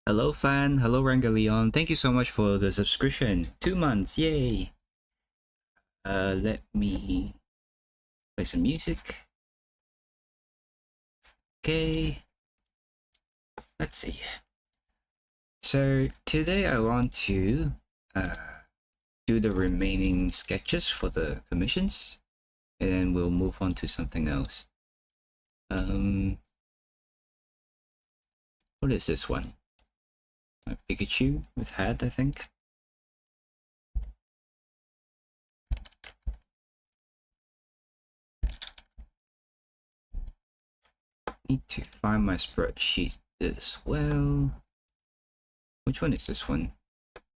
Hello, Fan. Hello, Rangaleon. Thank you so much for the subscription. 2 months, yay! Let me play some music. Okay, let's see. So today I want to do the remaining sketches for the commissions, and then we'll move on to something else. What is this one? A Pikachu with hat, I think. Need to find my spreadsheet as well. Which one is this one?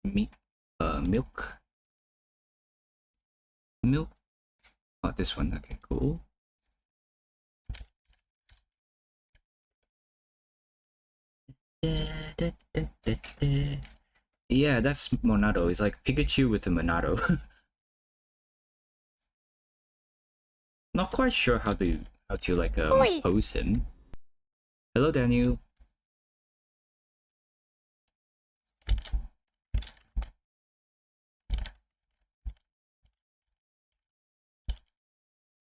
Milk. Milk. Oh, this one. Okay, cool. Yeah, that's Monado. It's like Pikachu with a Monado. Not quite sure how to like pose him. Hello, Daniel.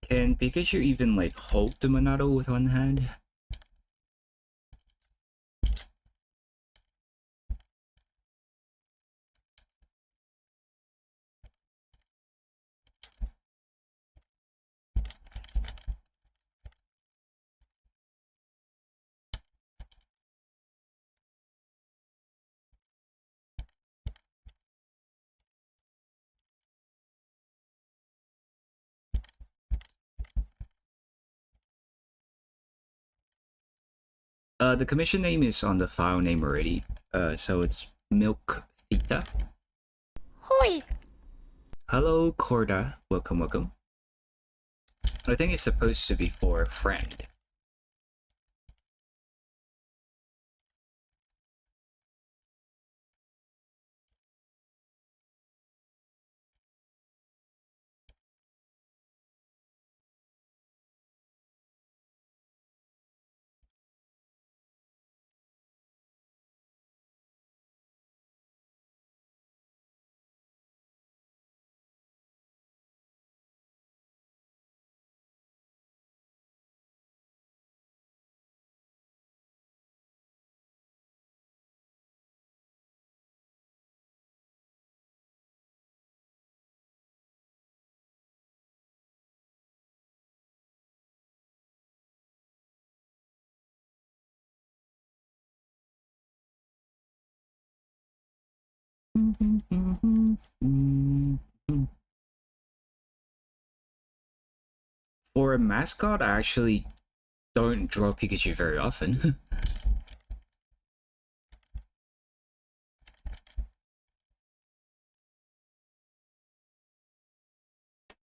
Can Pikachu even like hold the Monado with one hand? The commission name is on the file name already. So it's Milk Theta. Hoi! Hello, Corda. Welcome, welcome. I think it's supposed to be for a friend. For a mascot, I actually don't draw Pikachu very often.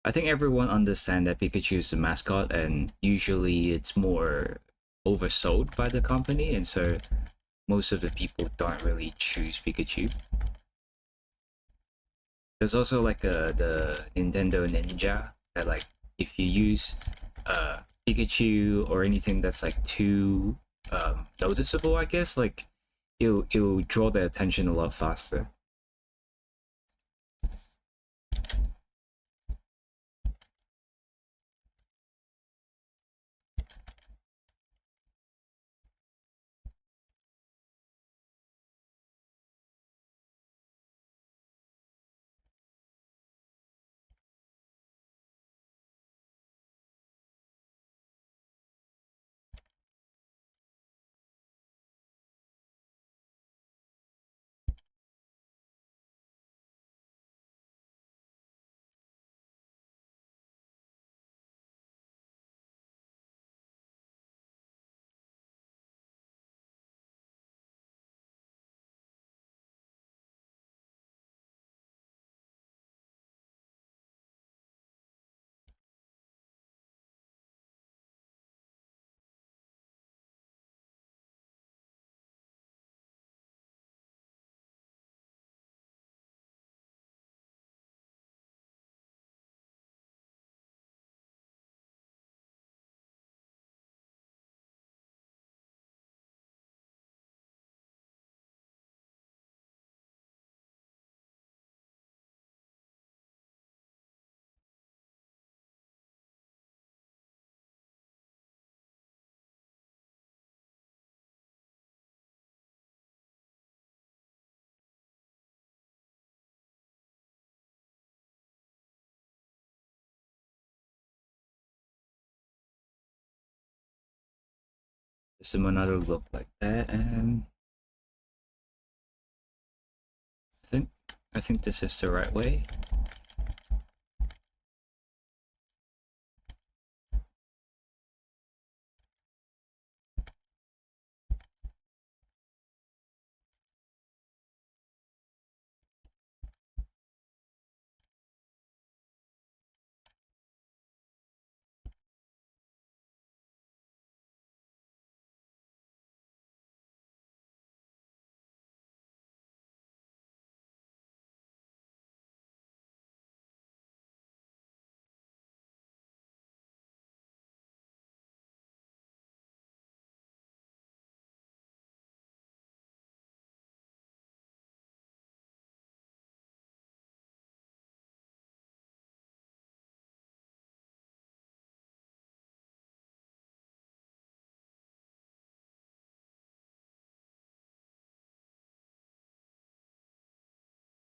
I think everyone understands that Pikachu is a mascot, and usually it's more oversold by the company, and so most of the people don't really choose Pikachu. There's also like the Nintendo Ninja that like if you use Pikachu or anything that's like too noticeable, I guess like it'll draw the attention a lot faster. some another look like that, and I think I think this is the right way.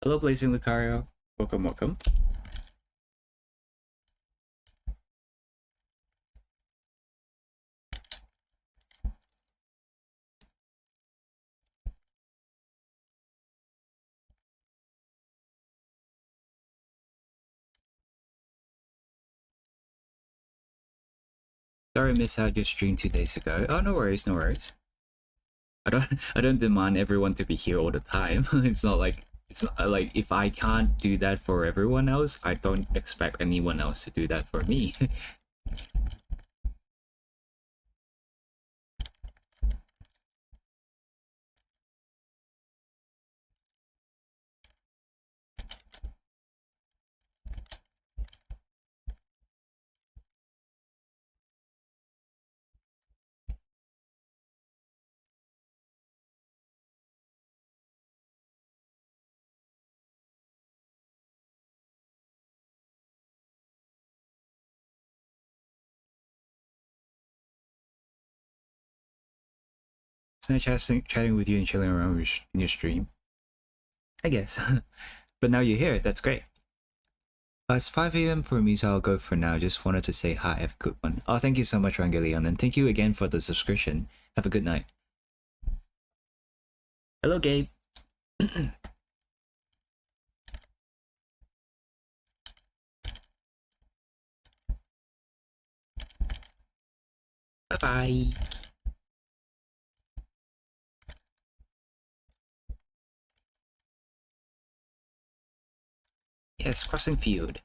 Hello, Blazing Lucario. Welcome, welcome. Sorry I missed out your stream 2 days ago. Oh, no worries, no worries. I don't demand everyone to be here all the time. It's not like if I can't do that for everyone else, I don't expect anyone else to do that for me. It's nice chatting with you and chilling around in your stream, I guess. But now you're here, that's great. It's 5 a.m. for me, so I'll go for now. Just wanted to say hi, have a good one. Oh, thank you so much, Rangelion, and thank you again for the subscription. Have a good night. Hello, Gabe. Bye bye. Yes, crossing field.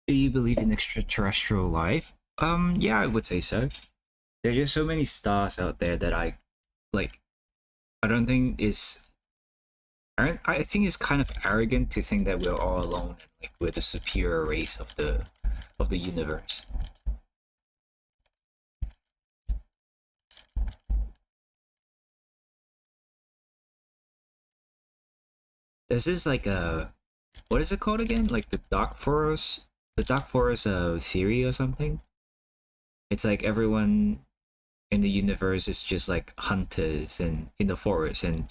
Do you believe in extraterrestrial life? Yeah, I would say so. There are just so many stars out there that I like. I don't think is. I think it's kind of arrogant to think that we're all alone and like we're the superior race of the universe. There's this like a what is it called again? Like the dark forest the Dark Forest theory or something. It's like everyone in the universe is just like hunters and in the forest, and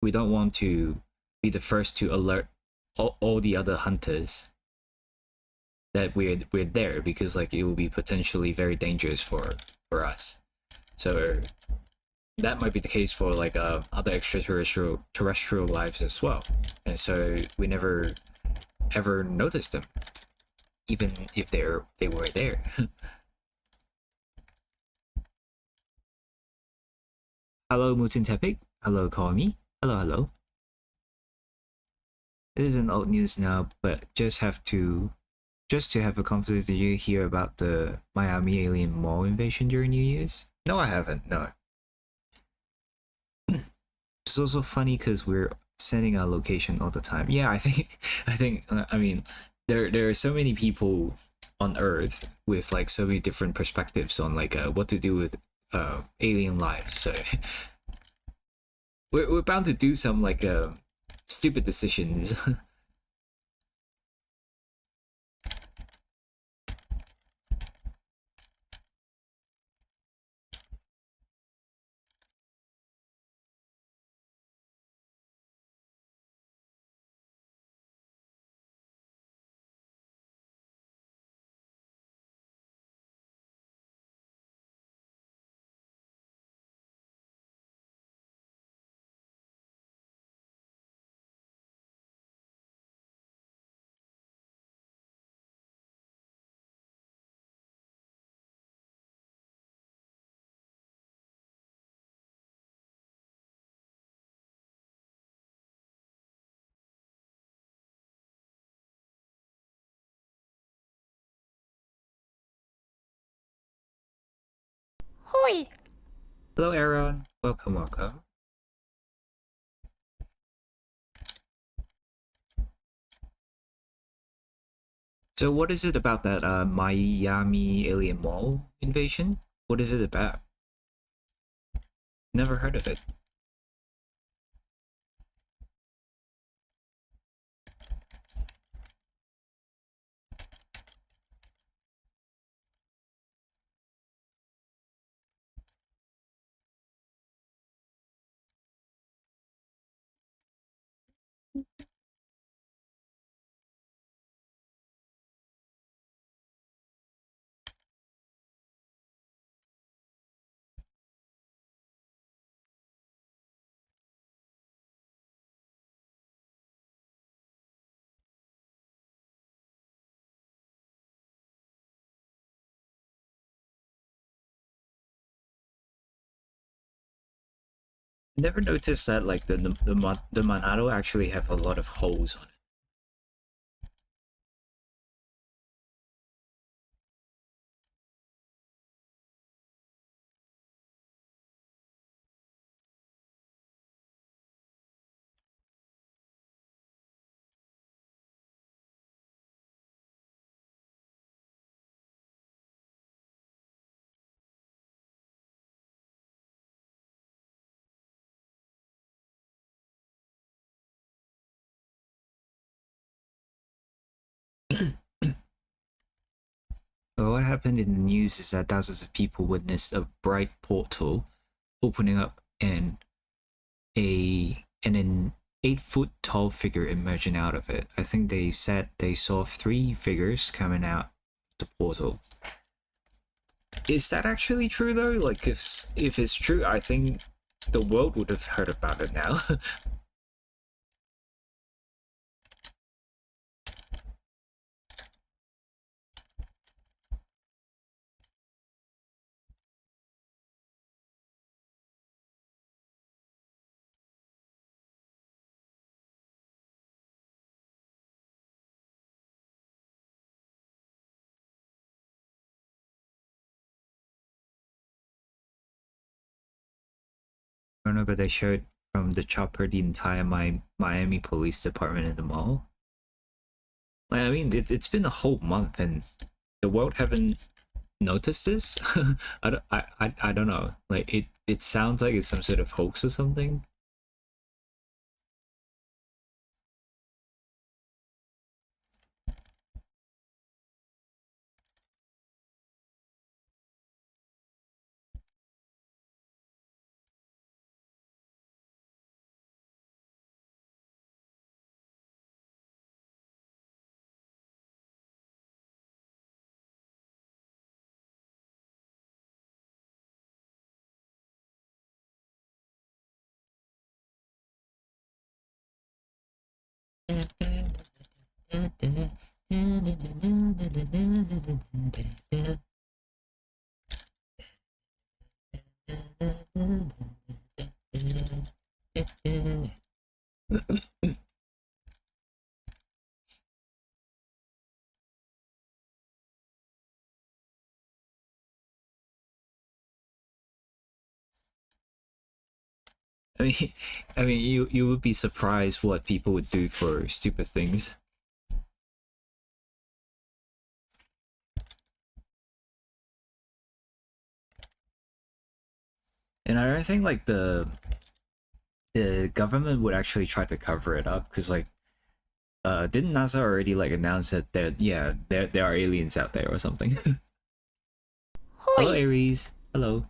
we don't want to be the first to alert all the other hunters that we're there, because like it will be potentially very dangerous for us. So that might be the case for like other extraterrestrial terrestrial lives as well, and so we never ever noticed them, even if they were there. Hello, Mutin Tepik. Hello, Komi. Hello, hello. This isn't old news now, but just to have a conversation. Did you hear about the Miami alien mall invasion during New Year's? No, I haven't. No. It's also funny because we're sending our location all the time. Yeah, I mean, there are so many people on Earth with like so many different perspectives on like what to do with alien life. So we're bound to do some like stupid decisions. Hoi! Hello, Aaron. Welcome, welcome. So, what is it about that Miami alien mall invasion? What is it about? Never heard of it. Never noticed that like the Monado actually have a lot of holes on it. But what happened in the news is that thousands of people witnessed a bright portal opening up and an 8 foot tall figure emerging out of it. I think they said they saw three figures coming out the portal. Is that actually true though? Like if it's true, I think the world would have heard about it now. I don't know, but they showed from the chopper the entire Miami Police Department in the mall. Like, I mean, it's been a whole month and the world haven't noticed this. I don't know. Like it sounds like it's some sort of hoax or something. I mean, I mean, you would be surprised what people would do for stupid things. And I don't think like the government would actually try to cover it up because like didn't NASA already like announce that there are aliens out there or something? Hello, Hoi! Aries. Hello.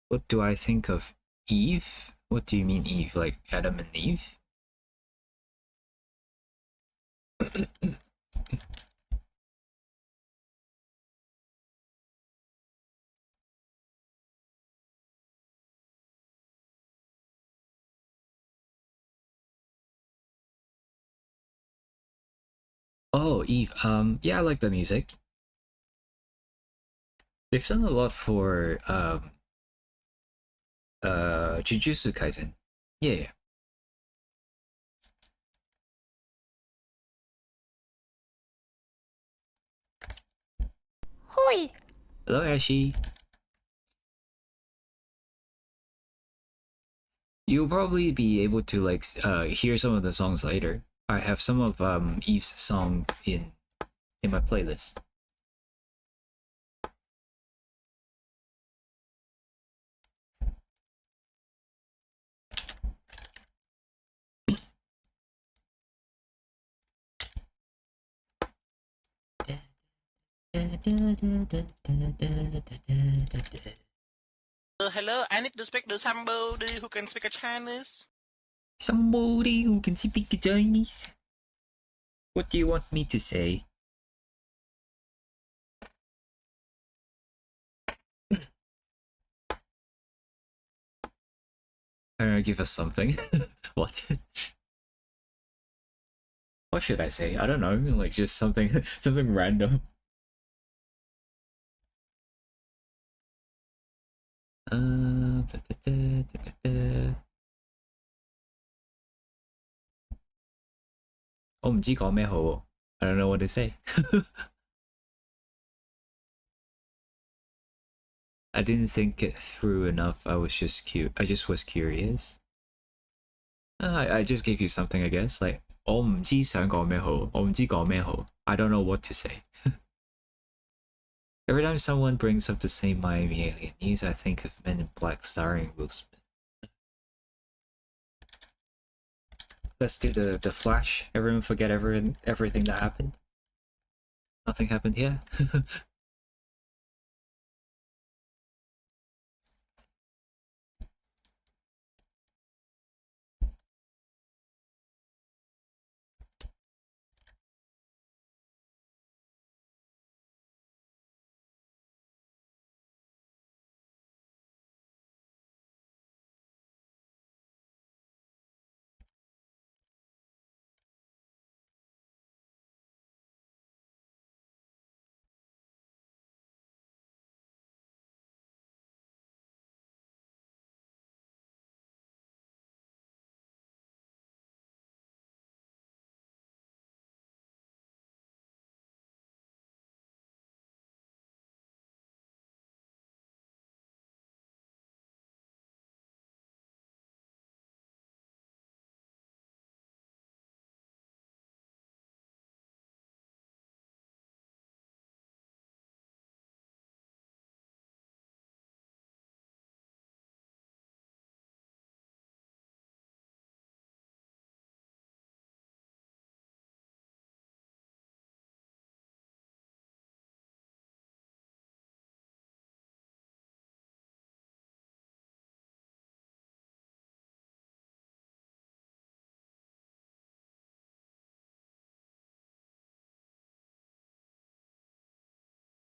What do I think of Eve? What do you mean Eve? Like Adam and Eve? Oh, Eve. Yeah, I like the music. They've done a lot for Jujutsu Kaisen. Yeah, yeah. Hoi! Hello, Ashi. You'll probably be able to like hear some of the songs later. I have some of Eve's songs in my playlist. Hello, I need to speak to somebody who can speak a Chinese. Somebody who can speak Chinese. What do you want me to say? I don't know, give us something. What? What should I say? I don't know. Like just something, something random. Da,我唔知講咩好。I don't know what to say. I didn't think it through enough. I was just cute. I just was curious. I just gave you something, I guess. Like 我唔知想講咩好，我唔知講咩好。I don't know what to say. Every time someone brings up the same Miami alien news, I think of Men in Black starring Will Smith. Let's do the Flash. Everyone forget everything that happened. Nothing happened here.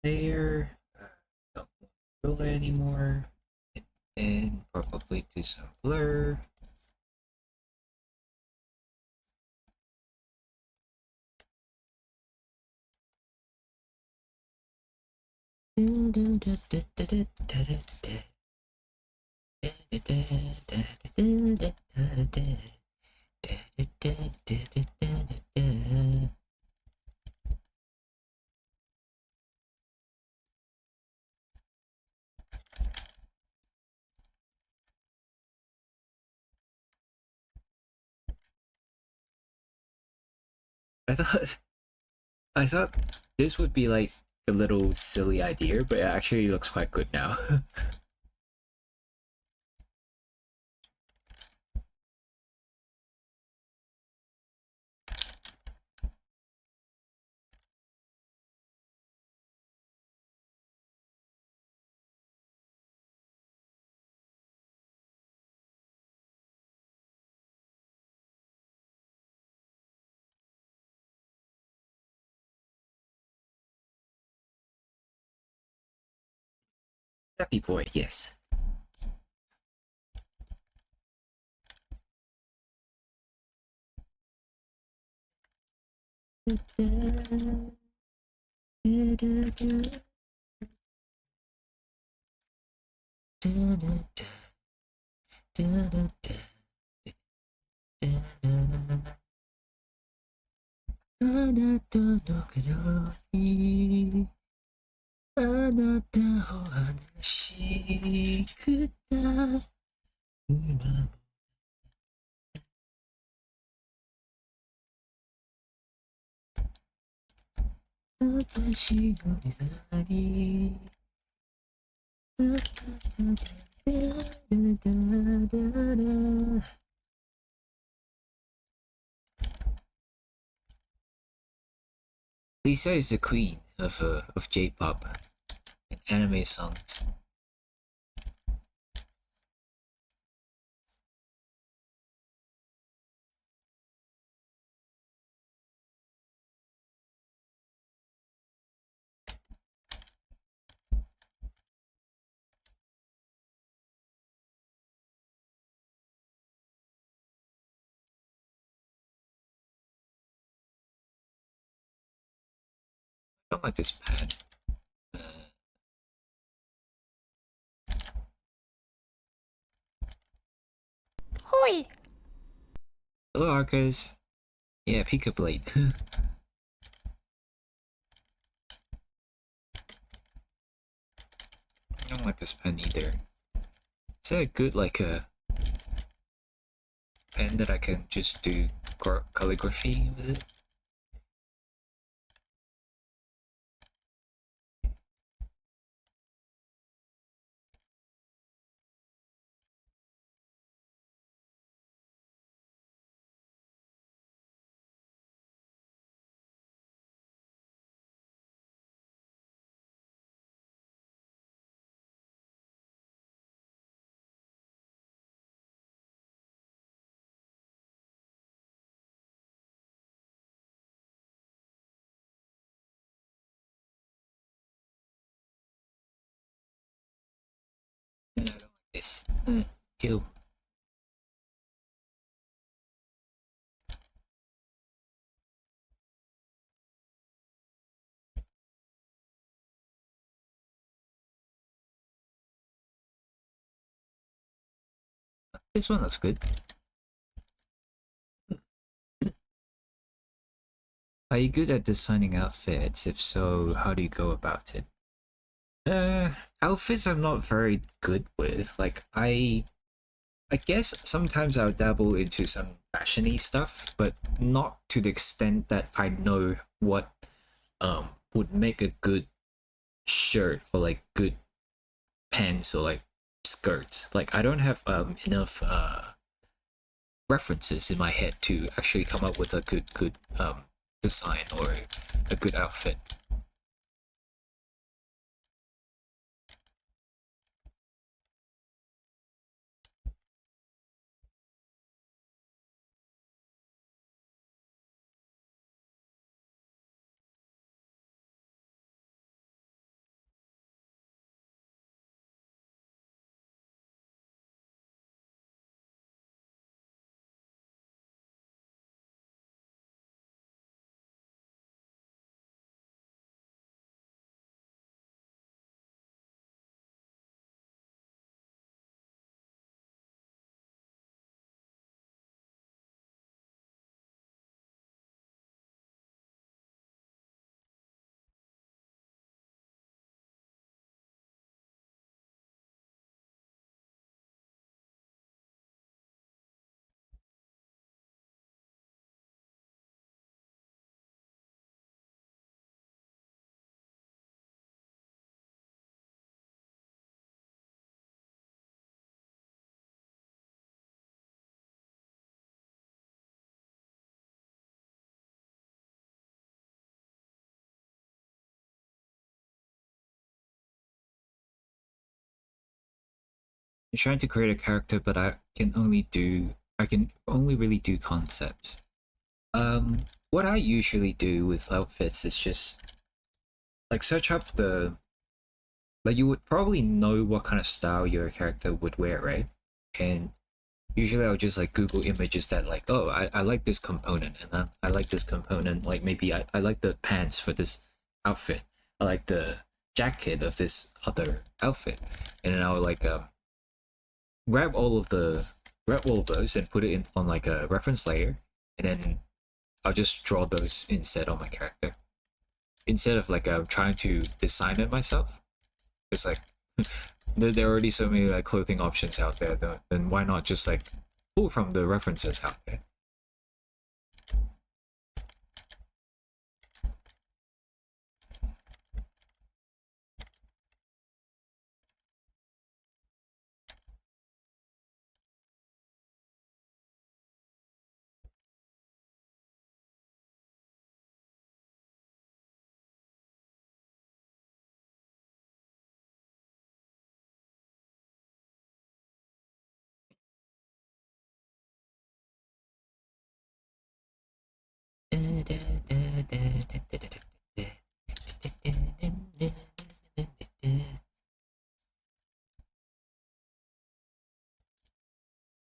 there. Don't want ruler anymore. And probably do some blur. I thought I thought this would be like a little silly idea, but it actually looks quite good now. Happy boy, yes. Lisa is the queen of J-pop and anime songs. I don't like this pad. Hoi! Hello, Arcus. Yeah, Pika Blade. I don't like this pen either. Is that a good like a pen that I can just do calligraphy with it? Yeah, I don't like this. Ew. This one looks good. Are you good at designing outfits? If so, how do you go about it? Outfits I'm not very good with. Like I guess sometimes I'll dabble into some fashiony stuff, but not to the extent that I know what would make a good shirt or like good pants or like skirts. Like I don't have enough references in my head to actually come up with a good design or a good outfit. trying to create a character, but I can only really do concepts. What I usually do with outfits is just like search up the like you would probably know what kind of style your character would wear, right? And usually I would just like Google images that like, oh, I like this component, and then I like this component. Like maybe I like the pants for this outfit. I like the jacket of this other outfit, and then I would like grab all of the grab all of those and put it in on like a reference layer, and then I'll just draw those instead on my character instead of like trying to design it myself. It's like there are already so many like clothing options out there. Then why not just like pull from the references out there?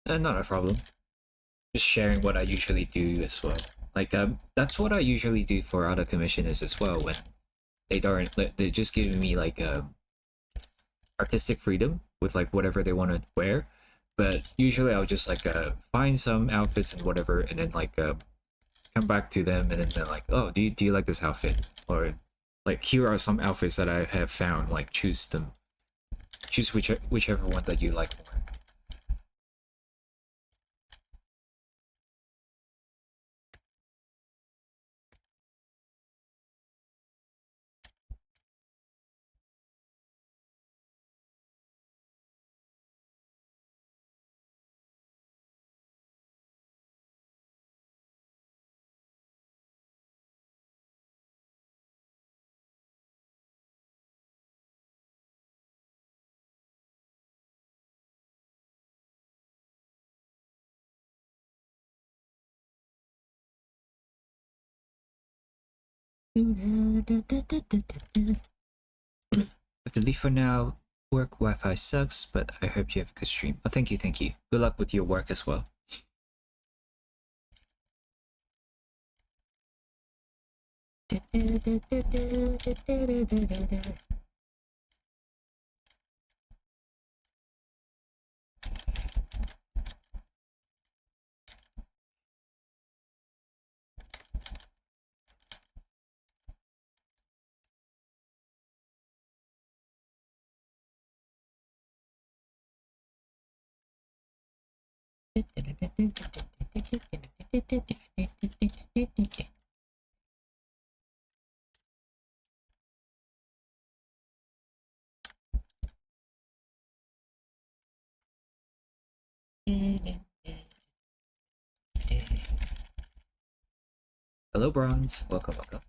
Not a problem. Just sharing what I usually do as well. Like that's what I usually do for other commissioners as well. When they're just giving me like artistic freedom with like whatever they want to wear. But usually I'll just like find some outfits and whatever, and then like come back to them, and then they're like, oh, do you like this outfit? Or like here are some outfits that I have found. Like choose them, choose whichever one that you like more. I have to leave for now. Work Wi-Fi sucks, but I hope you have a good stream. Oh, thank you, thank you. Good luck with your work as well. Hello, Bronze. Welcome, welcome.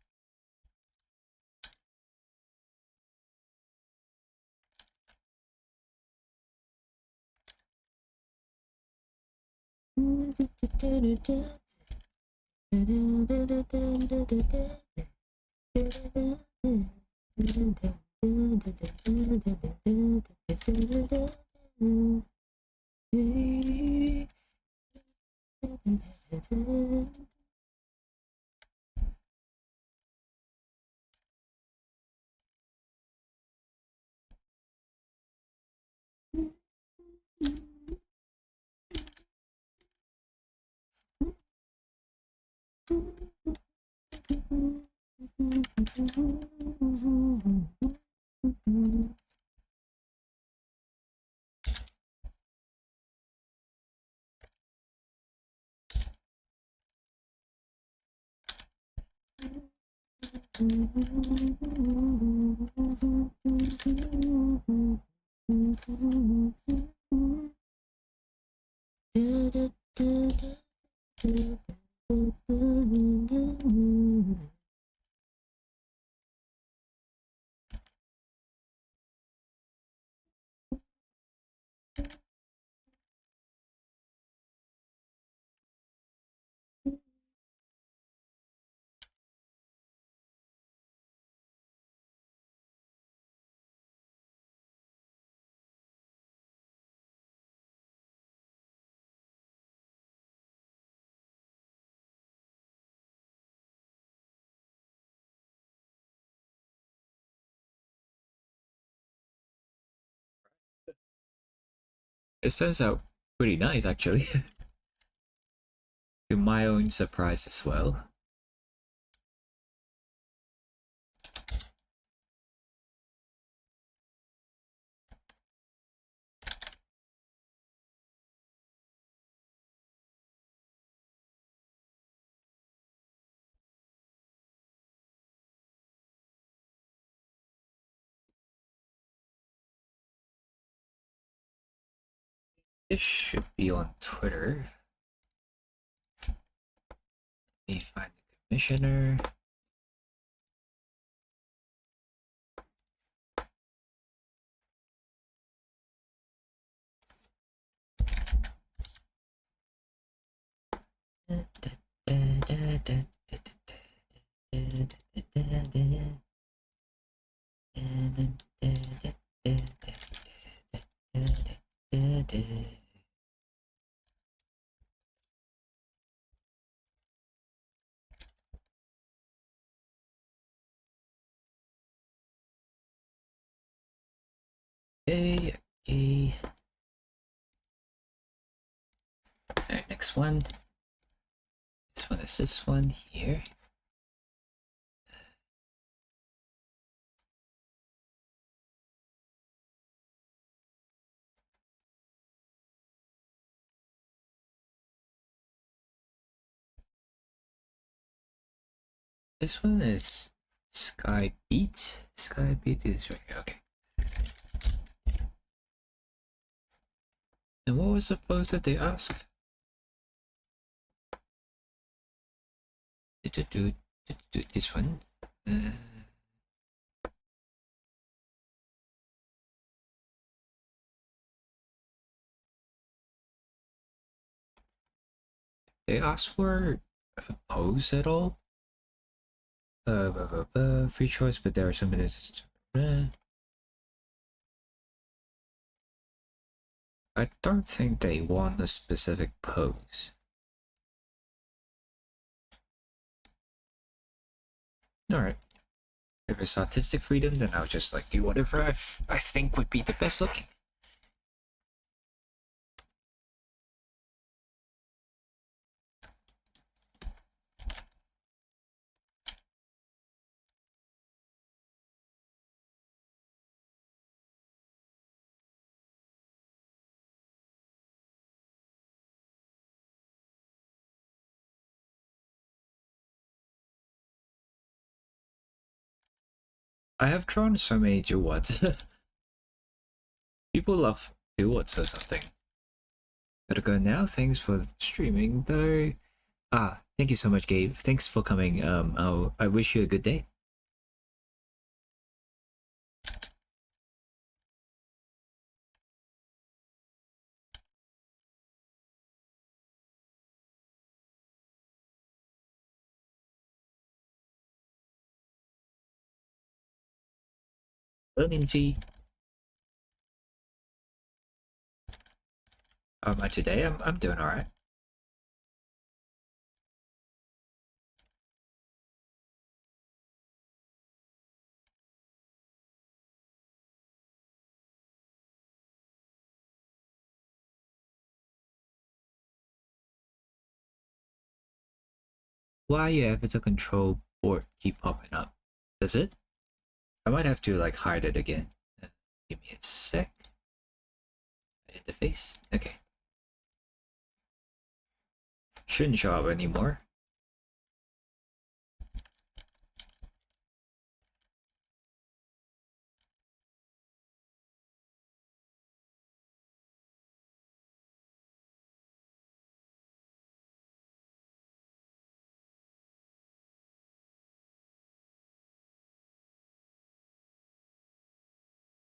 It turns out pretty nice actually. To my own surprise as well. This should be on Twitter. Let me find the commissioner. Okay, okay. Alright, next one. This one is this one here. This one is Sky Beat. Sky Beat is right here. Okay. And what was the pose that they asked? This one. They asked for a pose at all? Free choice, but there are some minutes. I don't think they want a specific pose. Alright. If it's artistic freedom, then I'll just like do whatever I think would be the best looking. I have drawn so many duets. People love duets or something. Gotta go now. Thanks for streaming though. Thank you so much, Gabe. Thanks for coming. I wish you a good day. Learning fee. Today I'm doing alright. Why your avatar control board keep popping up? Does it? I might have to like hide it again. Give me a sec. Interface. Okay. Shouldn't show up anymore.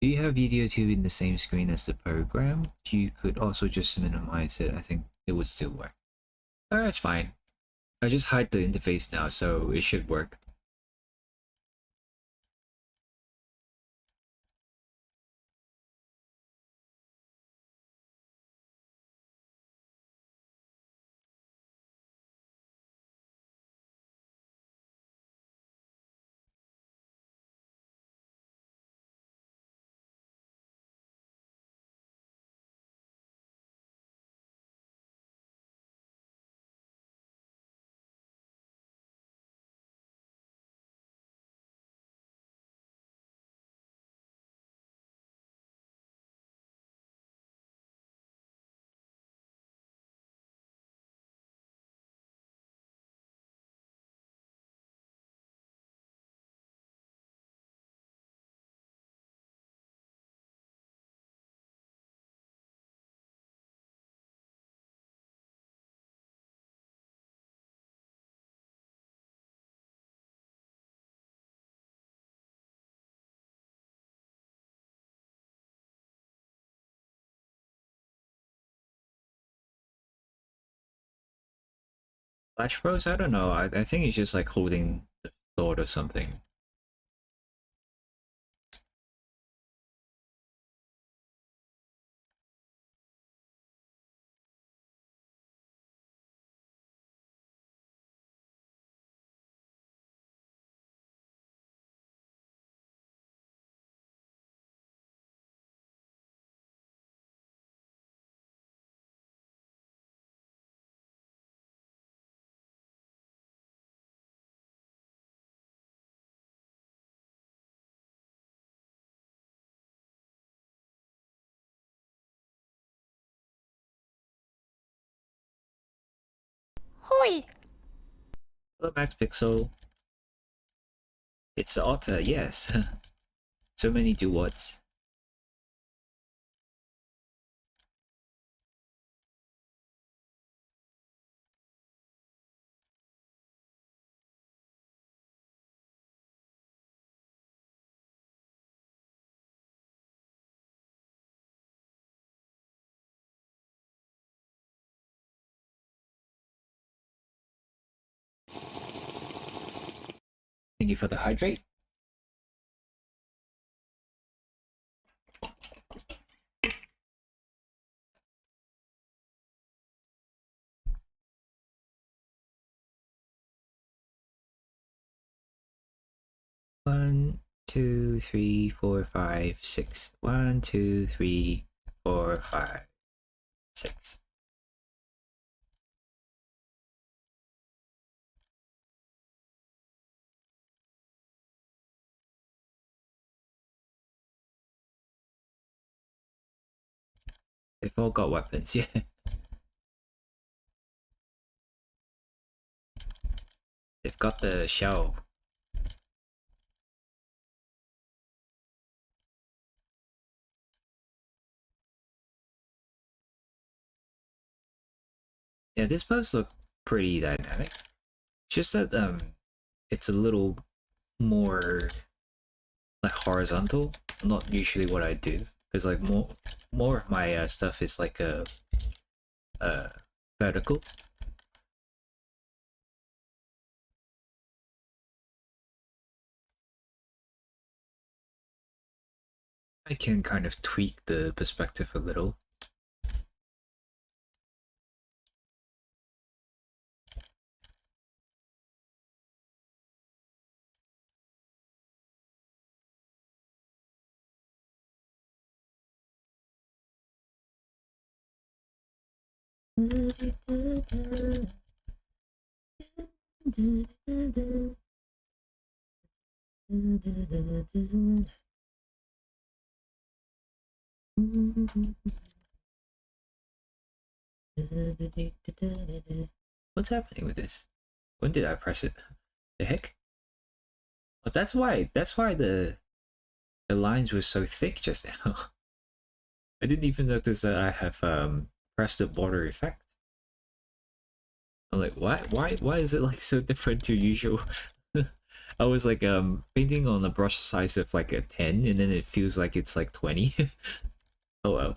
Do you have VideoTube in the same screen as the program? You could also just minimize it. I think it would still work. Alright, it's fine. I just hide the interface now, so it should work. Flash Bros. I don't know. I think it's just like holding the sword or something. Hoi! Hello, Max Pixel. It's the Otter, yes. So many do whats. Thank you for the hydrate. One, two, three, four, five, six. 1, 2, 3, 4, 5, 6. They've all got weapons, yeah. They've got the shell. Yeah, this pose look pretty dynamic. Just that it's a little more like horizontal. Not usually what I do, because like more of my stuff is like uh vertical. I can kind of tweak the perspective a little. What's happening with this? When did I press it? The heck? Oh, that's why. That's why the lines were so thick just now. I didn't even notice that I have pressed the border effect. I'm like, why is it like so different to usual? I was like painting on a brush size of like a 10 and then it feels like it's like 20. Oh well.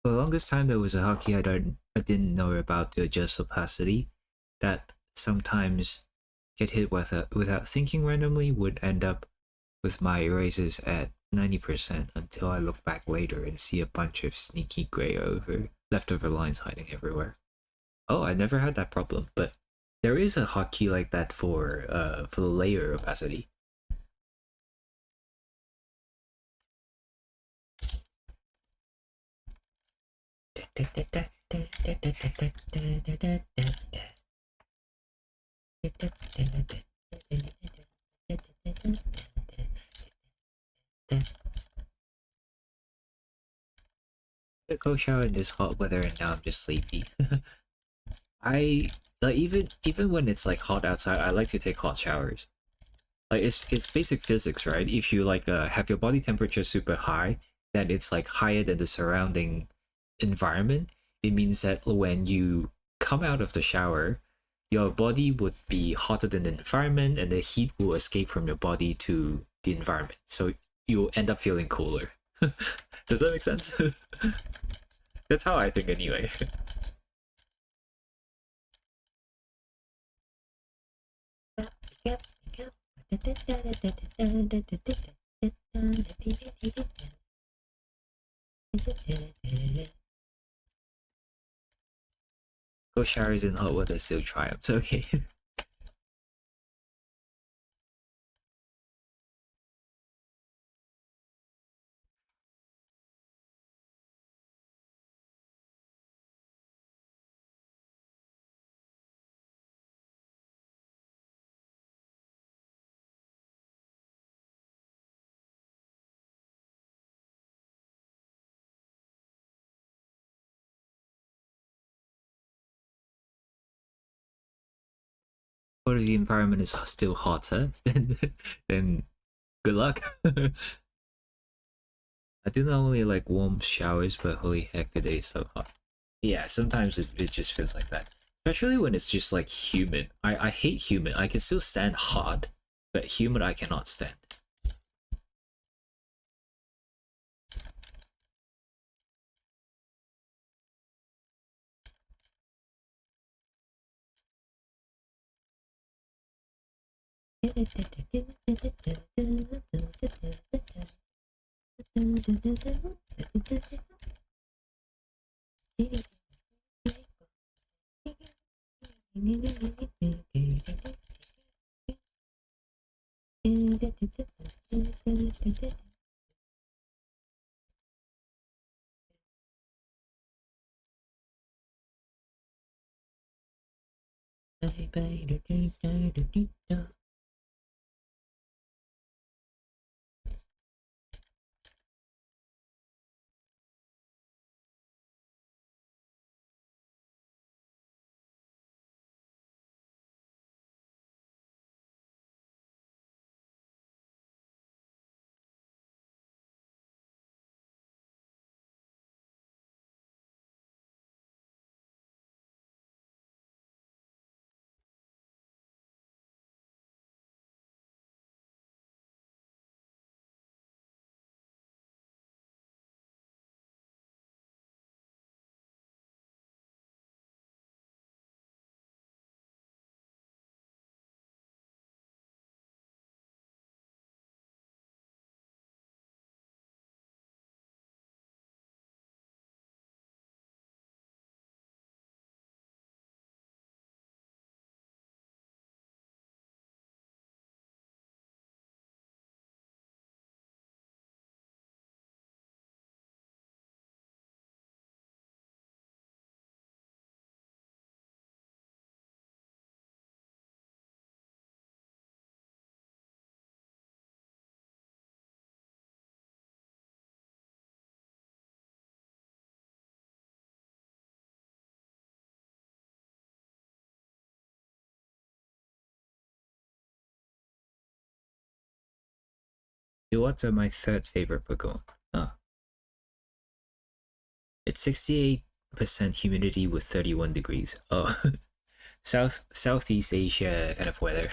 For the longest time, there was a hotkey I didn't know about to adjust opacity that sometimes get hit without thinking randomly would end up with my erasers at 90% until I look back later and see a bunch of sneaky gray over leftover lines hiding everywhere. Oh, I never had that problem, but there is a hotkey like that for the layer opacity. I go shower in this hot weather and now I'm just sleepy. I like even when it's like hot outside, I like to take hot showers. Like it's basic physics, right? If you like have your body temperature super high, then it's like higher than the surrounding environment. It means that when you come out of the shower, your body would be hotter than the environment, and the heat will escape from your body to the environment. So you'll end up feeling cooler. Does that make sense? That's how I think anyway. Go showers in hot weather still triumphs. Okay. What if the environment is still hotter? Then good luck. I do normally like warm showers, but holy heck, today is so hot. Yeah, sometimes it just feels like that. Especially when it's just like humid. I hate humid. I can still stand hot, but humid I cannot stand. Iwata, my third favorite Pokemon. Huh. It's 68% humidity with 31 degrees. Oh, Southeast Asia kind of weather.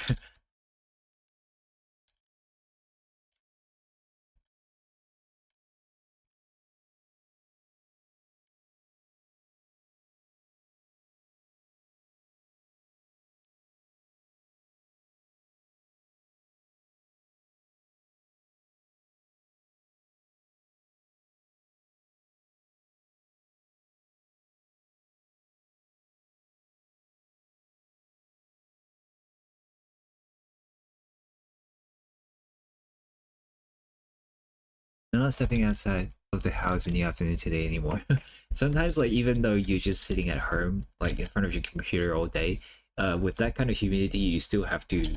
I'm not stepping outside of the house in the afternoon today anymore. Sometimes, like, even though you're just sitting at home, like in front of your computer all day, with that kind of humidity, you still have to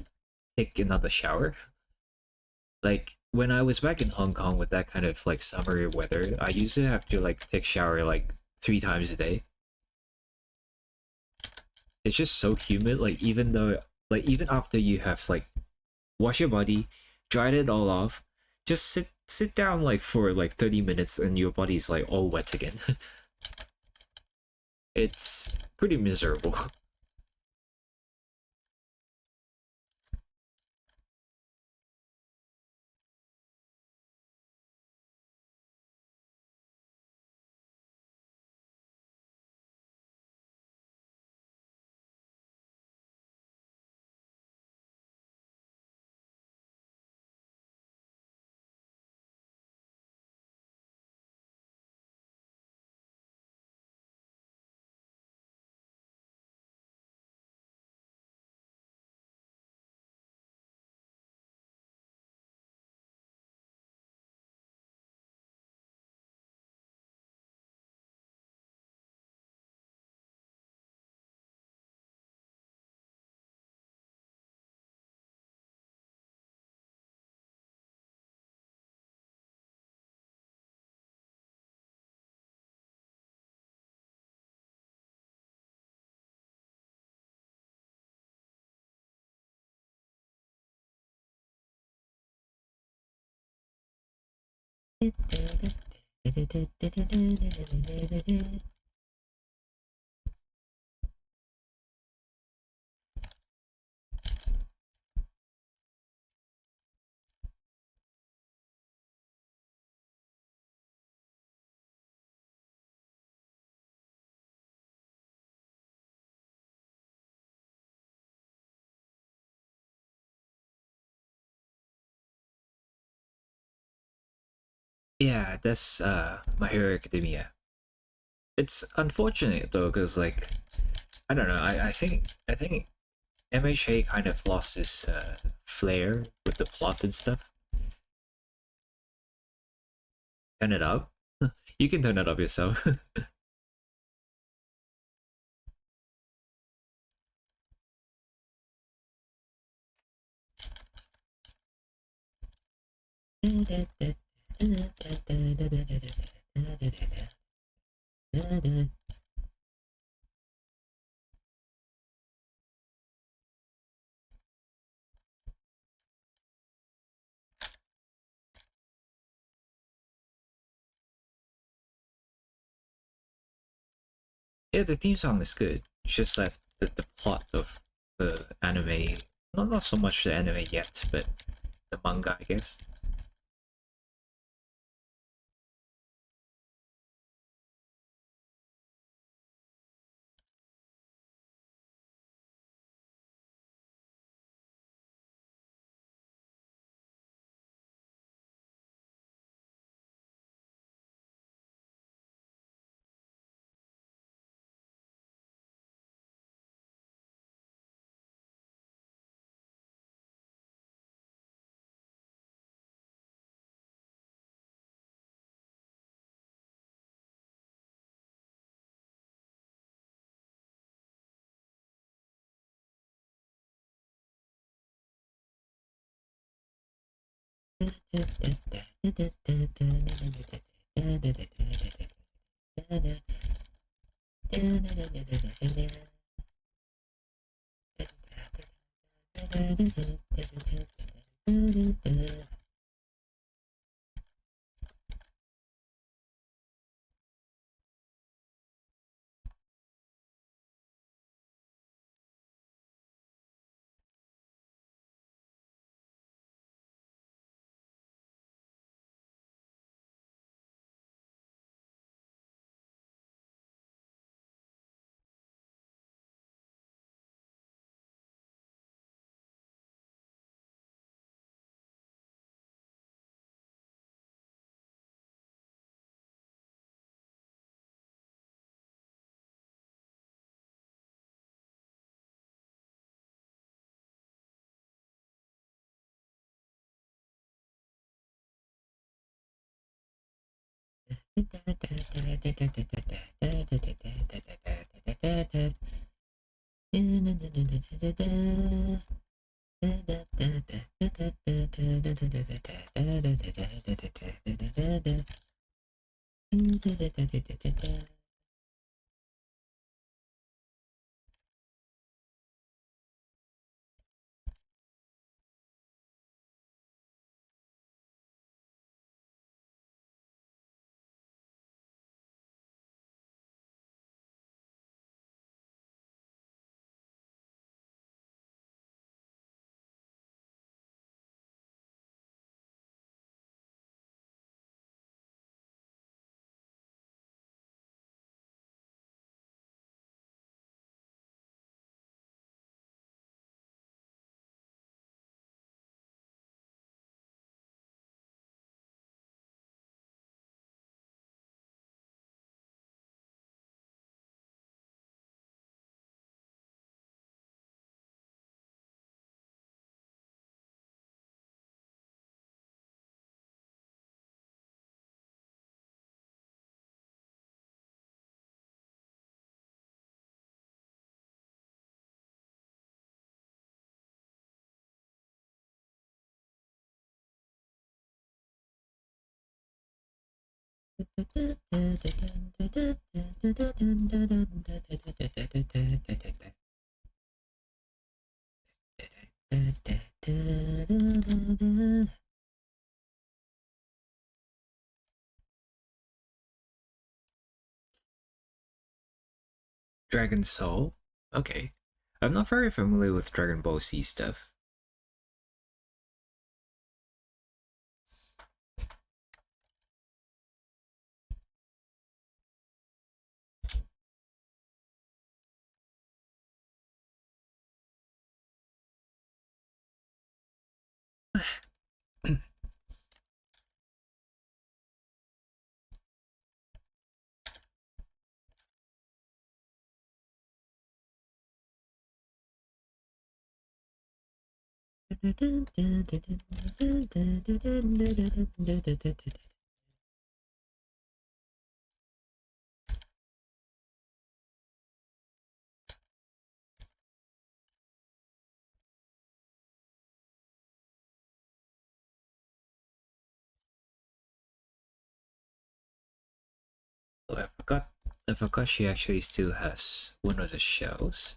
take another shower. Like when I was back in Hong Kong with that kind of like summer weather, I used to have to like take shower like 3 times a day. It's just so humid. Like even though, like even after you have like wash your body, dried it all off, just sit down like for like 30 minutes, and your body's like all wet again. It's pretty miserable. Yeah, that's My Hero Academia. It's unfortunate though, because like I don't know. I think MHA kind of lost its flair with the plot and stuff. Turn it up. You can turn it up yourself. Yeah, the theme song is good. It's just that the plot of the anime, not so much the anime yet, but the manga, I guess. Dragon Soul? Okay. I'm not very familiar with Dragon Ball Z stuff. Oh, I forgot she actually still has one of the shells.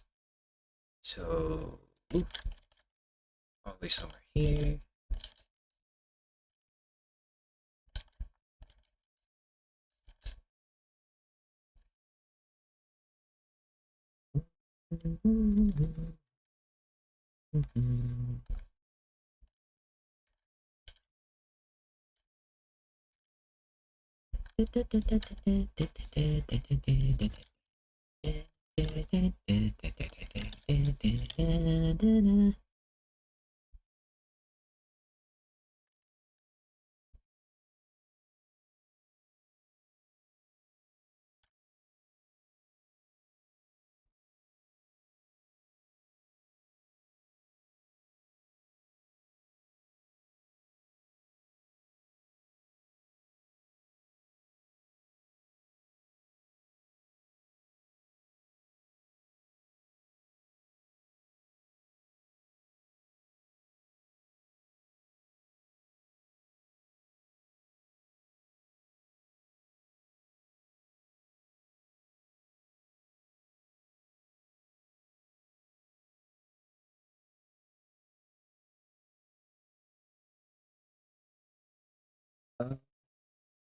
So, oop, probably somewhere here.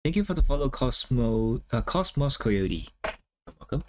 Thank you for the follow, Cosmos Coyote. You're welcome.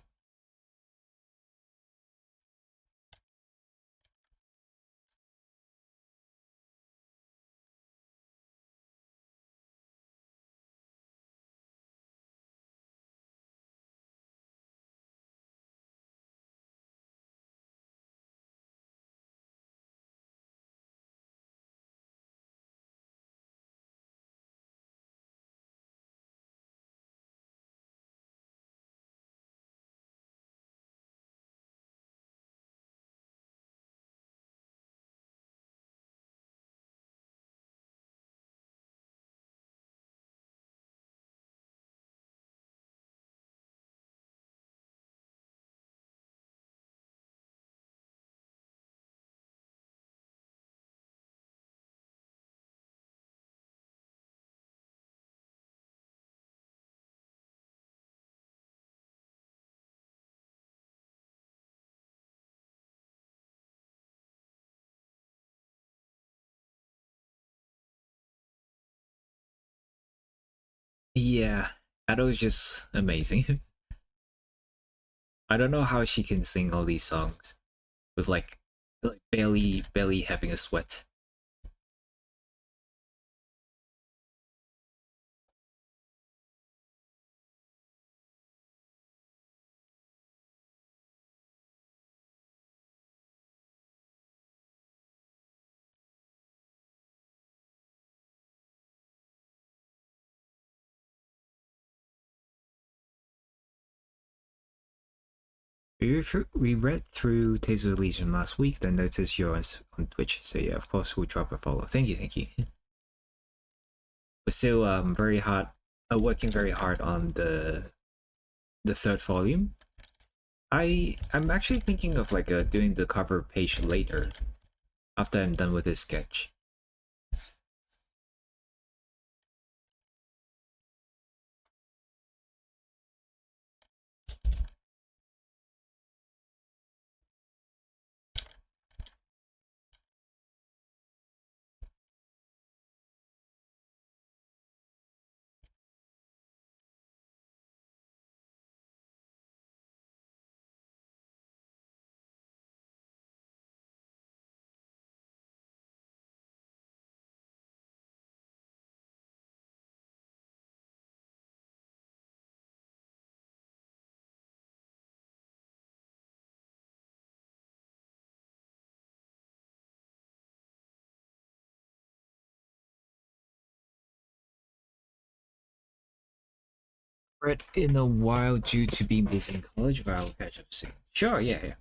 Yeah, Ado is just amazing. I don't know how she can sing all these songs with like barely having a sweat. We read through Tales of Elysium last week, then noticed you're on Twitch. So yeah, of course we'll drop a follow. Thank you, thank you. We're still very hard, working very hard on the third volume. I'm actually thinking of like doing the cover page later after I'm done with this sketch. Read in a while due to being busy in college, but I'll catch up soon. Sure, yeah, yeah.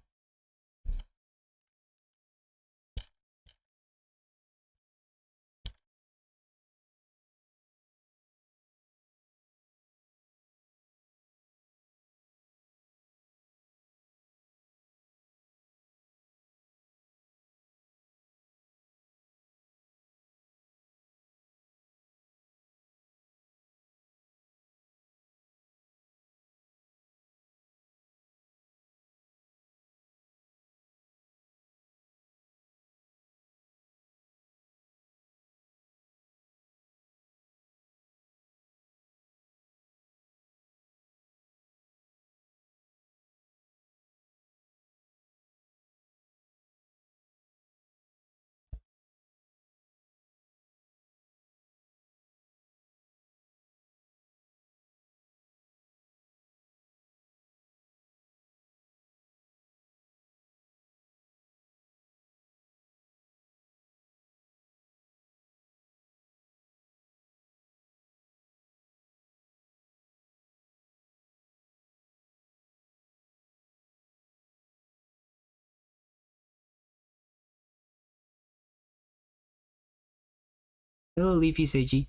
Hello, Leafy Seiji.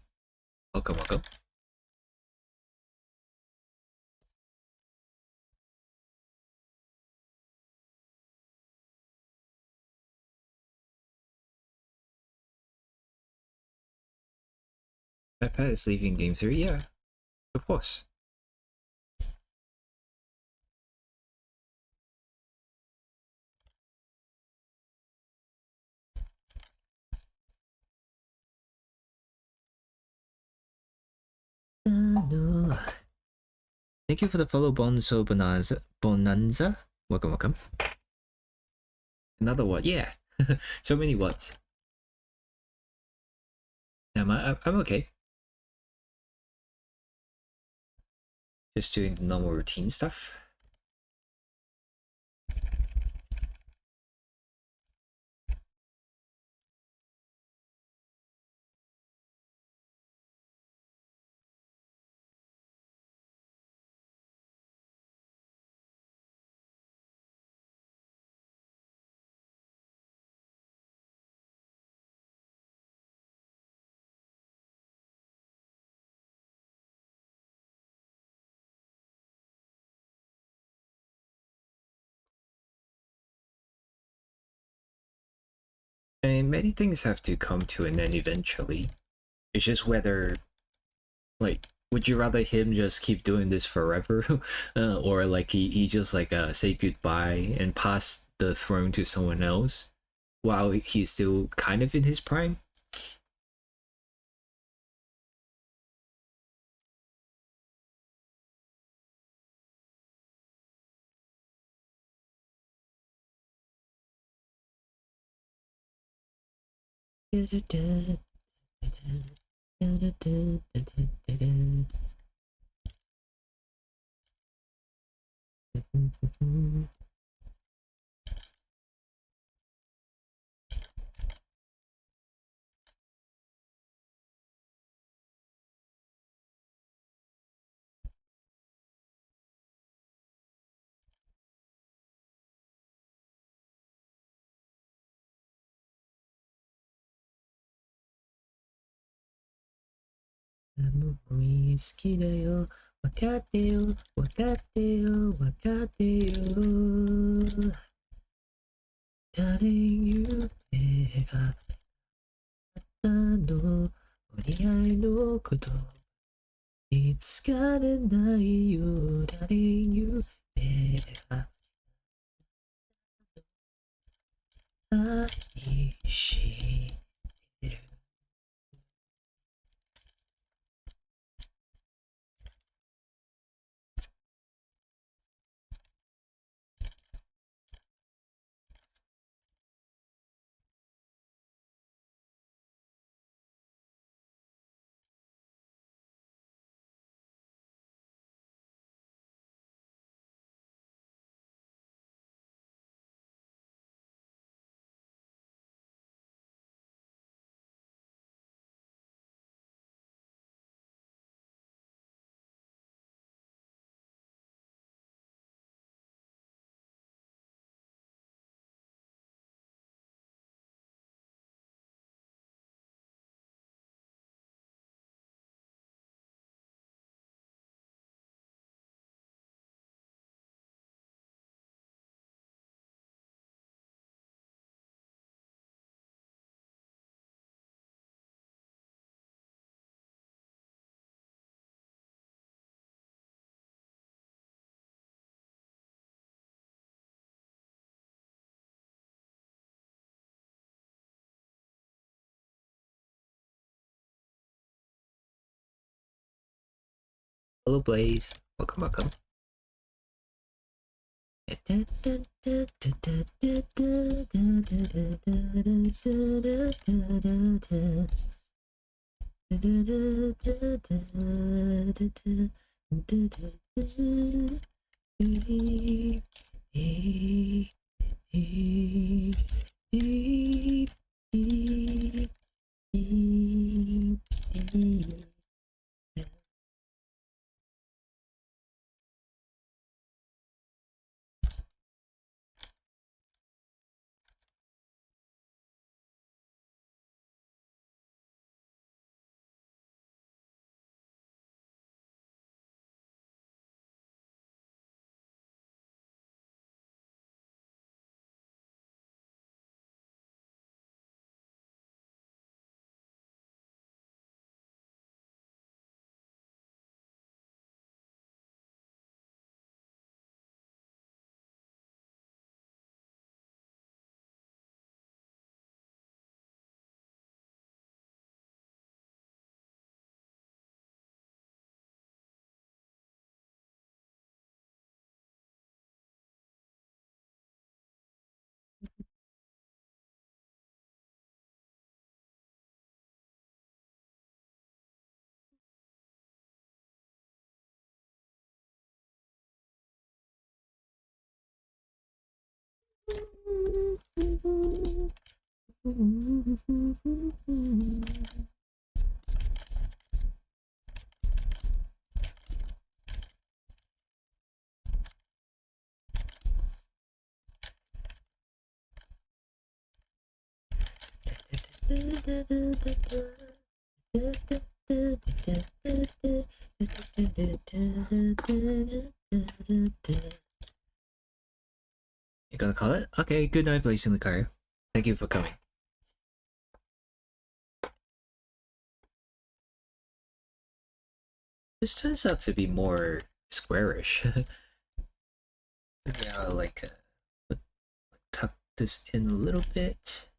Welcome, welcome. iPad is leaving game 3, yeah, of course. No. Thank you for the follow, Bonzo Bonanza. Welcome, welcome. Another what? Yeah. So many whats. I'm okay. Just doing the normal routine stuff. I mean, many things have to come to an end eventually. It's just whether, like, would you rather him just keep doing this forever, or like he just like say goodbye and pass the throne to someone else while he's still kind of in his prime? 好きだよ。わかってよ。わかってよ。わかってよ。Darling, you 夢があの折り合いのこといつかれないよ Darling, you 夢が愛してる Hello Blaze, welcome welcome. You gonna call it? Okay, good night, Blaze and Lucario. Thank you for coming. This turns out to be more squarish. Yeah, tuck this in a little bit.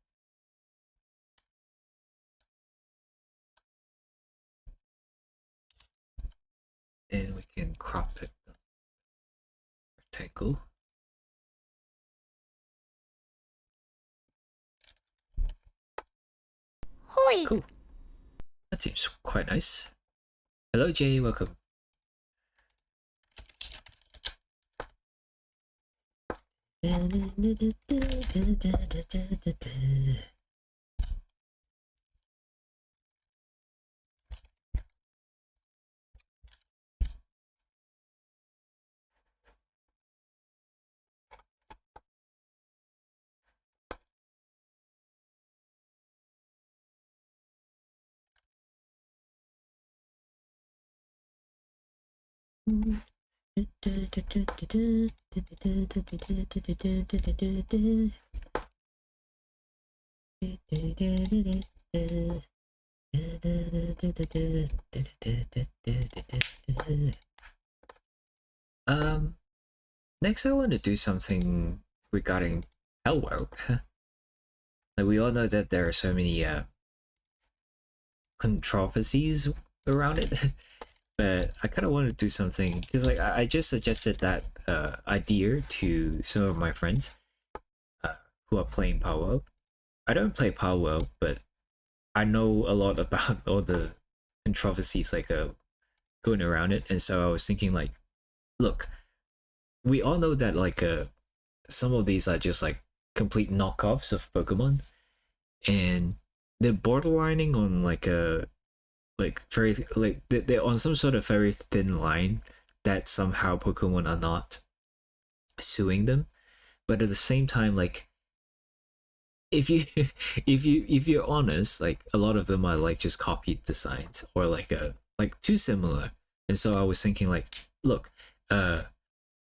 And we can crop it rectangle. Hoi! Cool. That seems quite nice. Hello, Jay. Welcome. Next I want to do something regarding Hell World. Like we all know that there are so many controversies around it, but I kind of want to do something because like I just suggested that idea to some of my friends who are playing Power World. I don't play Power World, but I know a lot about all the controversies like going around it, and so I was thinking like, look, we all know that like some of these are just like complete knockoffs of Pokemon, and they're borderlining on like a like very like they're on some sort of very thin line that somehow Pokemon are not suing them, but at the same time like if you if you're honest, like a lot of them are like just copied designs or like a like too similar. And so I was thinking like, look, uh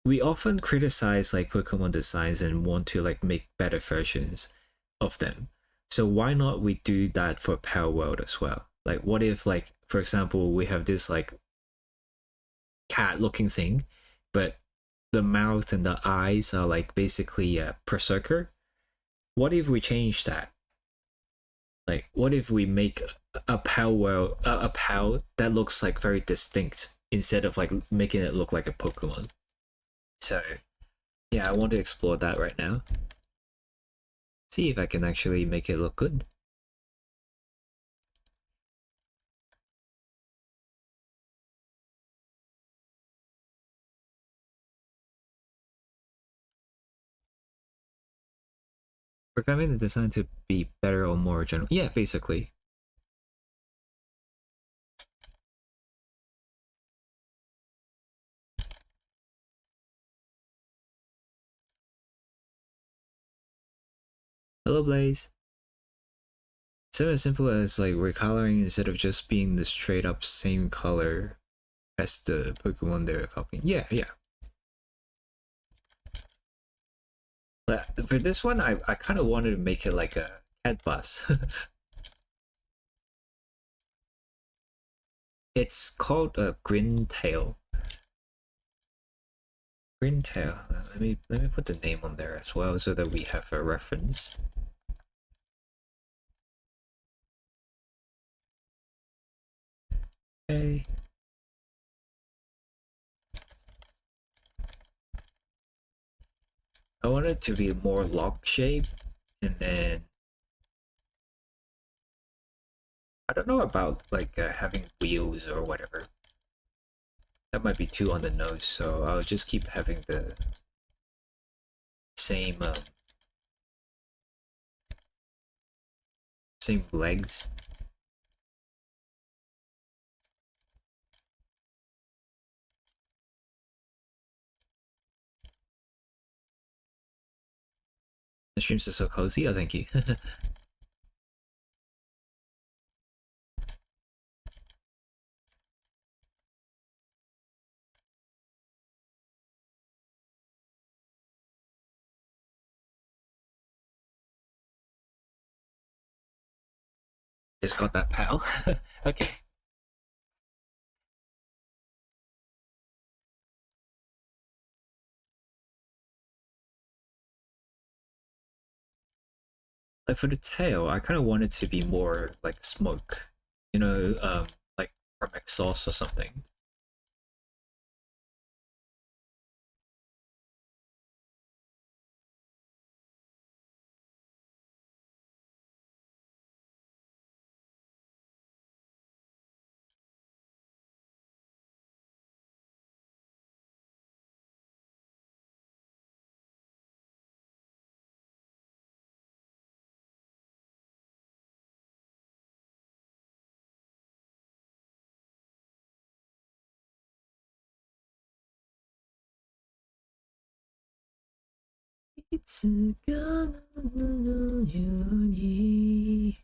we often criticize like Pokemon designs and want to like make better versions of them. So why not we do that for Power World as well? Like what if like for example we have this like cat looking thing, but the mouth and the eyes are like basically a berserker. What if we change that? Like what if we make a Power World a Pow that looks like very distinct instead of like making it look like a Pokemon? So yeah, I want to explore that right now. See if I can actually make it look good. Programming the design to be better or more general. Yeah, basically. Hello, Blaze. Something as simple as like recoloring instead of just being the straight up same color as the Pokemon they're copying. Yeah, yeah. But for this one, I kind of wanted to make it like a cat bus. It's called a Grintail. Grintail. Let me put the name on there as well so that we have a reference. Okay. I want it to be more lock shape, and then I don't know about like having wheels or whatever. That might be too on the nose, so I'll just keep having the same same legs. The streams are so cozy. Oh, thank you. Just got that, pal. Okay. Like for the tail, I kind of want it to be more like smoke, you know, like from exhaust or something. いつかのように。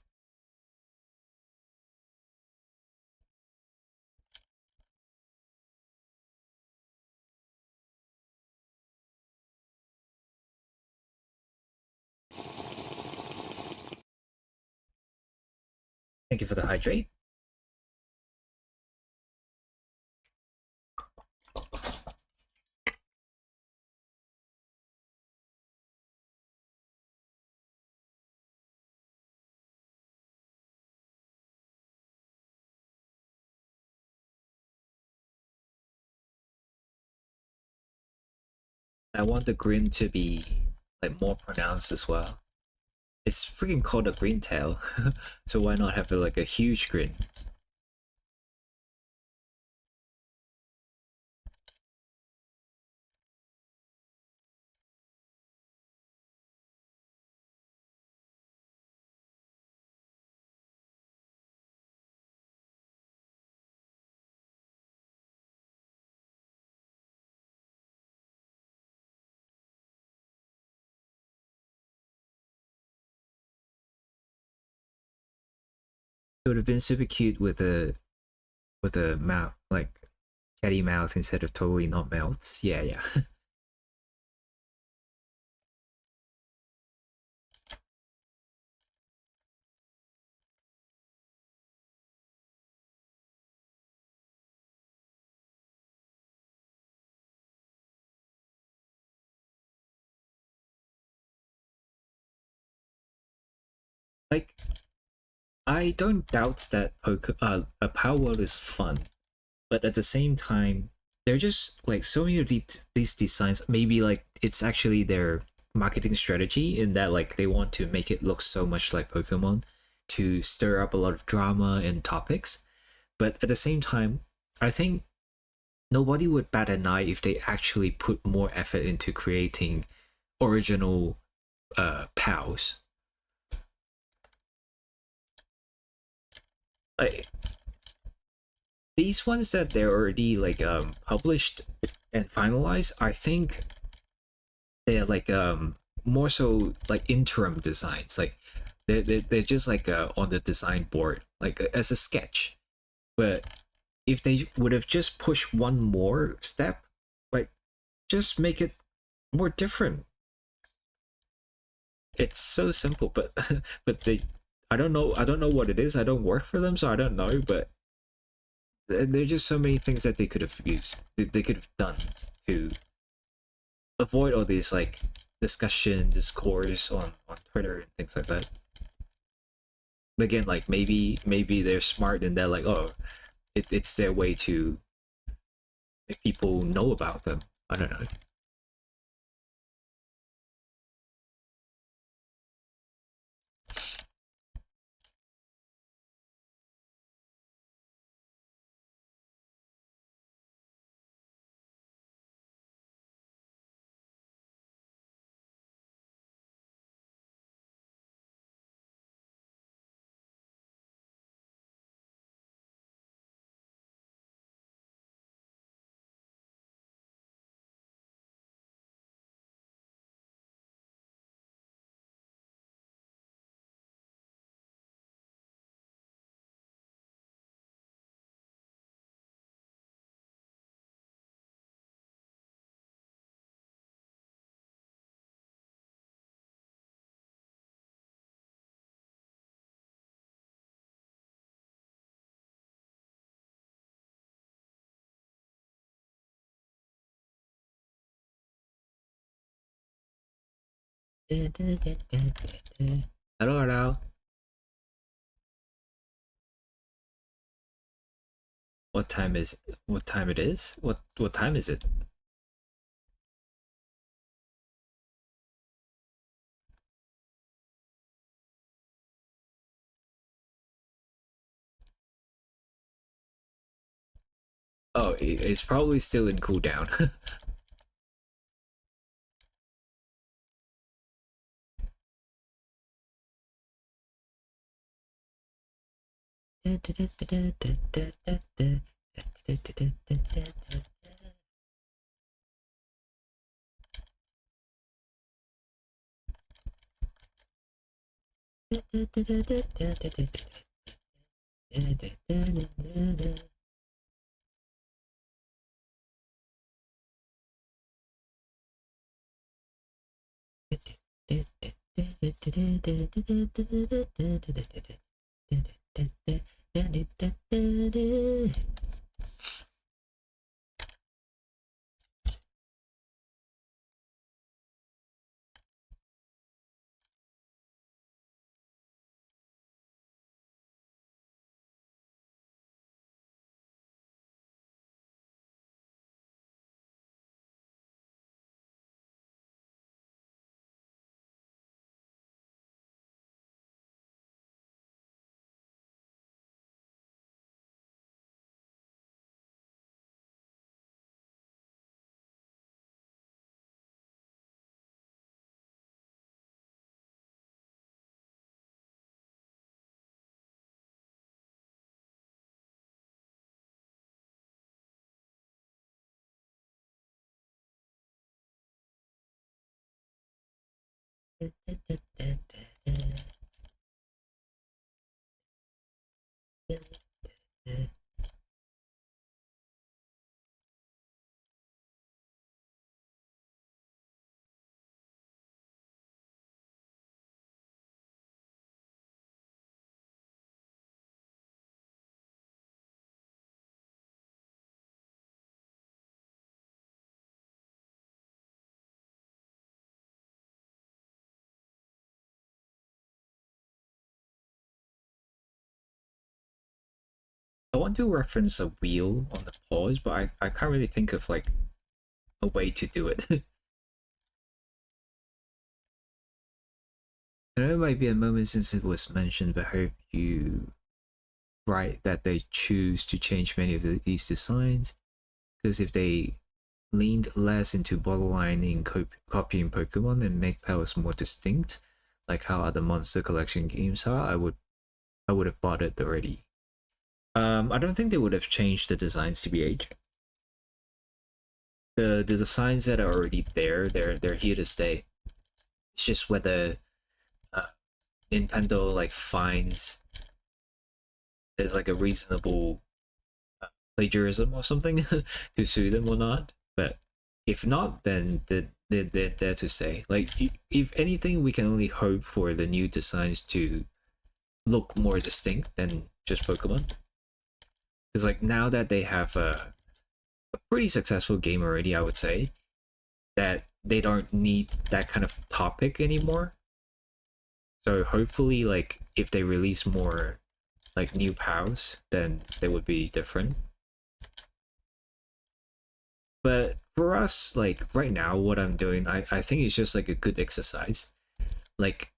Thank you for the hydrate. I want the grin to be like more pronounced as well. It's freaking called a green tail, so why not have like a huge grin? It would have been super cute with a mouth like catty mouth instead of totally not mouths. Yeah, yeah. Like I don't doubt that a Power World is fun, but at the same time, they're just like so many of these designs. Maybe like it's actually their marketing strategy in that like they want to make it look so much like Pokemon to stir up a lot of drama and topics. But at the same time, I think nobody would bat an eye if they actually put more effort into creating original pals. Like these ones that they're already like published and finalized, I think they're like more so like interim designs. Like they're just like on the design board, like as a sketch. But if they would have just pushed one more step, like just make it more different. It's so simple, but but they I don't know what it is. I don't work for them, so I don't know, but there's just so many things that they could have used. They could have done to avoid all these like discourse on Twitter and things like that. But again, like maybe they're smart and they're like, oh, it's their way to make people know about them. I don't know. Hello, hello. What time it is? What time is it? Oh, it's probably still in cooldown. I want to reference a wheel on the pause, but I can't really think of like a way to do it. I know it might be a moment since it was mentioned, but I hope you right that they choose to change many of these designs, because if they leaned less into borderlining copying Pokemon and make powers more distinct, like how other Monster Collection games are, I would have bought it already. I don't think they would have changed the designs to BH. The designs that are already there, they're here to stay. It's just whether uh, Nintendo like finds there's like a reasonable plagiarism or something to sue them or not. But if not, then they're there to stay. Like if anything, we can only hope for the new designs to look more distinct than just Pokemon. Because like now that they have a pretty successful game already, I would say that they don't need that kind of topic anymore. So hopefully, like if they release more like new pals, then they would be different. But for us, like right now, what I'm doing, I think it's just like a good exercise. Like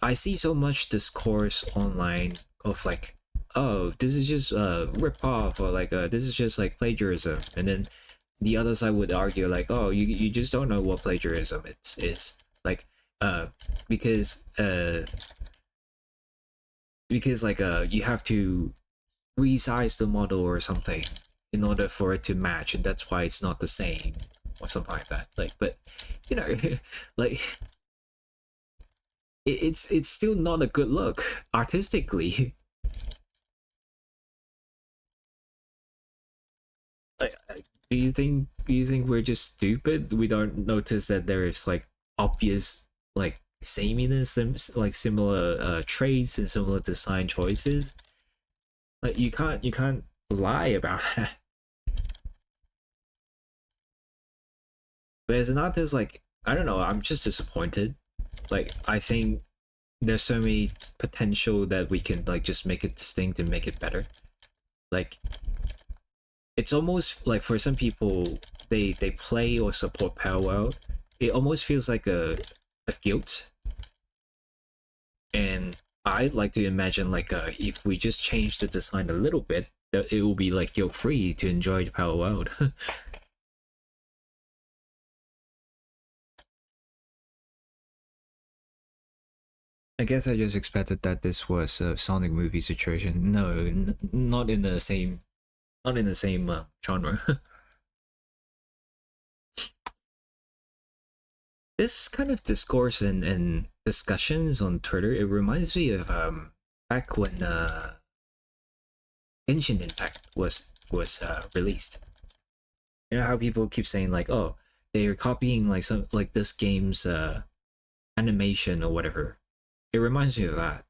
I see so much discourse online of like, oh, this is just rip off, or like this is just like plagiarism, and then the other side would argue like, oh, you just don't know what plagiarism is like, uh, because uh because like you have to resize the model or something in order for it to match, and that's why it's not the same or something like that. Like, but you know, like it's still not a good look artistically. Like, do you think we're just stupid? We don't notice that there is like obvious like sameness and like similar traits and similar design choices. Like you can't lie about that. But as an artist, like I don't know, I'm just disappointed. Like I think there's so many potential that we can like just make it distinct and make it better. Like it's almost like for some people they play or support Powwow, it almost feels like a guilt. And I like to imagine like if we just change the design a little bit, that it will be like guilt free to enjoy the Powwow. I guess I just expected that this was a Sonic movie situation. No, not in the same, not in the same genre. This kind of discourse and discussions on Twitter, it reminds me of back when Genshin Impact was released. You know how people keep saying like, oh, they are copying like some like this game's animation or whatever. It reminds me of that.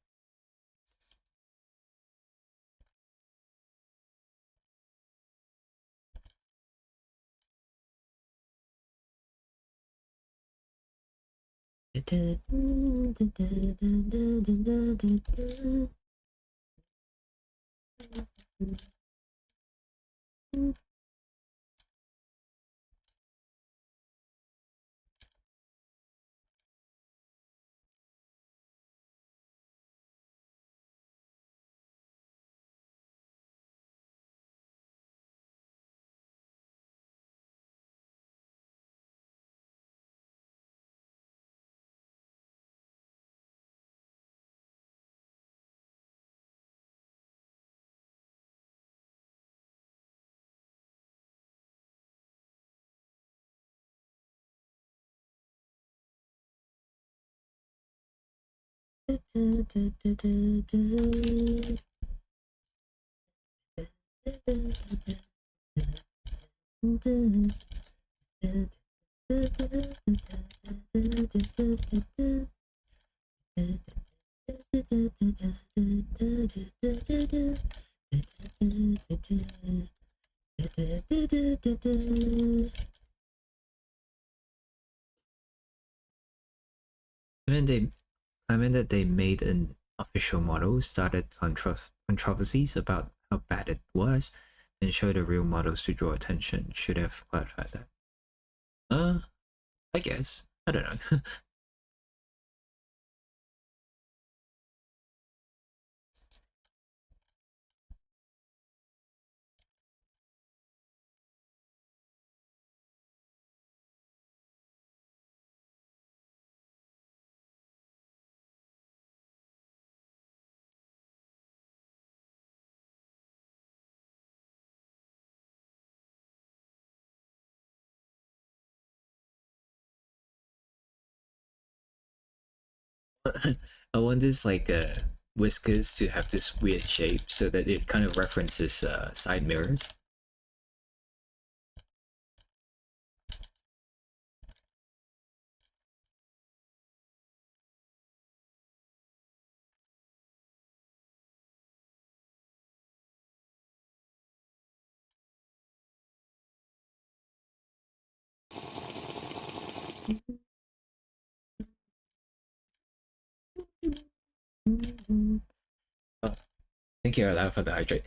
I mean that they made an official model, started controversies about how bad it was, then showed the real models to draw attention. Should have clarified that. I guess. I don't know. I want this like whiskers to have this weird shape so that it kind of references side mirrors. Oh, thank you allowed for the hydrate.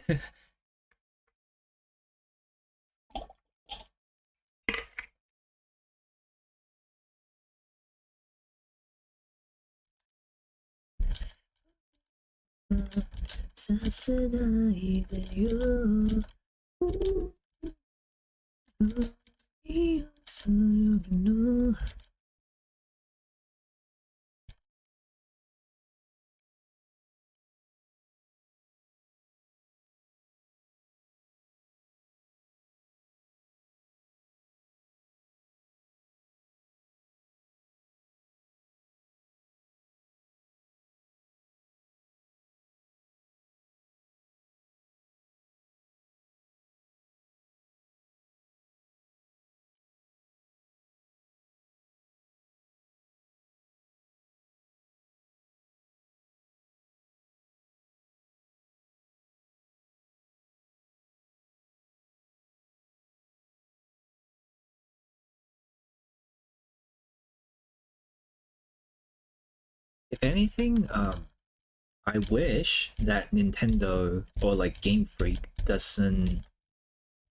If anything, I wish that Nintendo or like Game Freak doesn't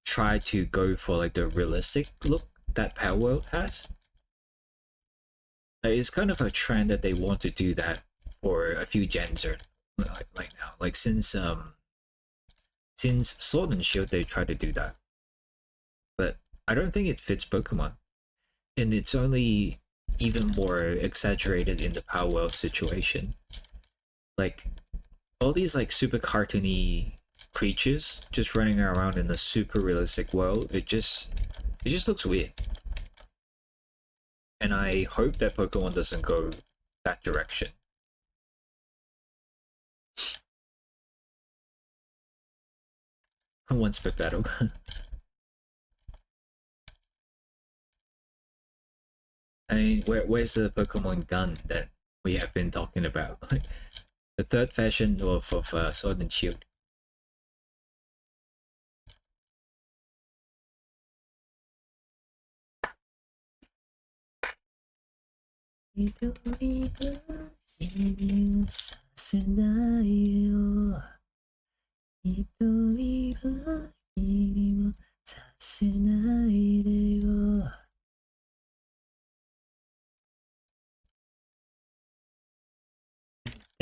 try to go for like the realistic look that Power World has. Like, it's kind of a trend that they want to do that for a few gens or like now. Like since Sword and Shield they tried to do that. But I don't think it fits Pokemon. And it's only even more exaggerated in the Power World situation. Like all these like super cartoony creatures just running around in a super realistic world, it just looks weird. And I hope that Pokemon doesn't go that direction. One spit battle. I mean, where's the Pokemon gun that we have been talking about? Like the third version of Sword and Shield.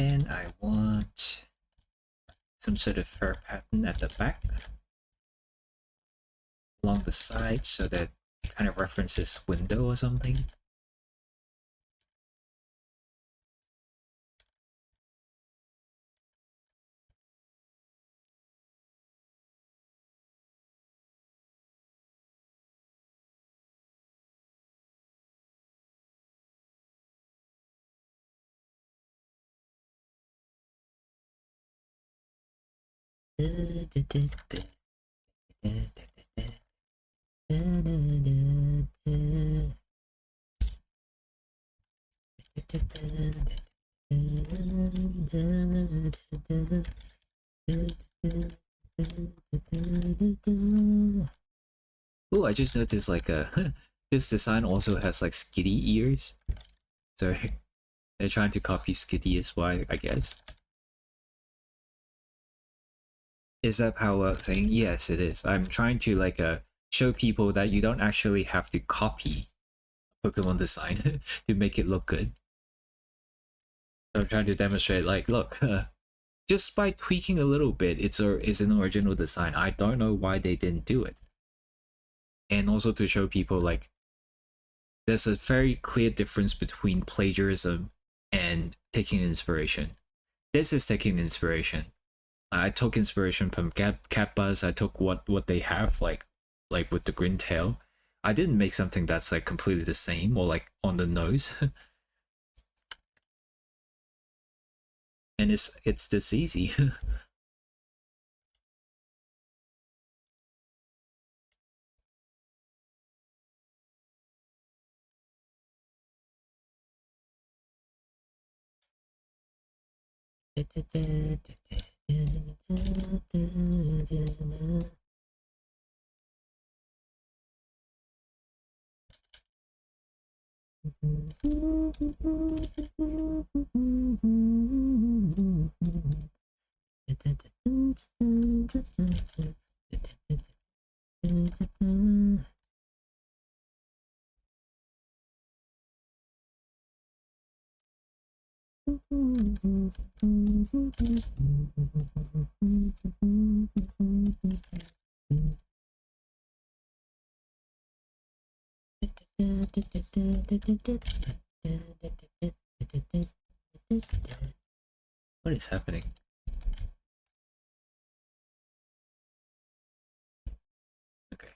And I want some sort of fur pattern at the back along the side so that it kind of references window or something. Oh, I just noticed like this design also has like Skitty ears. So they're trying to copy Skitty as well, I guess. Is that power thing? Yes, it is. I'm trying to like show people that you don't actually have to copy Pokemon design to make it look good. So I'm trying to demonstrate like, look, just by tweaking a little bit, it's an original design. I don't know why they didn't do it. And also to show people like there's a very clear difference between plagiarism and taking inspiration. This is taking inspiration. I took inspiration from Cat Buzz. I took what they have, like with the green tail. I didn't make something that's like completely the same or like on the nose. And it's this easy. What is happening? Okay.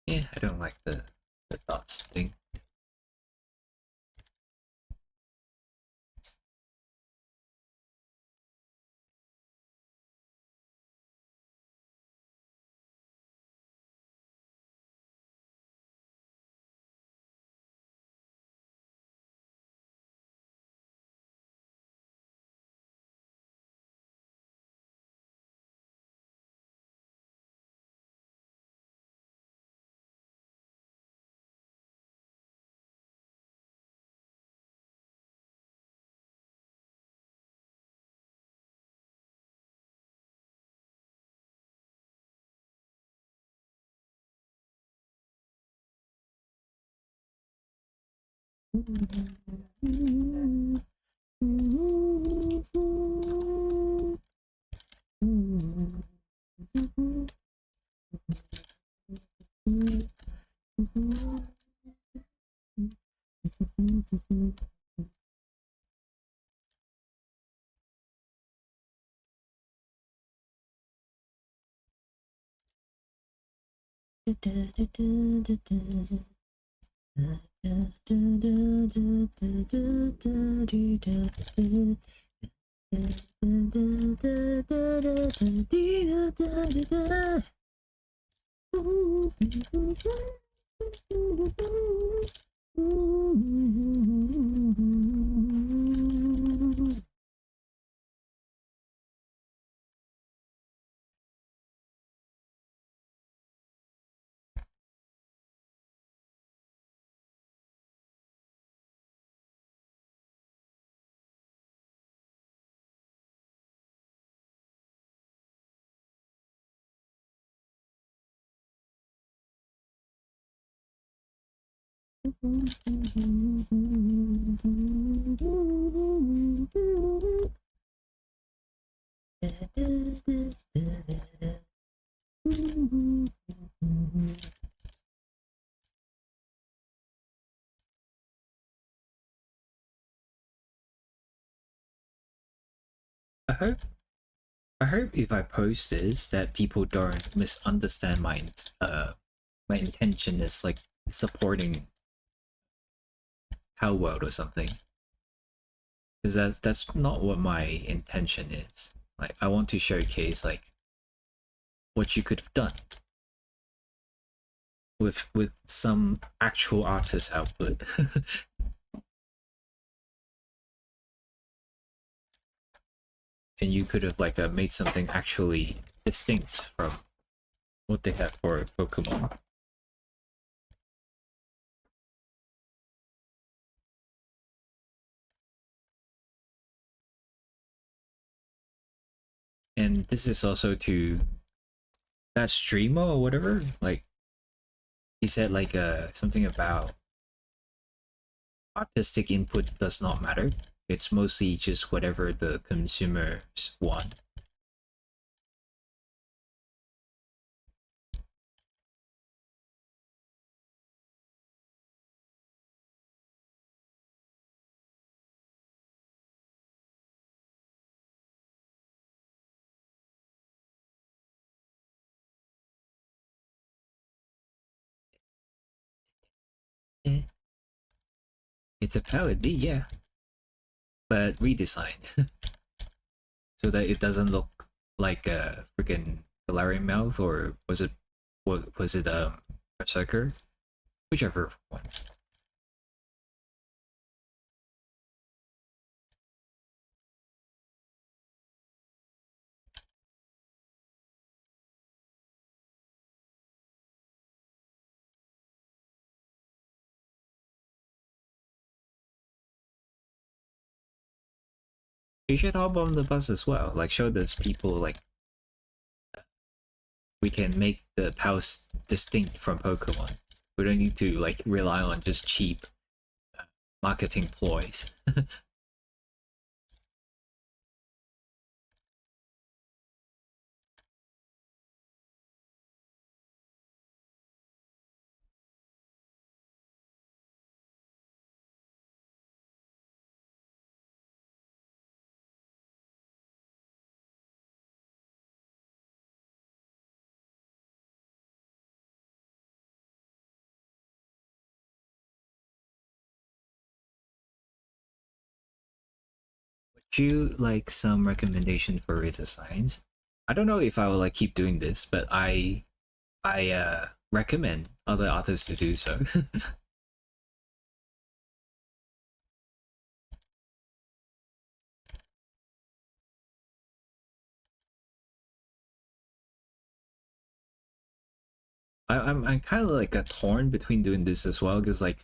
Yeah, I don't like the dots thing. I hope I hope if I post this that people don't misunderstand my intention is like supporting How World or something. Because that's not what my intention is. Like I want to showcase like what you could have done with some actual artist output. And you could have like made something actually distinct from what they have for Pokemon. And this is also to that streamer or whatever. Like he said, like something about artistic input does not matter. It's mostly just whatever the consumers want. Eh, it's a palette D, yeah, but redesigned so that it doesn't look like a freaking Galarian mouth, or was it Berserker, whichever one. You should hop on the bus as well. Like show those people like we can make the house distinct from Pokemon. We don't need to like rely on just cheap marketing ploys. you like some recommendation for redesigns? I don't know if I will like keep doing this, but I recommend other authors to do so. I'm kind of like a torn between doing this as well because like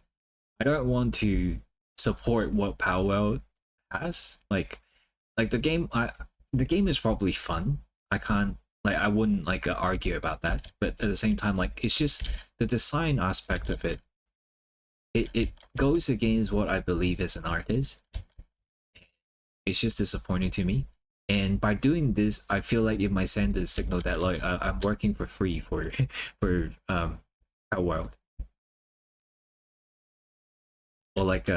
I don't want to support what Powell has. Like the game is probably fun. I can't like I wouldn't like argue about that. But at the same time, like it's just the design aspect of it. It goes against what I believe as an artist. It's just disappointing to me. And by doing this, I feel like it might send a signal that like I'm working for free for for Power World, or like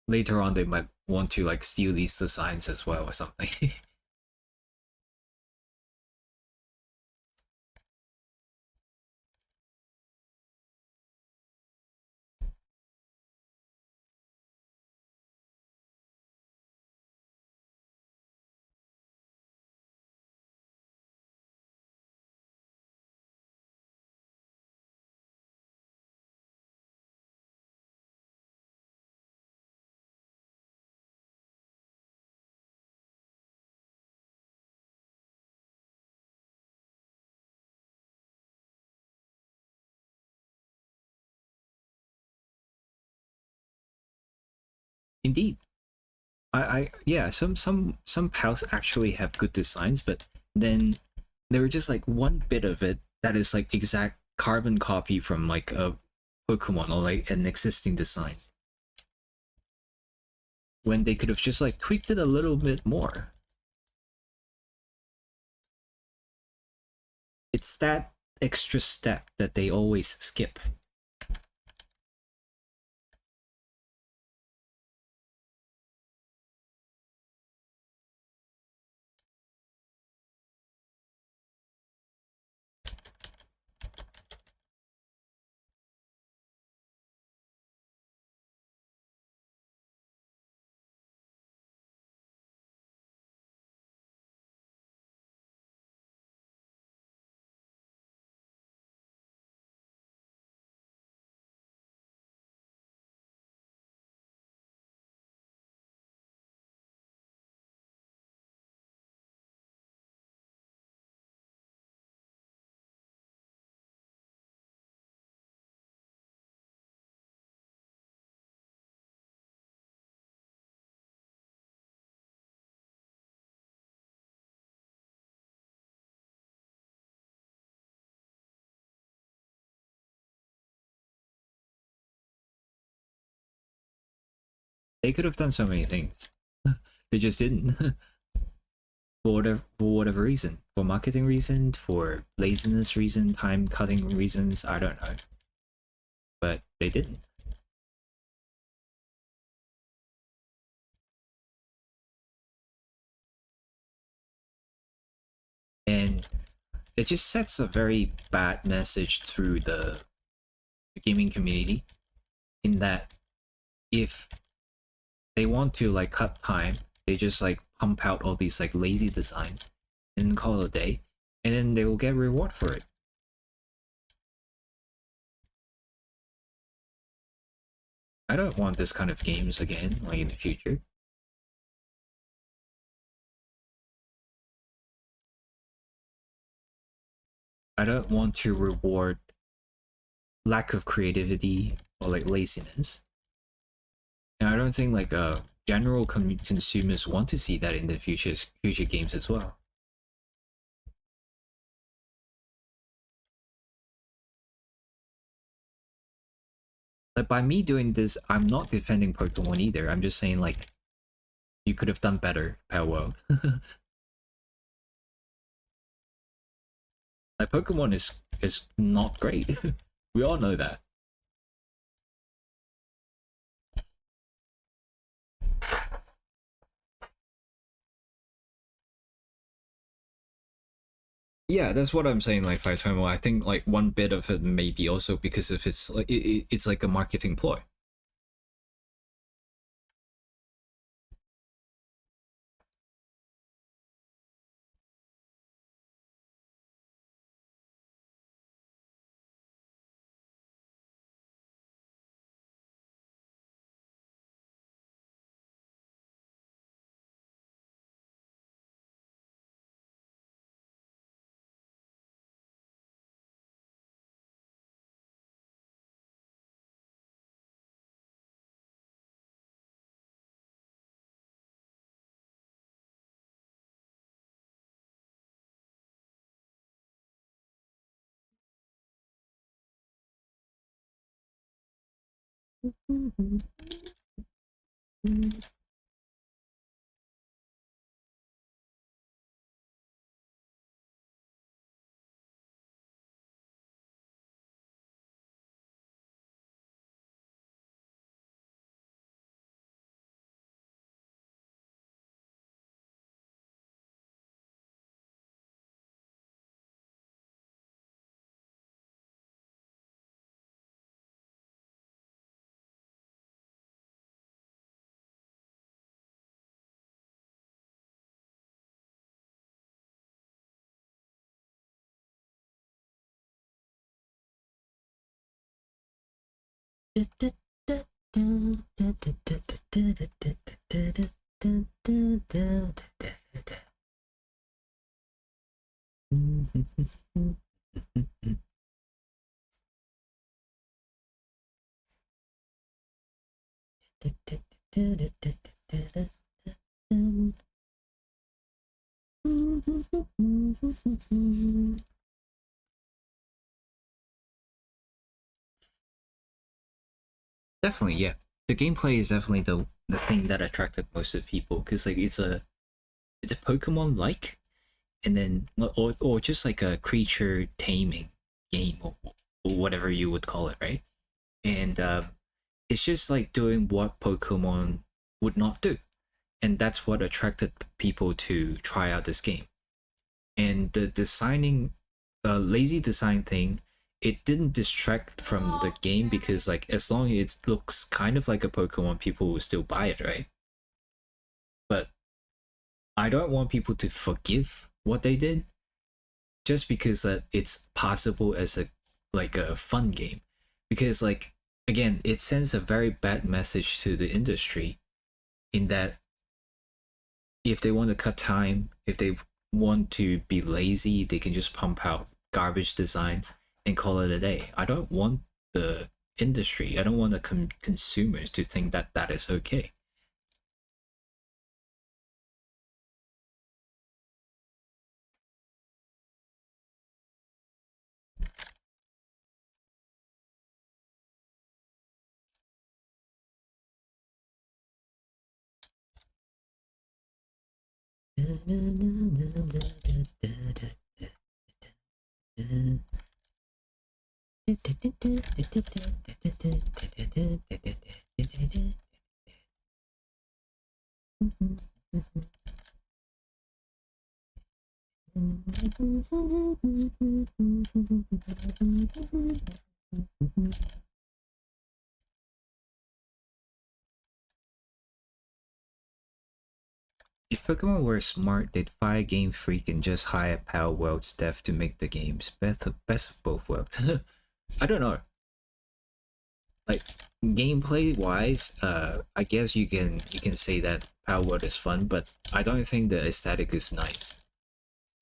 later on they might want to like steal these designs as well or something. Indeed, I yeah, some pals actually have good designs, but then there were just like one bit of it that is like exact carbon copy from like a Pokemon or like an existing design. When they could have just like tweaked it a little bit more. It's that extra step that they always skip. They could have done so many things. They just didn't. For whatever reason. For marketing reason, for laziness reason, time cutting reasons, I don't know. But they didn't. And it just sets a very bad message through the gaming community in that if they want to like cut time, they just like pump out all these like lazy designs and call it a day, and then they will get reward for it. I don't want this kind of games again, like in the future. I don't want to reward lack of creativity or like laziness. And I don't think like general consumers want to see that in the future games as well. Like by me doing this, I'm not defending Pokemon either. I'm just saying like you could have done better, Pale World. Like Pokemon is not great. We all know that. Yeah, that's what I'm saying. Like Phytomo, I think like one bit of it may be also because of its like it's like a marketing ploy. Definitely, yeah. The gameplay is definitely the thing that attracted most of people because like it's a Pokemon like, and then or just like a creature taming game or whatever you would call it, right? And it's just like doing what Pokemon would not do, and that's what attracted people to try out this game. And the designing, lazy design thing, it didn't distract from the game because like as long as it looks kind of like a Pokemon, people will still buy it, right? But I don't want people to forgive what they did just because it's possible as a like a fun game, because like again it sends a very bad message to the industry in that if they want to cut time, if they want to be lazy, they can just pump out garbage designs and call it a day. I don't want the industry, I don't want the consumers to think that that is okay. If Pokemon were smart, they'd fire Game Freak and just hire Power World's dev to make the games. Best of both worlds. I don't know. Like gameplay wise, I guess you can say that Power World is fun, but I don't think the aesthetic is nice.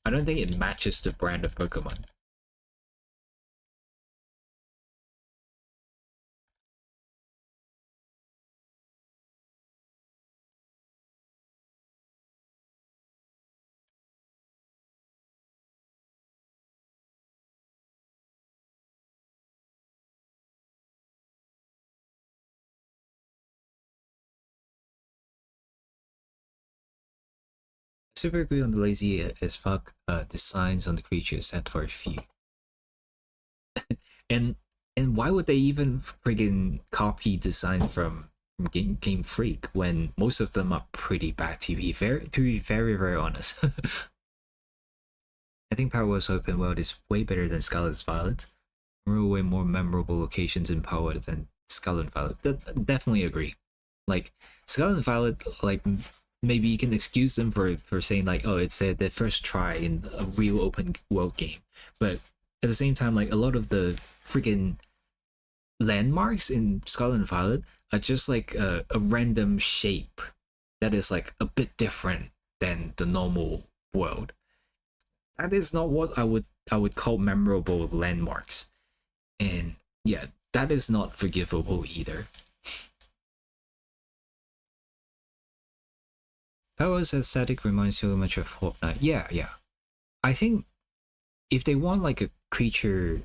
I don't think it matches the brand of Pokemon. Super agree on the lazy as fuck designs on the creatures set for a few. And why would they even friggin' copy design from Game Freak when most of them are pretty bad to be very honest. I think Power Wars Open World is way better than Scarlet Violet. There are way more memorable locations in Power than Scarlet Violet. Definitely agree. Like Scarlet Violet, like maybe you can excuse them for saying like, oh, it's their first try in a real open world game, but at the same time, like a lot of the freaking landmarks in Scarlet Violet are just like a random shape that is like a bit different than the normal world. That is not what I would call memorable landmarks. And yeah, that is not forgivable either. Power's aesthetic reminds so much of Fortnite. Yeah, yeah. I think if they want like a creature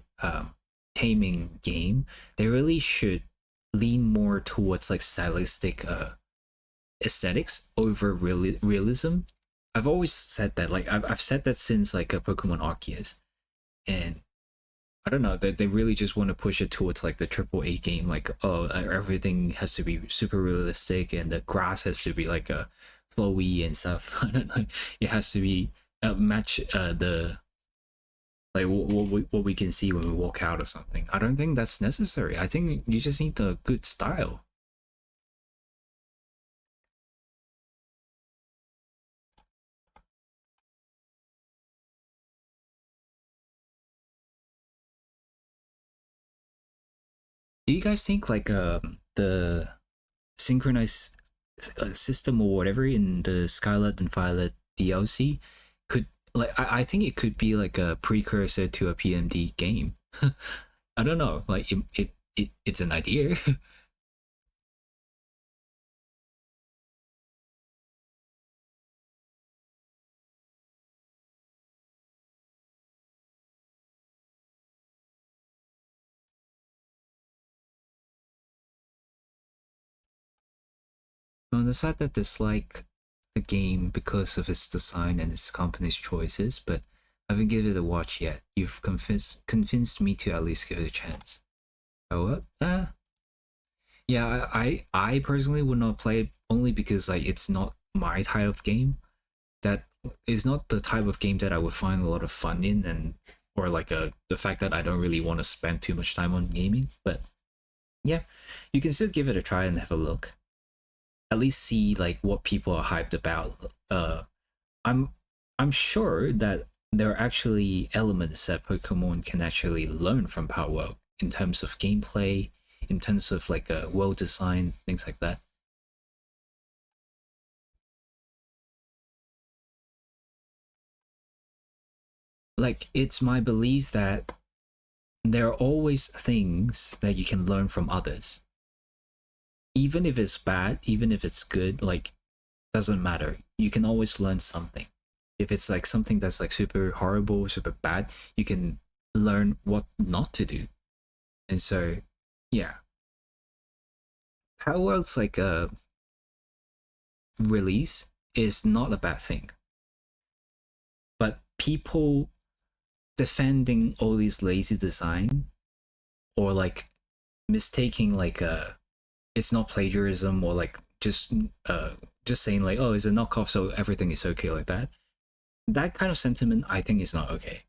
taming game, they really should lean more towards like stylistic aesthetics over realism. I've always said that. Like I've said that since like a Pokemon Arceus, and I don't know that they really just want to push it towards like the AAA game. Like everything has to be super realistic, and the grass has to be like a flowy and stuff. I don't know. It has to be match the like what we can see when we walk out or something. I don't think that's necessary. I think you just need the good style. Do you guys think like the synchronized system or whatever in the Scarlet and Violet DLC could like I think it could be like a precursor to a PMD game. I don't know. Like it's an idea. On the side that dislike the game because of its design and its company's choices, but I haven't given it a watch yet. You've convinced me to at least give it a chance. Oh, what? Yeah, I personally would not play it only because like it's not my type of game. That is not the type of game that I would find a lot of fun in, and or like the fact that I don't really want to spend too much time on gaming. But yeah, you can still give it a try and have a look. At least see like what people are hyped about. I'm I'm sure that there are actually elements that Pokemon can actually learn from Power World in terms of gameplay, in terms of like a world design, things like that. Like it's my belief that there are always things that you can learn from others. Even if it's bad, even if it's good, like doesn't matter. You can always learn something. If it's like something that's like super horrible, super bad, you can learn what not to do. And so, yeah, Power World's like a release is not a bad thing. But people defending all these lazy design or like mistaking like it's not plagiarism or like just saying like oh it's a knockoff so everything is okay like that, that kind of sentiment I think is not okay.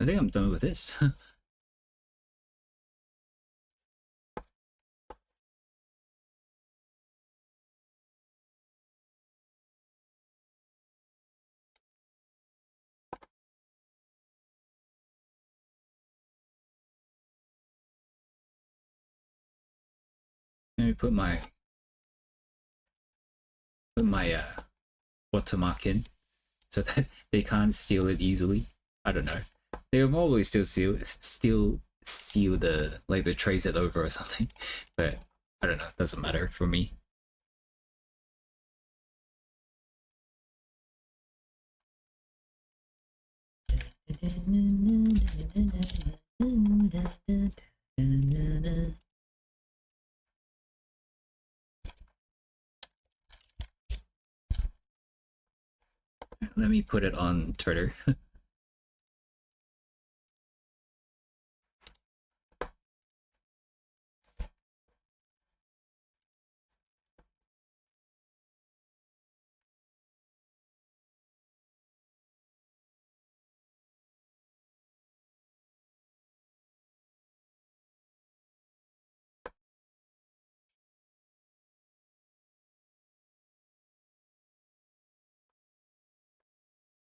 I think I'm done with this. Let me put my watermark in so that they can't steal it easily. I don't know. They'll probably steal the like the trace it over or something, but I don't know. It doesn't matter for me. Let me put it on Twitter.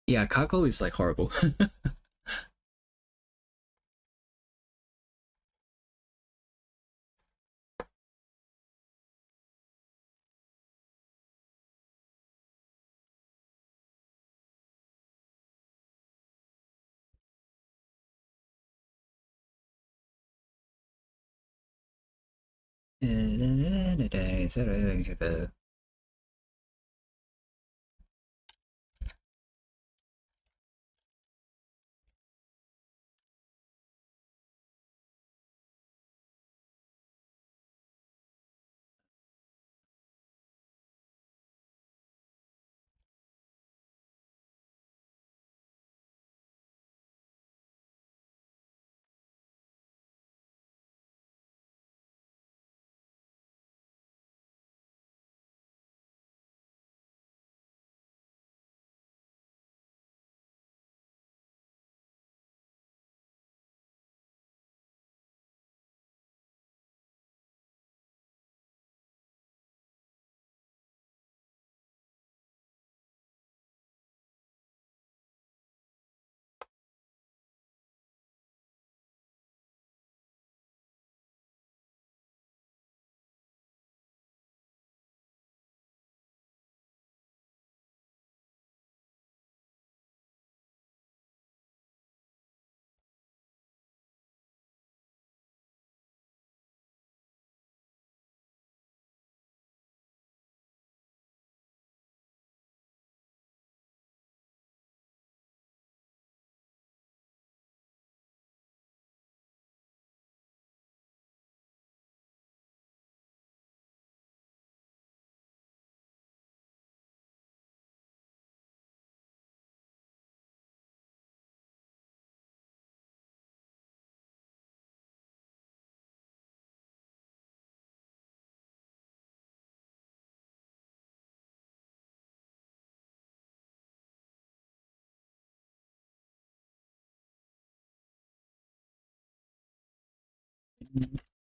Yeah, Kako is like horrible.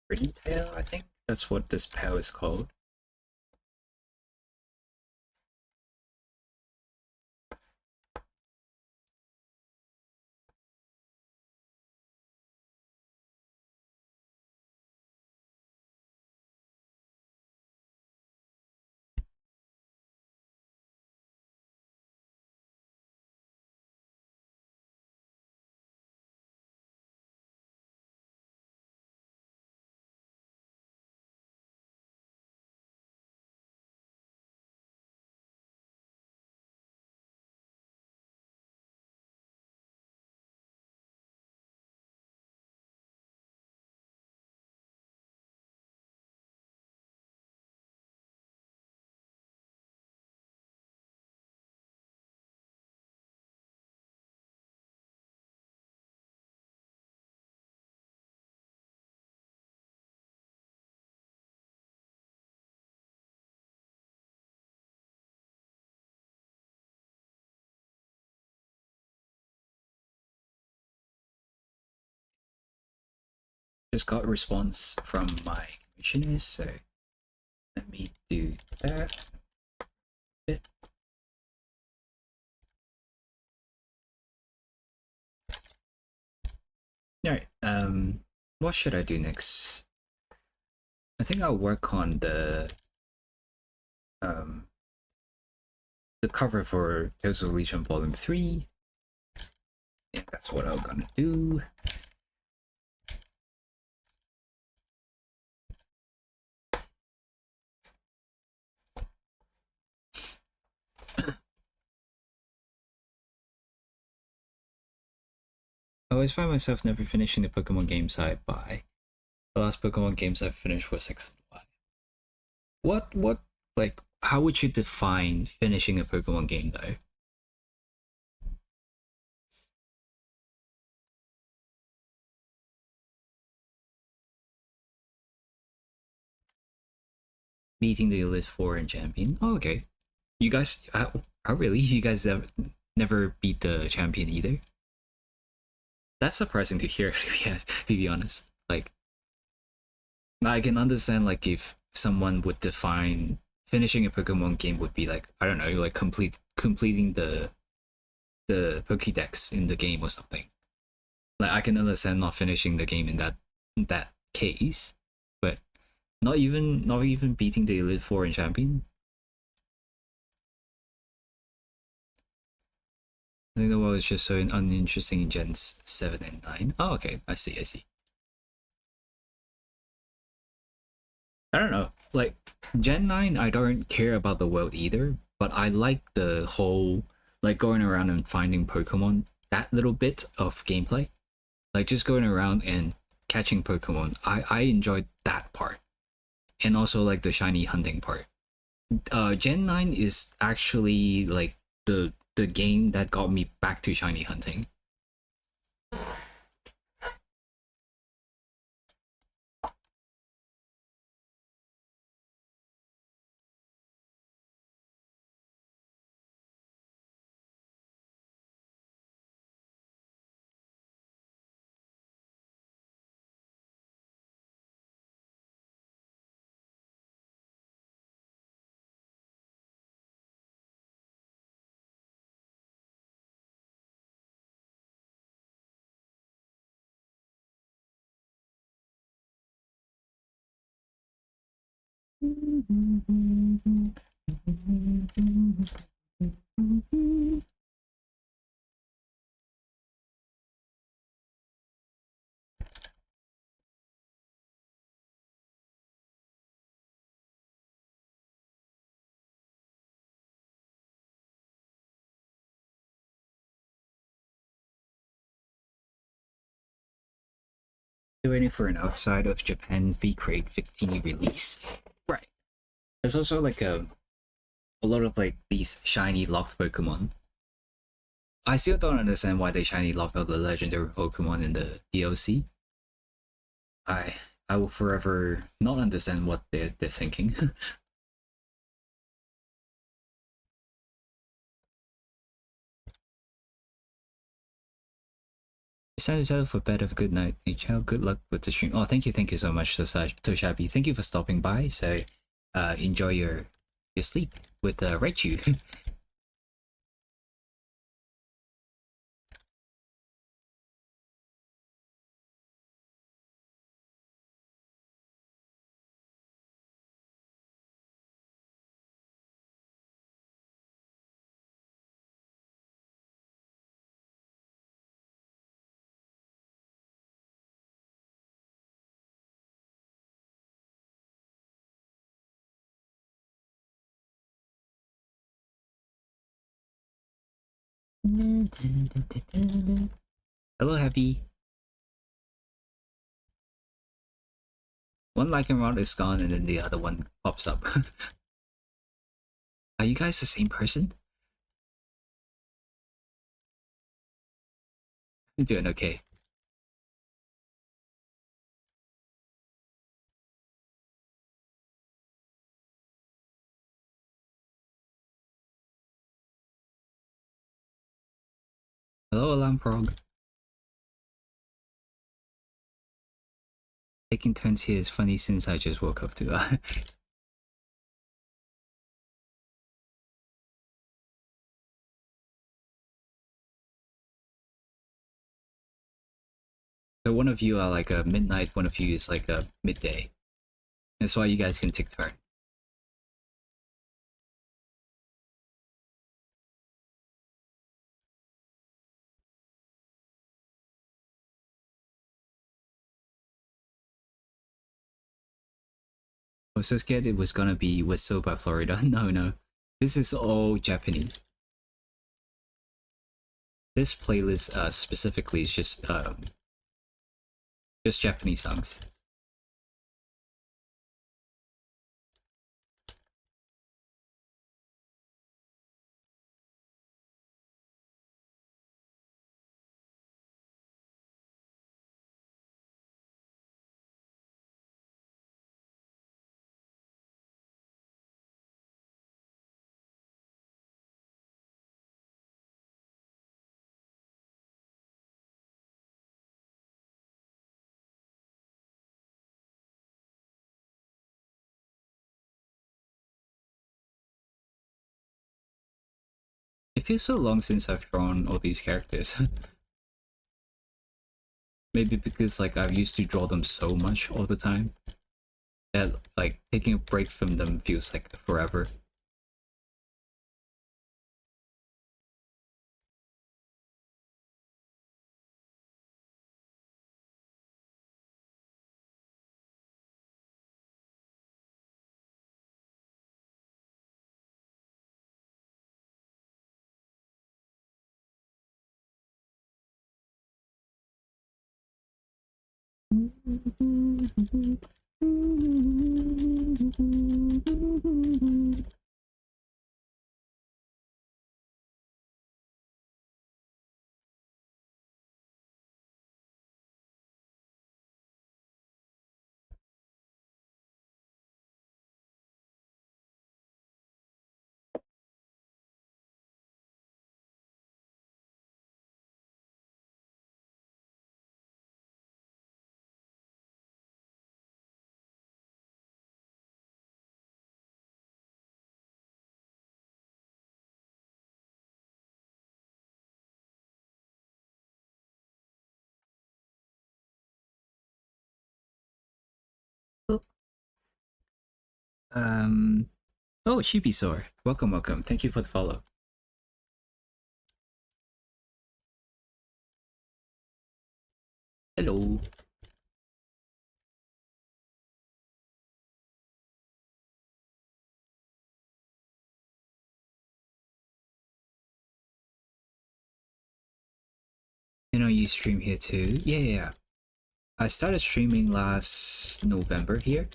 Pretty Tail, I think that's what this pal is called. Just got a response from my commissioners, so let me do that bit. Alright, what should I do next? I think I'll work on um the cover for Tales of Legion Volume 3. Yeah, that's what I'm gonna do. I always find myself never finishing the Pokemon games I buy. The last Pokemon games I finished was X and Y. What, like, how would you define finishing a Pokemon game though? beating the Elite Four and champion. Oh, okay. You guys, oh really? You guys never beat the champion either? That's surprising to hear. To be honest, like I can understand like if someone would define finishing a Pokemon game would be like I don't know, like completing the Pokédex in the game or something. Like I can understand not finishing the game in that case, but not even beating the Elite Four and champion. I think the world is just so uninteresting in Gens 7 and 9. Oh, okay. I see, I see. I don't know. Like, Gen 9, I don't care about the world either, but I like the whole, like, going around and finding Pokemon, that little bit of gameplay. Like, just going around and catching Pokemon. I enjoyed that part. And also, like, the shiny hunting part. Gen 9 is actually, like, the game that got me back to shiny hunting. You're waiting for an outside of Japan V-Crate Victini release. Right. There's also like a lot of like these shiny locked Pokemon. I still don't understand why they shiny locked all the legendary Pokemon in the DLC. I I will forever not understand what they're thinking. Decided to for bed. Have a good night. Ciao. Good luck with the stream. Oh, thank you so much, Toshabi. Thank you for stopping by. So, enjoy your sleep with Raichu. Hello, Happy. One Lycanroc is gone, and then the other one pops up. Are you guys the same person? I'm doing okay. Hello, Alarm Frog. Taking turns here is funny since I just woke up too. So one of you are like a midnight, one of you is like a midday. That's why you guys can take turn. I was so scared it was gonna be Whistle by Florida. No, no. This is all Japanese. This playlist specifically is just Japanese songs. It feels so long since I've drawn all these characters. Maybe because like I've used to draw them so much all the time that like taking a break from them feels like forever. Oh, oh, Shibisaur. Welcome, welcome. Thank you for the follow. Hello. You know you stream here too? Yeah, yeah, yeah. I started streaming last November here.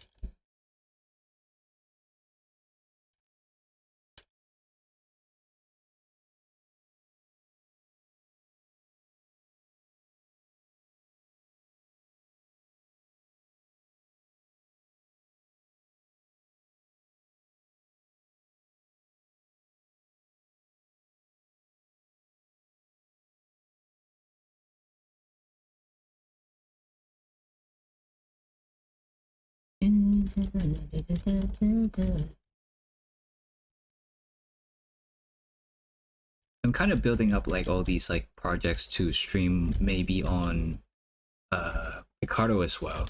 I'm kind of building up like all these like projects to stream maybe on Picardo as well,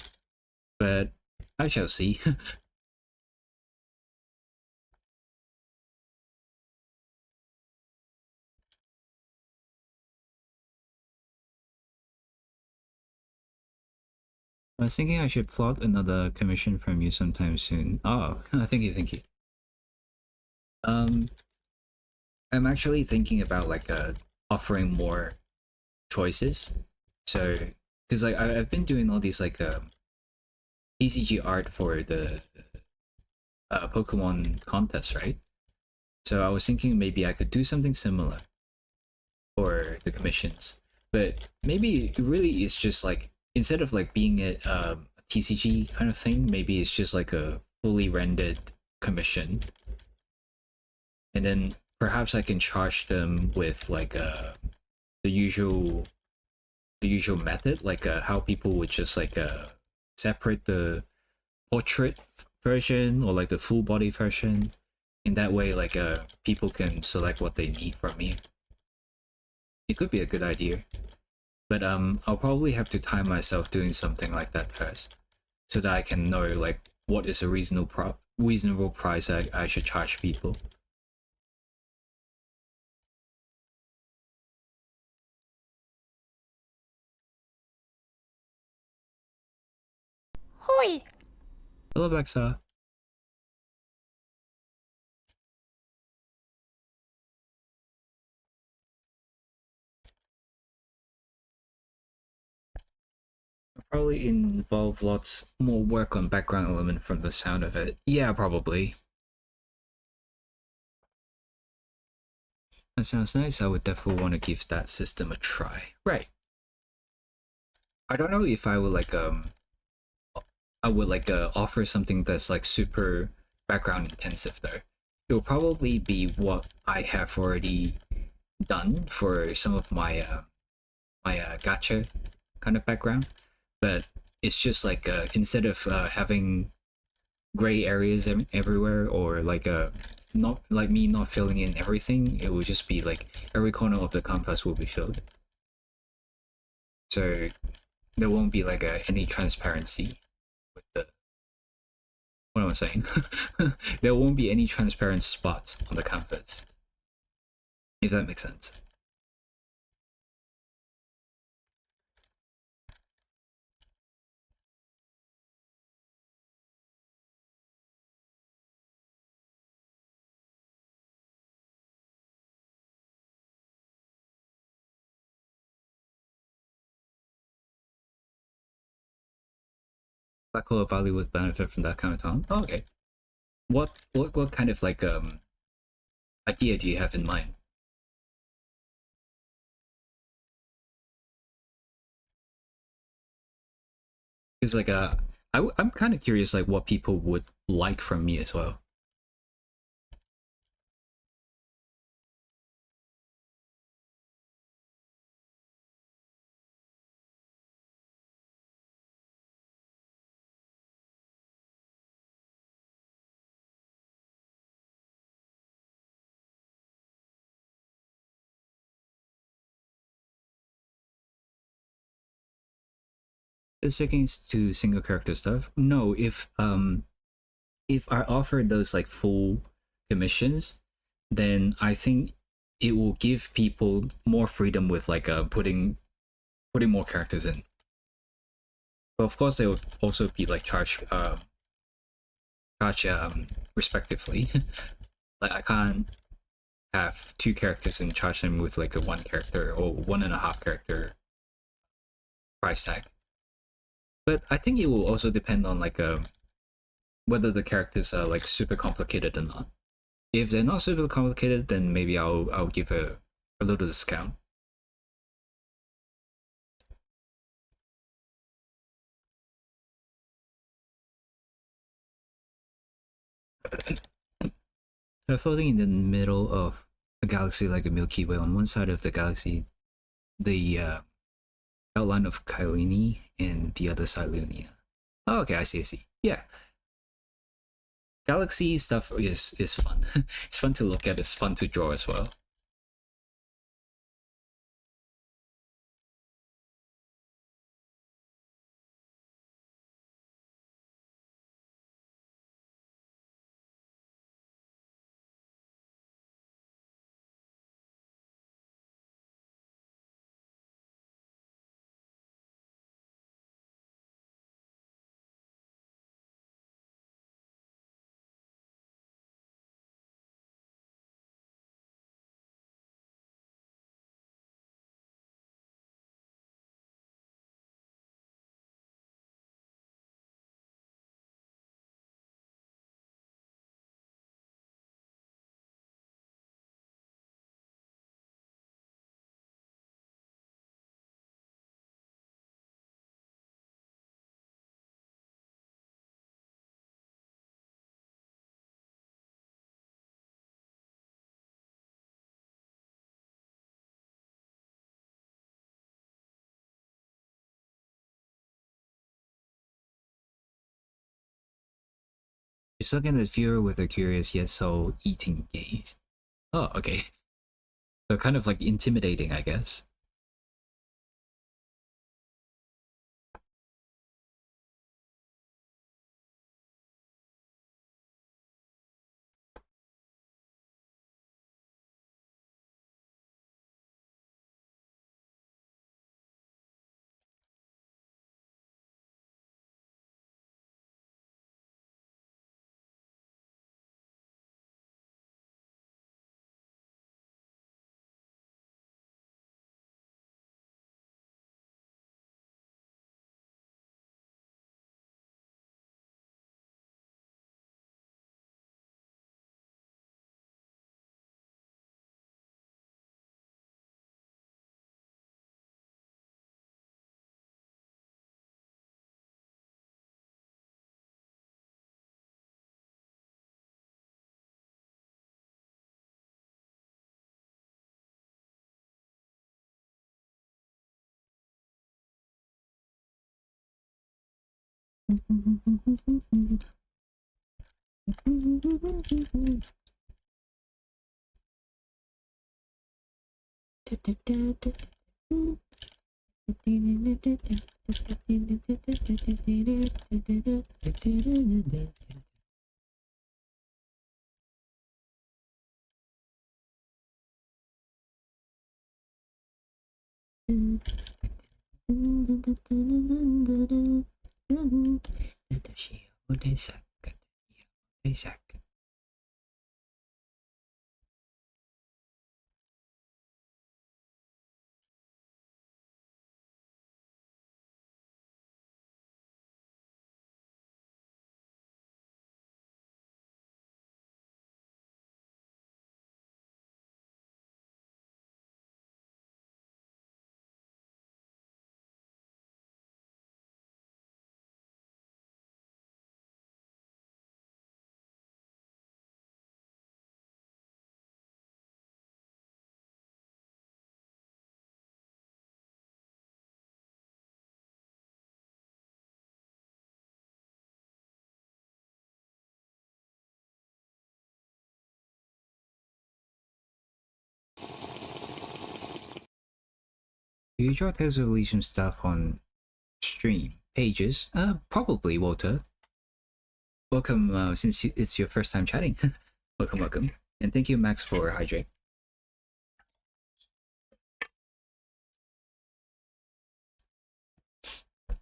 but I shall see. I was thinking I should plot another commission from you sometime soon. Oh, thank you, thank you. Um, I'm actually thinking about like offering more choices. So, because like I've been doing all these like TCG art for the Pokemon contest, right? So I was thinking maybe I could do something similar for the commissions, but maybe it really is just like instead of like being a TCG kind of thing, maybe it's just like a fully rendered commission, and then perhaps I can charge them with like the usual the usual method, like how people would just like separate the portrait version or like the full body version. In that way, like people can select what they need from me. It could be a good idea, but I'll probably have to time myself doing something like that first, so that I can know like what is a reasonable price I should charge people. Hoi! Hello, Blackstar. Probably involve lots more work on background element from the sound of it. Yeah, probably. That sounds nice. I would definitely want to give that system a try. Right. I don't know if I would like offer something that's like super background intensive though. It will probably be what I have already done for some of my gacha kind of background, but it's just like instead of having gray areas everywhere or like not like me not filling in everything. It will just be like every corner of the canvas will be filled. So there won't be like any transparency with the. What am I saying? There won't be any transparent spots on the canvas. If that makes sense. Black hole value would benefit from that kind of tone. Oh, okay. What kind of like idea do you have in mind? Because like I'm kind of curious like what people would like from me as well. Sticking to single character stuff. No, if I offer those like full commissions, then I think it will give people more freedom with like putting more characters in. But of course, they will also be like charge respectively. Like I can't have two characters and charge them with like a one character or 1.5 character price tag. But I think it will also depend on like whether the characters are like super complicated or not. If they're not super complicated, then maybe I'll give a little discount. They're floating in the middle of a galaxy like a Milky Way. On one side of the galaxy, the outline of Kylini, and the other side Lunia. Oh, okay, I see, I see. Yeah, galaxy stuff is fun. It's fun to look at. It's fun to draw as well. You're looking at the viewer with a curious yet so eating gaze. Oh, okay. So kind of like intimidating, I guess. You try to release some stuff on stream pages? Probably, Walter. Welcome, since it's your first time chatting. Welcome, welcome. And thank you, Max, for hydrate.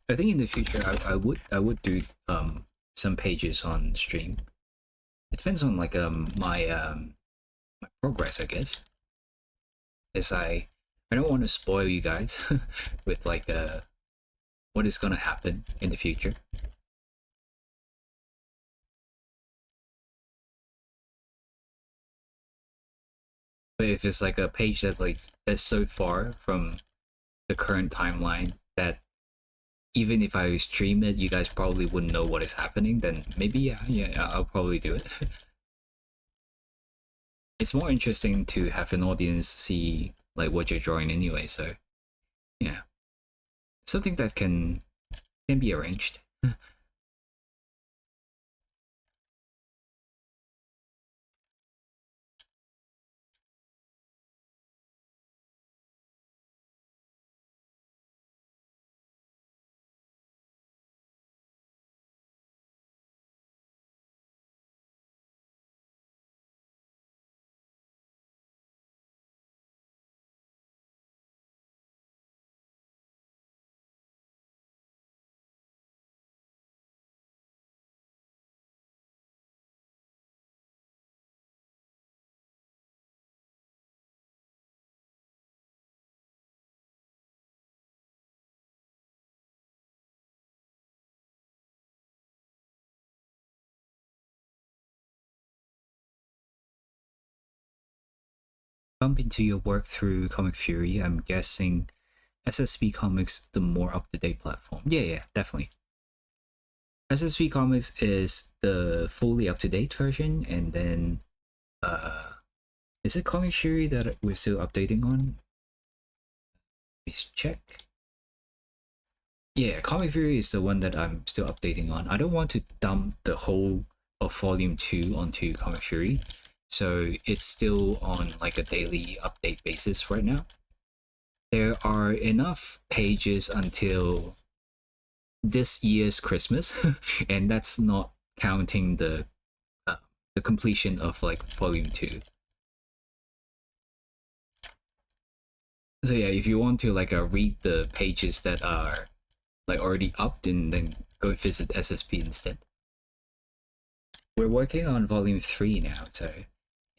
I think in the future I would do some pages on stream. It depends on like my progress, I guess. As I don't want to spoil you guys with like what is gonna happen in the future. But if it's like a page that like that's so far from the current timeline that even if I stream it, you guys probably wouldn't know what is happening, then maybe yeah, I'll probably do it. It's more interesting to have an audience see like what you're drawing anyway, so yeah. Something that can be arranged. Bump into your work through Comic Fury, I'm guessing SSB Comics the more up-to-date platform. Yeah, definitely. SSB Comics is the fully up-to-date version, and then is it Comic Fury that we're still updating on? Please check. Yeah, Comic Fury is the one that I'm still updating on. I don't want to dump the whole of Volume 2 onto Comic Fury, so it's still on like a daily update basis right now. There are enough pages until this year's Christmas, and that's not counting the completion of like Volume 2. So yeah, if you want to like read the pages that are like already up, then go visit SSP instead. We're working on Volume 3 now, so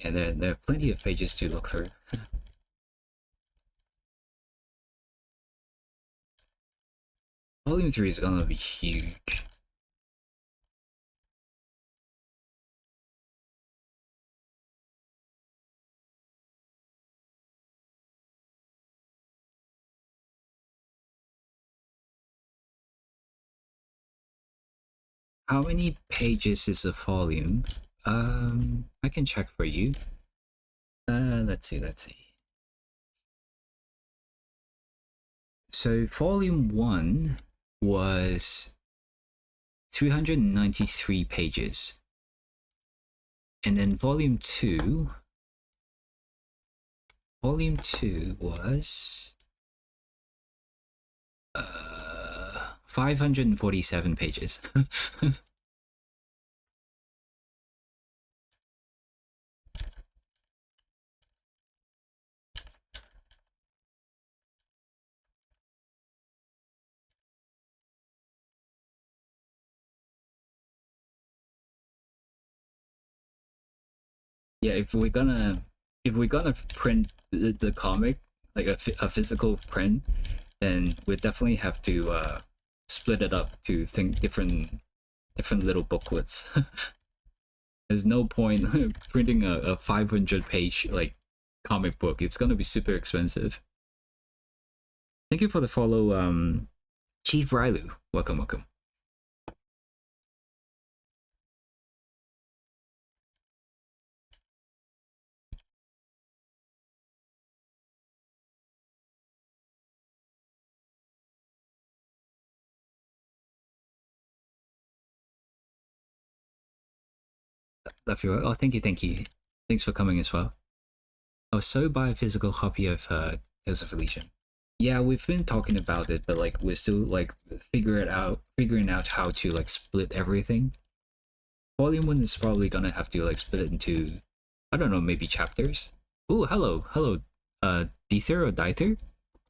yeah, there are plenty of pages to look through. Volume 3 is gonna be huge. How many pages is a volume? I can check for you. Let's see. So volume 1 was 393 pages. And then volume 2 Volume 2 was 547 pages. Yeah, if we're gonna print the comic like a physical print, then we definitely have to split it up to think different little booklets. There's no point printing a 500 page like comic book. It's gonna be super expensive. Thank you for the follow, Chief Rylu. Welcome, welcome. Love you. Oh, thank you, thank you. Thanks for coming as well. Oh, so buy a physical copy of Tales of Elysium. Yeah, we've been talking about it, but like we're still like figuring out how to like split everything. Volume 1 is probably gonna have to like split it into, I don't know, maybe chapters. Oh, hello, Dether or Dither.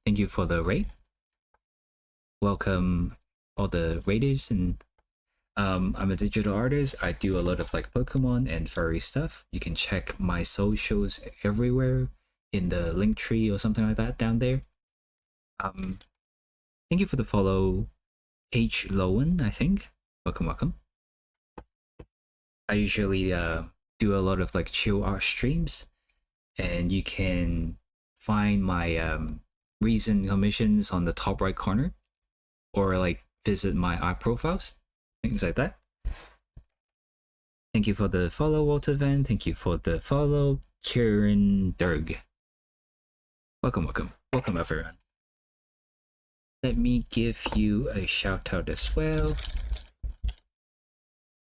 Thank you for the raid. Welcome all the raiders, and I'm a digital artist. I do a lot of like Pokemon and furry stuff. You can check my socials everywhere in the link tree or something like that down there. Thank you for the follow, H Lowen, I think. Welcome, welcome. I usually do a lot of like chill art streams, and you can find my recent commissions on the top right corner, or like visit my art profiles, things like that. Thank you for the follow, Walter Van. Thank you for the follow, Kieran Derg. Welcome, welcome, welcome, everyone. Let me give you a shout out as well.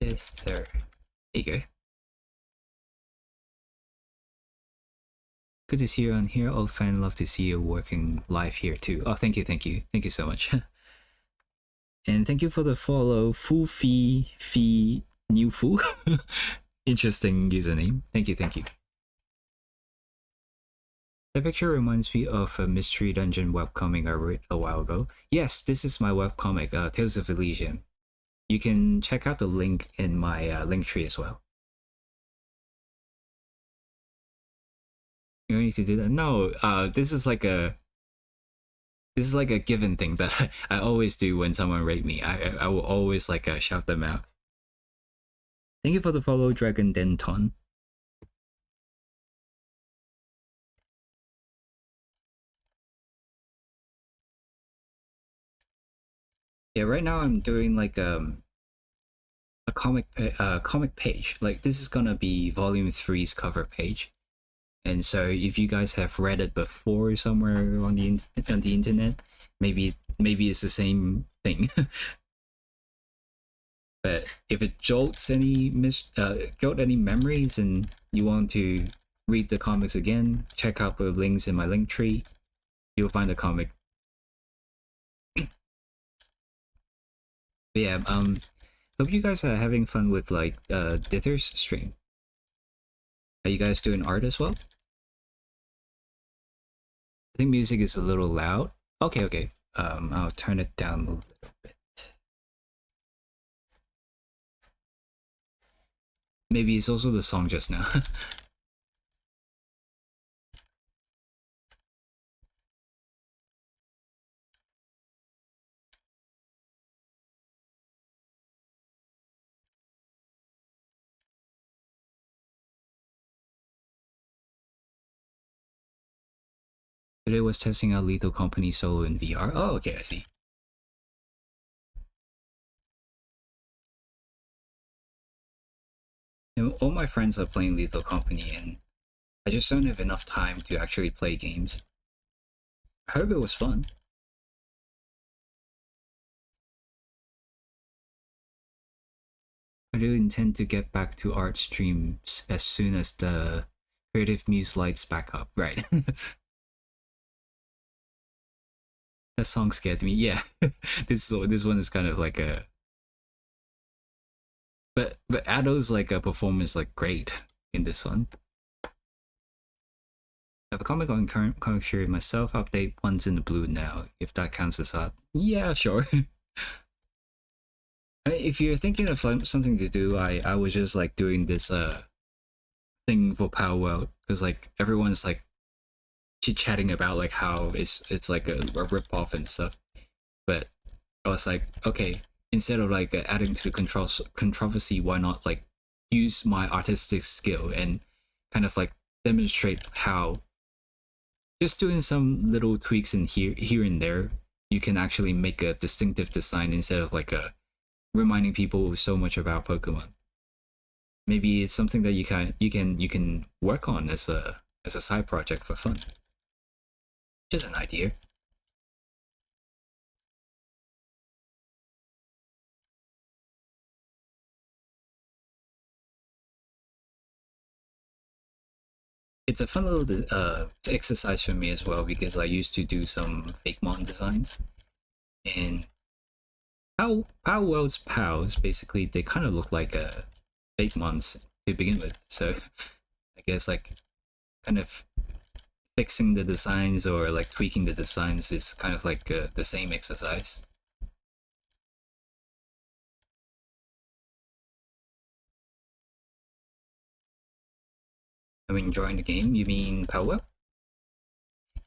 This third. There you go. Good to see you on here. Oh, fan, love to see you working live here too. Oh, thank you, thank you, thank you so much. And thank you for the follow, Fu Fi New Fu. Interesting username. Thank you, thank you. The picture reminds me of a mystery dungeon webcomic I read a while ago. Yes, this is my webcomic, Tales of Elysium. You can check out the link in my link tree as well. You don't need to do that. No, this is like a given thing that I always do when someone rate me. I will always like shout them out. Thank you for the follow, Dragon Denton. Yeah, right now I'm doing like a comic page. Like this is gonna be Volume 3's cover page. And so if you guys have read it before somewhere on the internet, maybe it's the same thing. But if it jolts any memories and you want to read the comics again, check out the links in my link tree. You'll find the comic. But yeah, hope you guys are having fun with like Dither's stream. Are you guys doing art as well? I think music is a little loud. Okay, okay. I'll turn it down a little bit. Maybe it's also the song just now. Today was testing out Lethal Company solo in VR. Oh, okay, I see. You know, all my friends are playing Lethal Company, and I just don't have enough time to actually play games. I hope it was fun. I do intend to get back to art streams as soon as the Creative Muse lights back up, right? That song scared me. Yeah, this one is kind of like a but Ado's like a performance like great in this one. I have a comic on current comic Fury myself. Update one's in the blue now. If that counts as art, yeah, sure. I mean, if you're thinking of something to do, I was just like doing this thing for Power World because like everyone's like chit chatting about like how it's like a rip off and stuff. But I was like, okay, instead of like adding to the controversy, why not like use my artistic skill and kind of like demonstrate how just doing some little tweaks in here and there, you can actually make a distinctive design instead of like reminding people so much about Pokemon. Maybe it's something that you can work on as a side project for fun. Just an idea. It's a fun little exercise for me as well because I used to do some fake mon designs and Pow World's Pows basically they kind of look like fake mons to begin with. So I guess like kind of fixing the designs or like tweaking the designs is kind of like the same exercise. I mean, enjoying the game. You mean Pow World?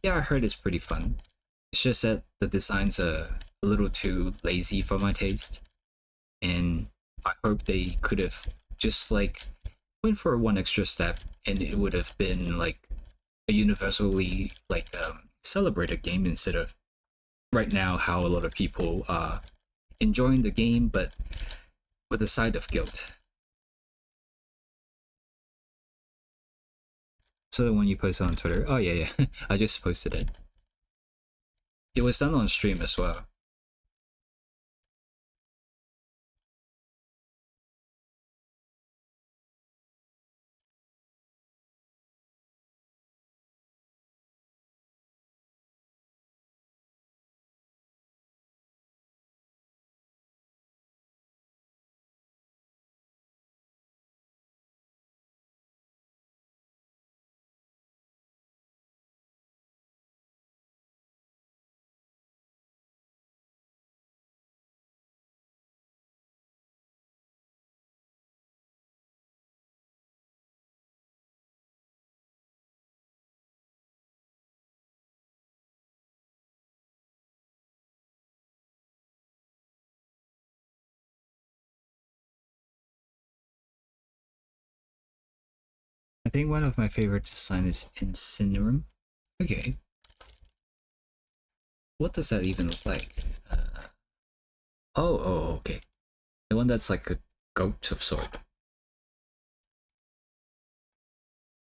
Yeah, I heard it's pretty fun. It's just that the designs are a little too lazy for my taste, and I hope they could have just like went for one extra step, and it would have been like a universally like celebrated game instead of right now how a lot of people are enjoying the game, but with a side of guilt. So when you post it on Twitter, oh yeah, yeah, I just posted it. It was done on stream as well. I think one of my favorite designs is Incinerum. Okay, what does that even look like? Okay. The one that's like a goat of sort.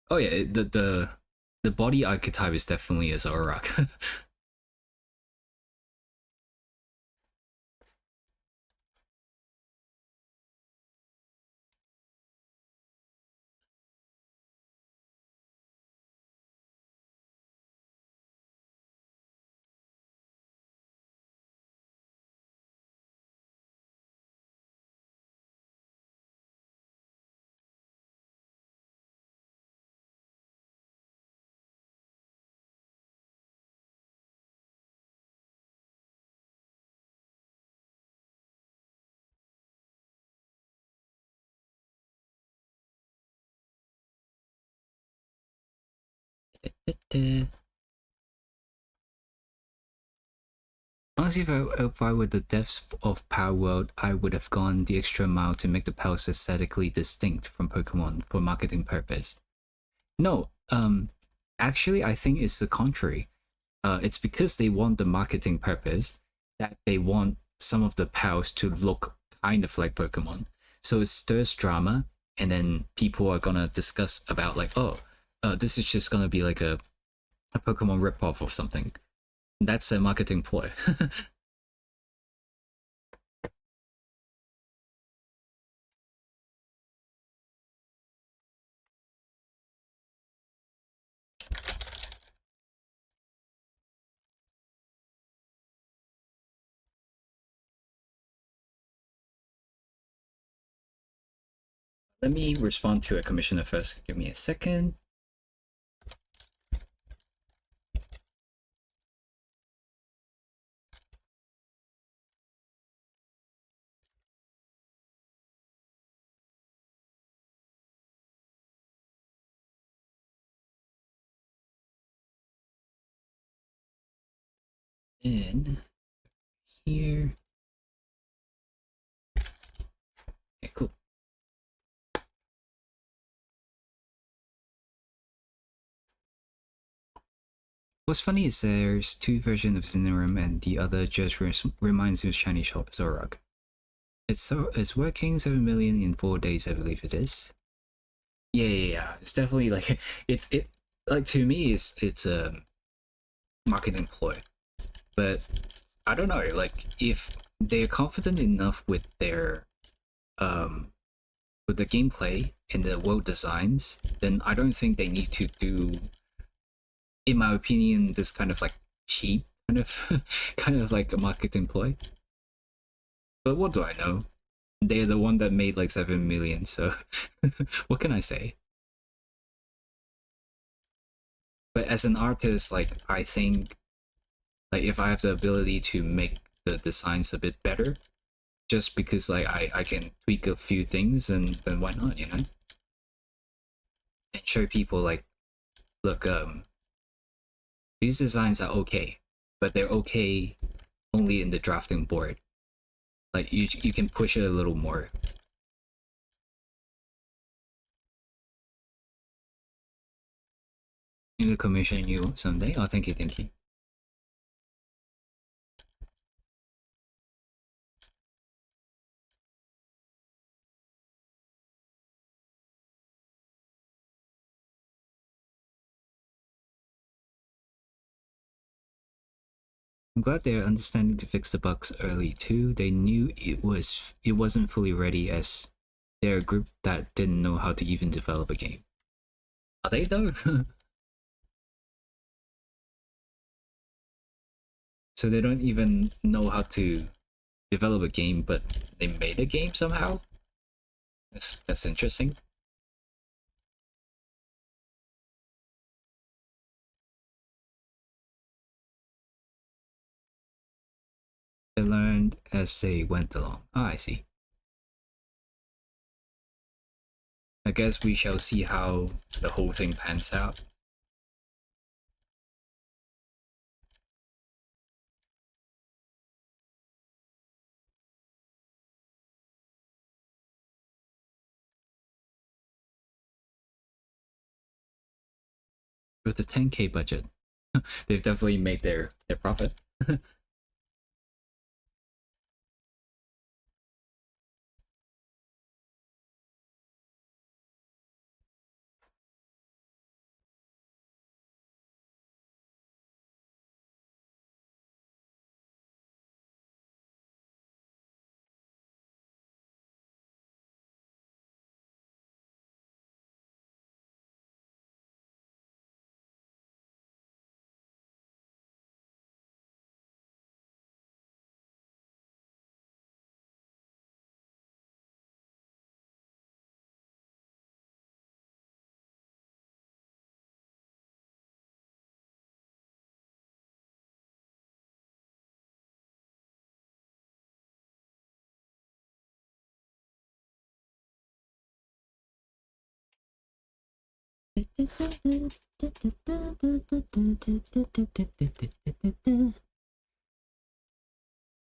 Oh yeah, the body archetype is definitely a Zoroark. Honestly, if I were the devs of Power World, I would have gone the extra mile to make the powers aesthetically distinct from Pokemon for marketing purpose. No, actually, I think it's the contrary. It's because they want the marketing purpose that they want some of the powers to look kind of like Pokemon. So it stirs drama, and then people are gonna discuss about like, oh, this is just gonna be like a Pokemon ripoff or something. That's a marketing ploy. Let me respond to a commissioner first. Give me a second. In here. Okay, cool. What's funny is there's two versions of Cinerum and the other just reminds me of Shiny Zorog. It's working 7 million in 4 days, I believe it is. Yeah. It's definitely like it like to me it's a marketing ploy. But I don't know, like if they're confident enough um with the gameplay and the world designs, then I don't think they need to do, in my opinion, this kind of like cheap kind of kind of like a marketing ploy. But what do I know? They're the one that made like 7 million, so what can I say? But as an artist, like I think like if I have the ability to make the designs a bit better, just because like I can tweak a few things, and then why not, you know? And show people like, look, these designs are okay, but they're okay only in the drafting board. Like you can push it a little more. You commission you someday. Oh, thank you, thank you. I'm glad they're understanding to fix the bugs early too. They knew it wasn't fully ready, as they're a group that didn't know how to even develop a game. Are they though? So they don't even know how to develop a game, but they made a game somehow. That's interesting. They learned as they went along. Ah, I see. I guess we shall see how the whole thing pans out. With the 10K budget, they've definitely made their profit.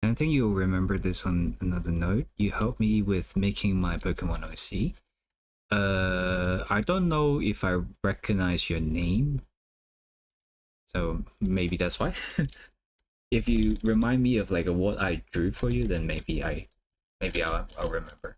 I think you'll remember this on another note. You helped me with making my Pokemon OC. I don't know if I recognize your name, so maybe that's why. If you remind me of like what I drew for you, then maybe I'll remember.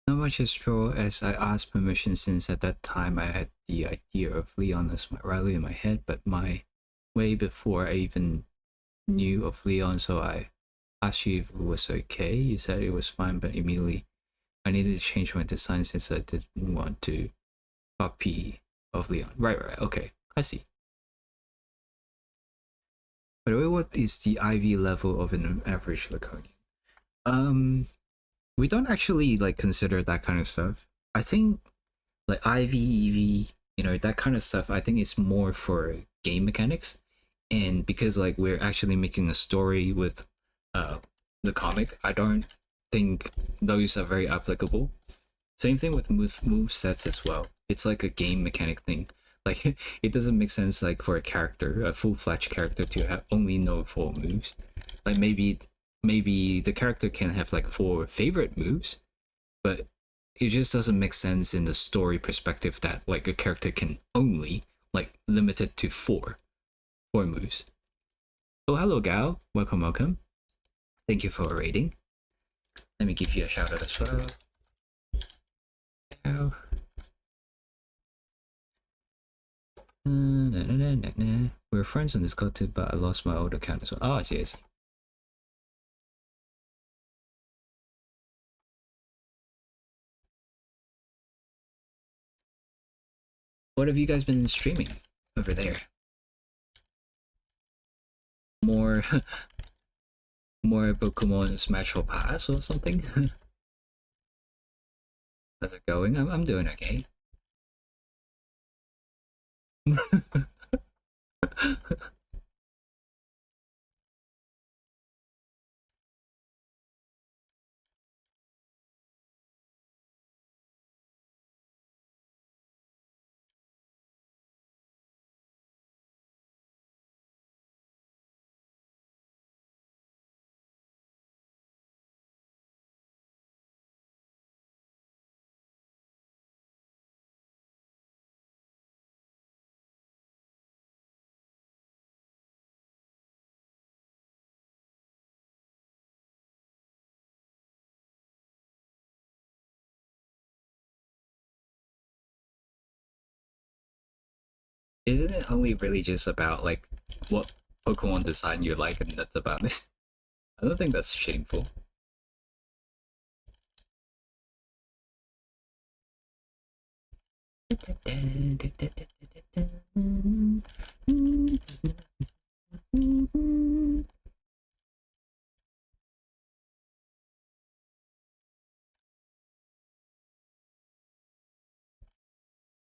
Not much as draw as I asked permission since at that time I had the idea of Leon as my Riley in my head, but my way before I even knew of Leon, so I asked you if it was okay. You said it was fine, but immediately I needed to change my design since I didn't want to copy of Leon. Right, okay, I see. By the way, what is the IV level of an average Laconian? We don't actually like consider that kind of stuff. I think like IV, EV, that kind of stuff. I think it's more for game mechanics, and because like we're actually making a story with uh the comic, I don't think those are very applicable. Same thing with move sets as well. It's like a game mechanic thing. Like it doesn't make sense like for a character, a full-fledged character, to have only know 4 moves. Like maybe the character can have like 4 favorite moves, but it just doesn't make sense in the story perspective that like a character can only like limited to four moves. Oh, hello, Gal. Welcome. Thank you for rating. Let me give you a shout out as well. Gal. We're friends on Discord too, but I lost my old account as well. Oh, I see. What have you guys been streaming over there? More, more Pokemon Smash or Pass or something? How's it going? I'm doing okay. Isn't it only really just about like what Pokemon design you like and that's about it? I don't think that's shameful.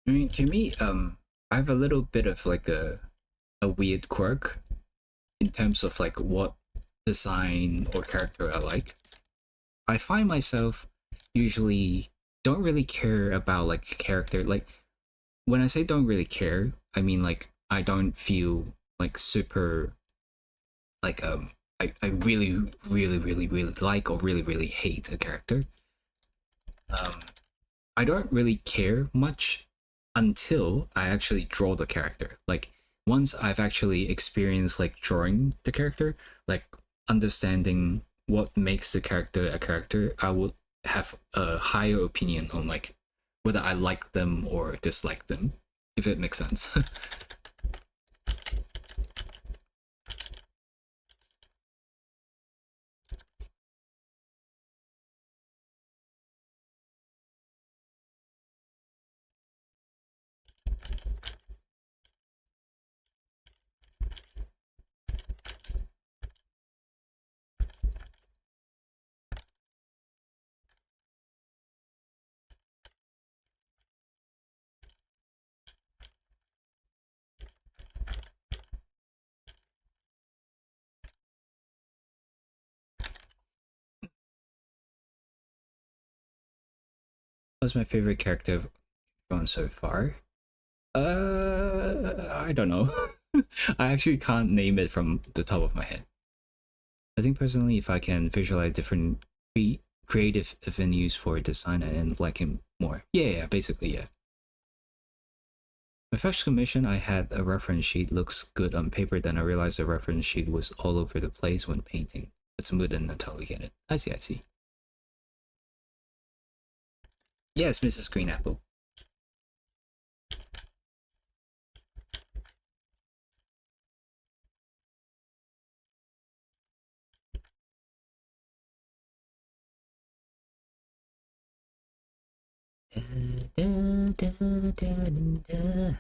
I mean, to me, I have a little bit of like a weird quirk in terms of like what design or character I like. I find myself usually don't really care about like character. Like when I say don't really care, I mean like I don't feel like super like I really like or really hate a character. Um I don't really care much until I actually draw the character. Like once I've actually experienced like drawing the character, like understanding what makes the character a character, I will have a higher opinion on like whether I like them or dislike them, if it makes sense. What's my favorite character gone so far? I don't know. I actually can't name it from the top of my head. I think personally, if I can visualize different creative venues for design and like him more. Yeah, basically, yeah. My first commission, I had a reference sheet looks good on paper, then I realized the reference sheet was all over the place when painting. It's mood and I totally get it. I see, I see. Yes, Mrs. Green Apple. Da, da, da, da,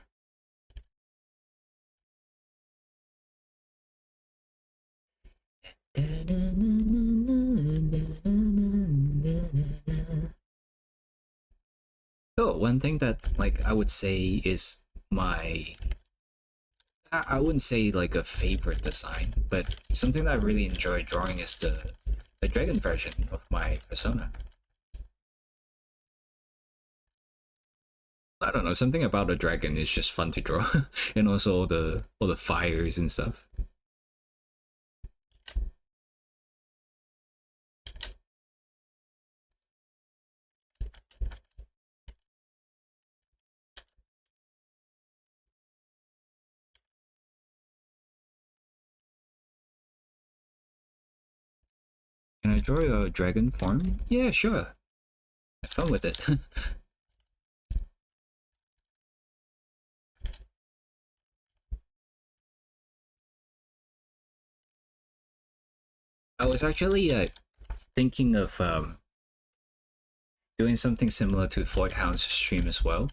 Oh, one thing that like I would say is my I wouldn't say like a favorite design, but something that I really enjoy drawing is the dragon version of my persona. I don't know, something about a dragon is just fun to draw, and also all the fires and stuff. Can I draw a dragon form? Yeah, sure. Have fun with it. I was actually thinking of doing something similar to Fort Hound's stream as well.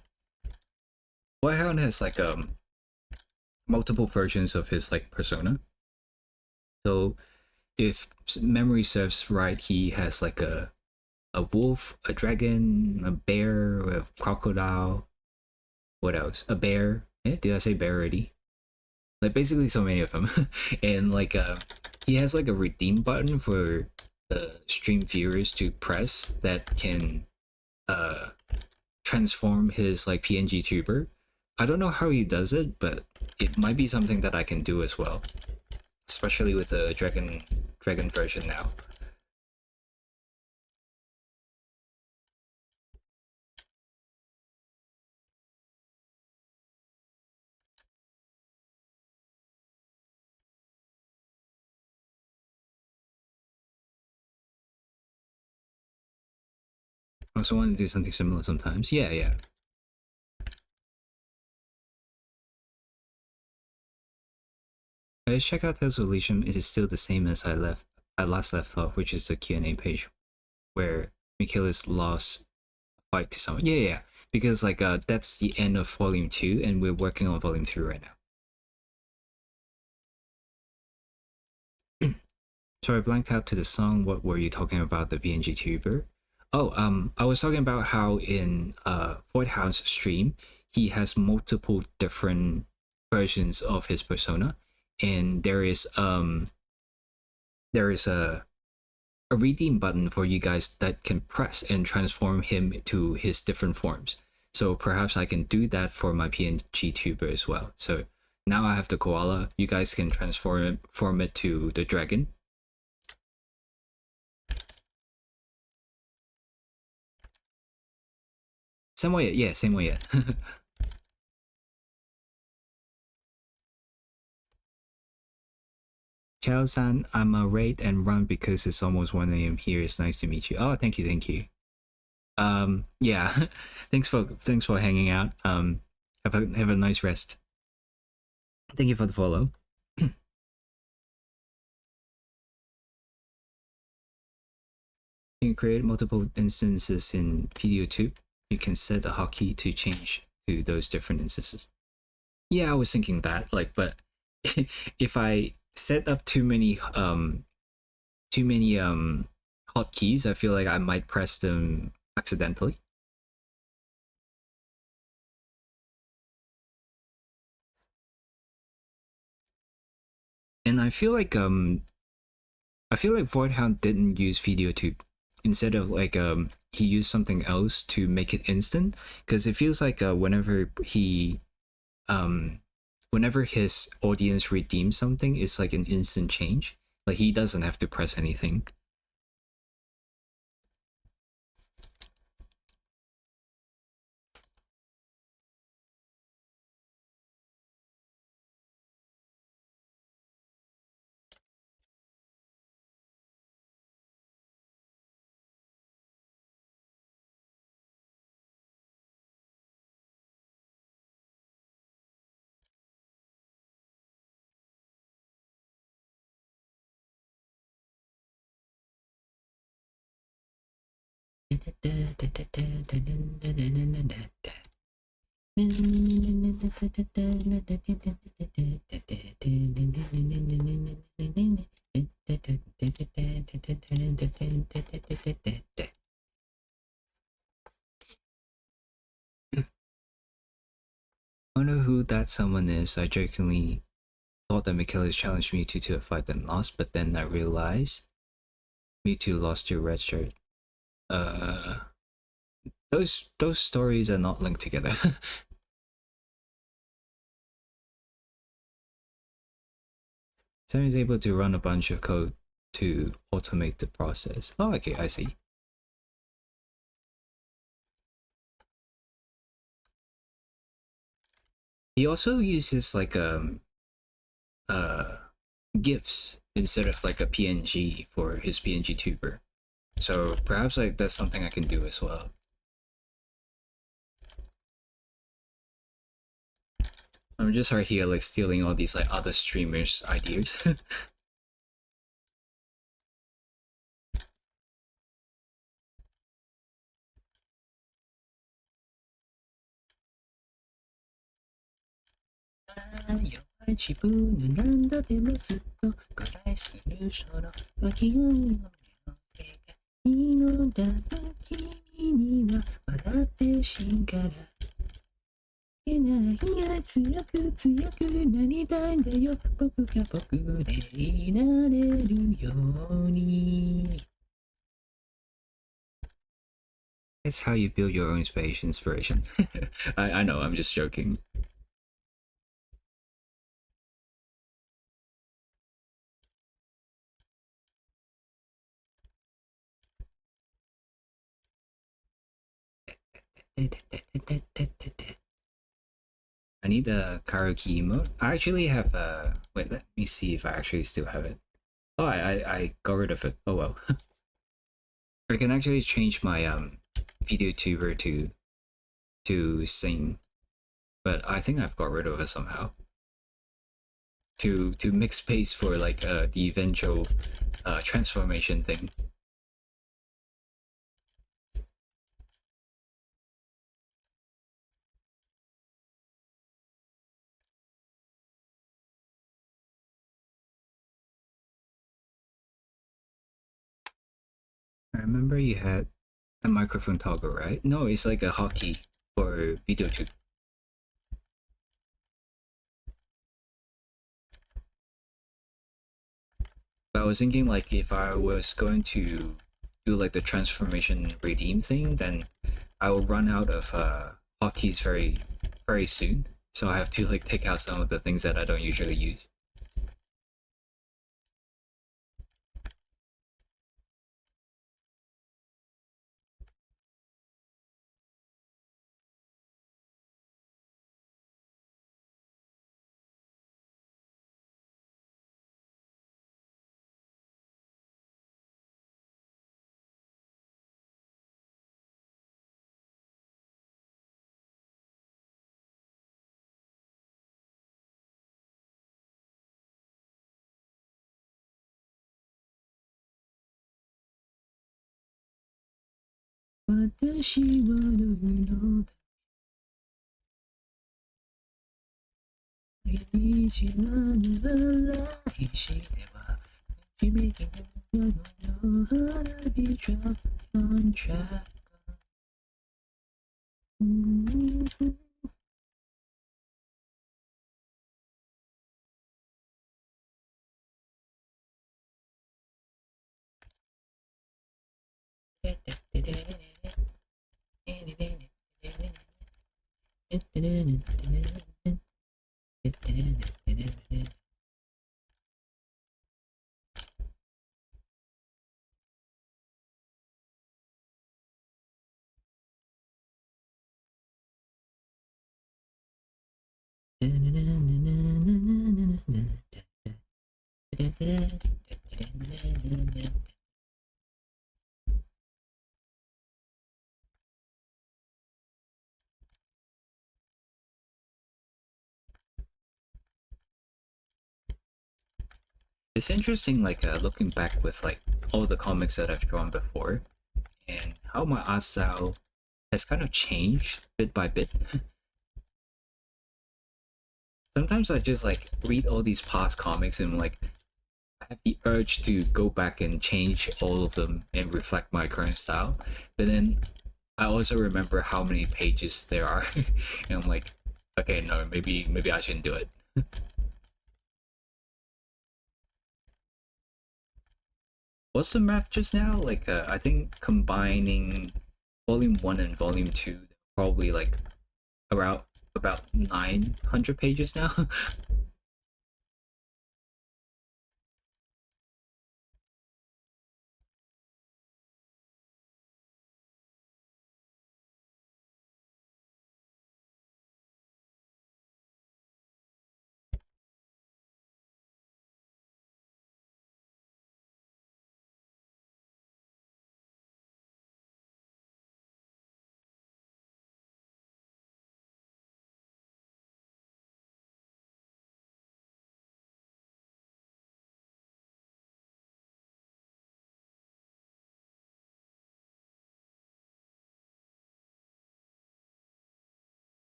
Fort Hound has like multiple versions of his like persona. So if memory serves right, he has like a wolf, a dragon, a bear, a crocodile. What else? A bear. Did I say bear already? Like basically so many of them, and like he has like a redeem button for the stream viewers to press that can uh transform his like PNG tuber. I don't know how he does it, but it might be something that I can do as well, especially with the dragon version now. I also want to do something similar sometimes. Yeah, yeah. I check out the resolution. It is still the same as I last left off, which is the Q&A page where Michaelis lost fight to someone. Yeah, yeah, yeah. Because like that's the end of volume 2 and we're working on volume 3 right now. So I blanked out to the song. What were you talking about, the BNG tuber? Oh, I was talking about how in Fort Hound's stream he has multiple different versions of his persona, and there is a redeem button for you guys that can press and transform him to his different forms. So perhaps I can do that for my PNG tuber as well. So now I have the koala. You guys can form it to the dragon. Same way, yeah, same way, yeah. Chao-san, I'm a rate and run because it's almost 1 a.m. here. It's nice to meet you. Oh, thank you, thank you. Yeah, thanks for hanging out. Have a nice rest. Thank you for the follow. You can create multiple instances in video tube. You can set a hotkey to change to those different instances. Yeah, I was thinking that, like, but if I set up too many hotkeys, I feel like I might press them accidentally. And I feel like Voidhound didn't use video tube. instead of like he used something else to make it instant, because it feels like um whenever his audience redeems something, it's like an instant change. Like he doesn't have to press anything. I don't know who that someone is. I jokingly thought that Michaelis challenged Mewtwo to a fight then lost, but then I realized Mewtwo lost to Red Shirt. Uh, those stories are not linked together. Sam is able to run a bunch of code to automate the process. Oh, okay, I see. He also uses like uh GIFs instead of like a PNG for his PNG tuber. So perhaps like that's something I can do as well. I'm just right here like stealing all these like other streamers' ideas. That's how you build your own space inspiration. I know, I'm just joking. I need a karaoke emote. I actually have a wait, let me see if I actually still have it. Oh, I got rid of it. Oh well. I can actually change my video tuber to sing, but I think I've got rid of it somehow. To make space for like the eventual transformation thing. I remember you had a microphone toggle, right? No, it's like a hotkey for video tube. But I was thinking like if I was going to do like the transformation redeem thing, then I will run out of hotkeys very soon. So I have to like take out some of the things that I don't usually use. It's interesting, like looking back with like all the comics that I've drawn before, and how my art style has kind of changed bit by bit. Sometimes I just like read all these past comics and like I have the urge to go back and change all of them and reflect my current style. But then I also remember how many pages there are, and I'm like, okay, no, maybe I shouldn't do it. What's the math just now? Like, I think combining volume one and volume two, probably like around about 900 pages now.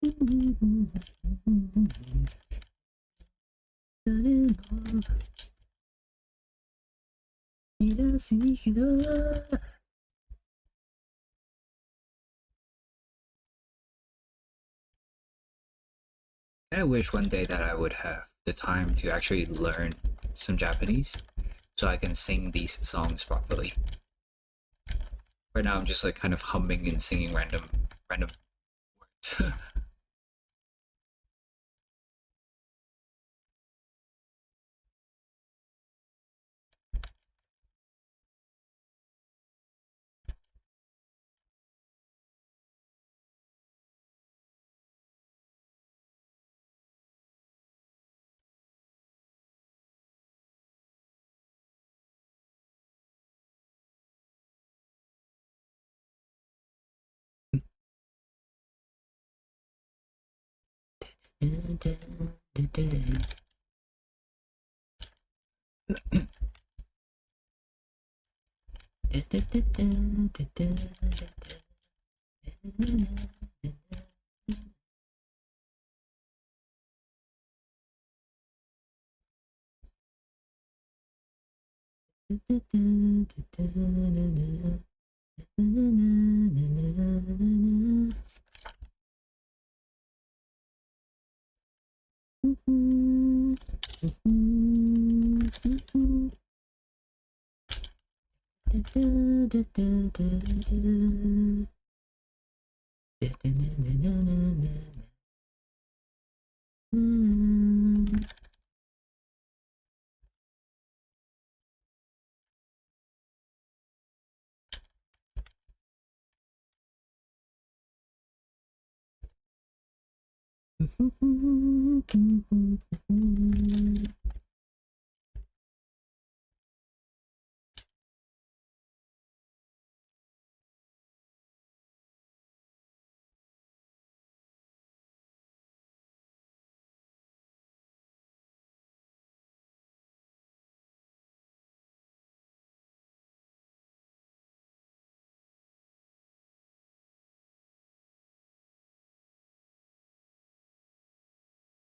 I wish one day that I would have the time to actually learn some Japanese so I can sing these songs properly. Right now I'm just like kind of humming and singing random words.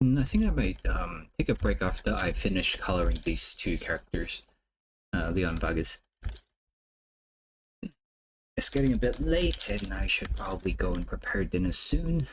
I think I might take a break after I finish coloring these two characters, Leon Vargas. It's getting a bit late and I should probably go and prepare dinner soon.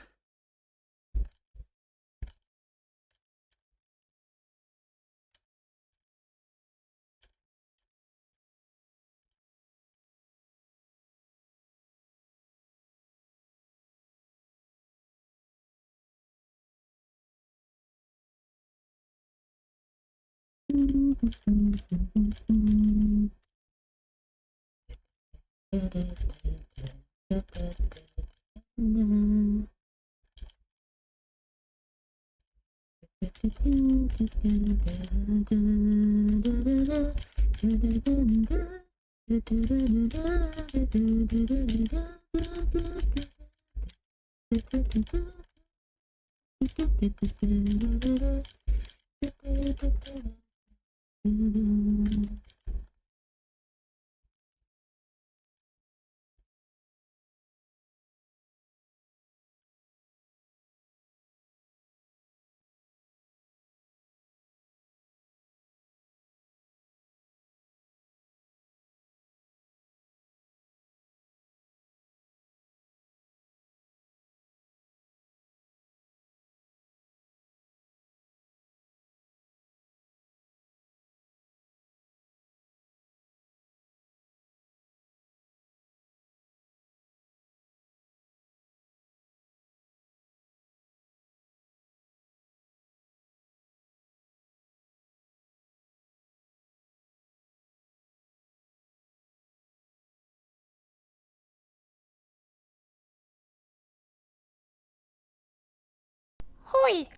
Hoi!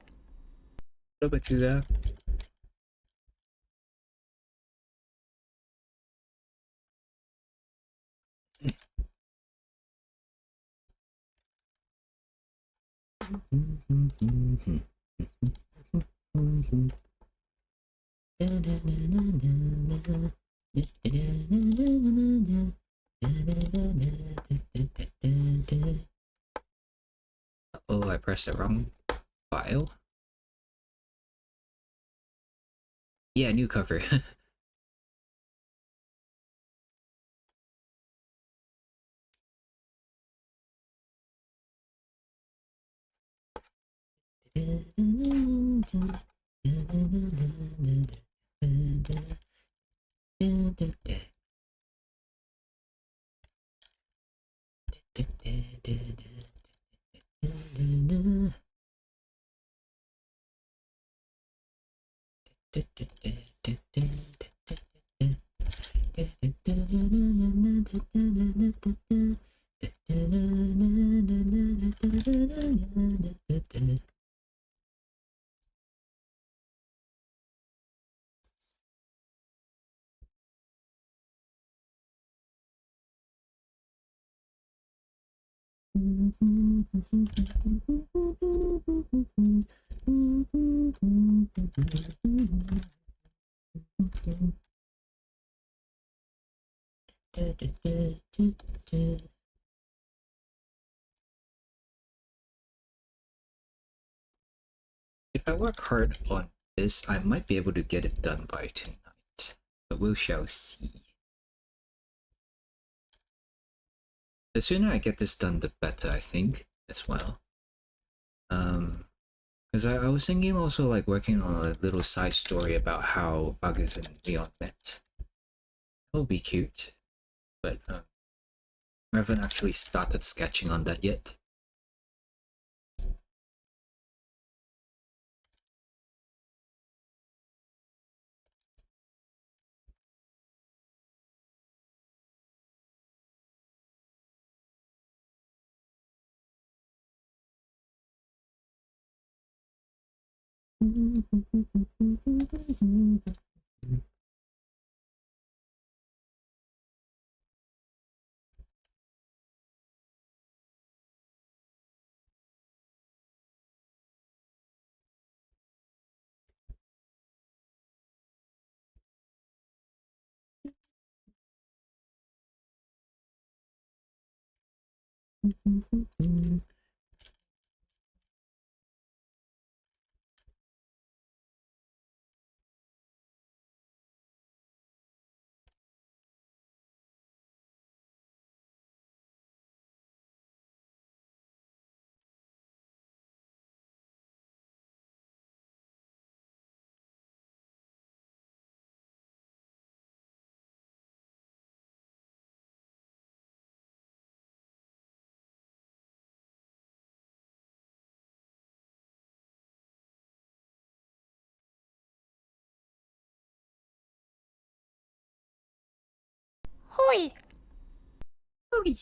Hello, Batuga. Oh, I pressed the wrong file. Yeah, new cover. If I work hard on this, I might be able to get it done by tonight, but we shall see. The sooner I get this done, the better, I think, as well. Because I was thinking also like working on a little side story about how Vargas and Leon met. That would be cute, but I haven't actually started sketching on that yet. Hoi! Oi.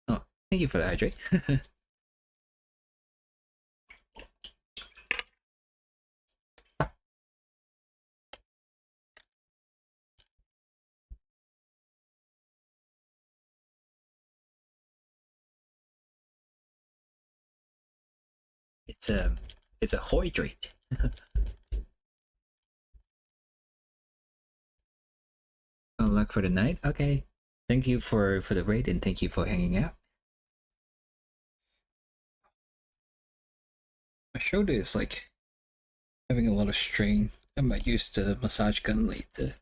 Oh, thank you for the hydrate. it's a it's a hydrate. Oh, luck for the night. Okay. Thank you for the raid and thank you for hanging out. My shoulder is like having a lot of strain. I might use the massage gun later.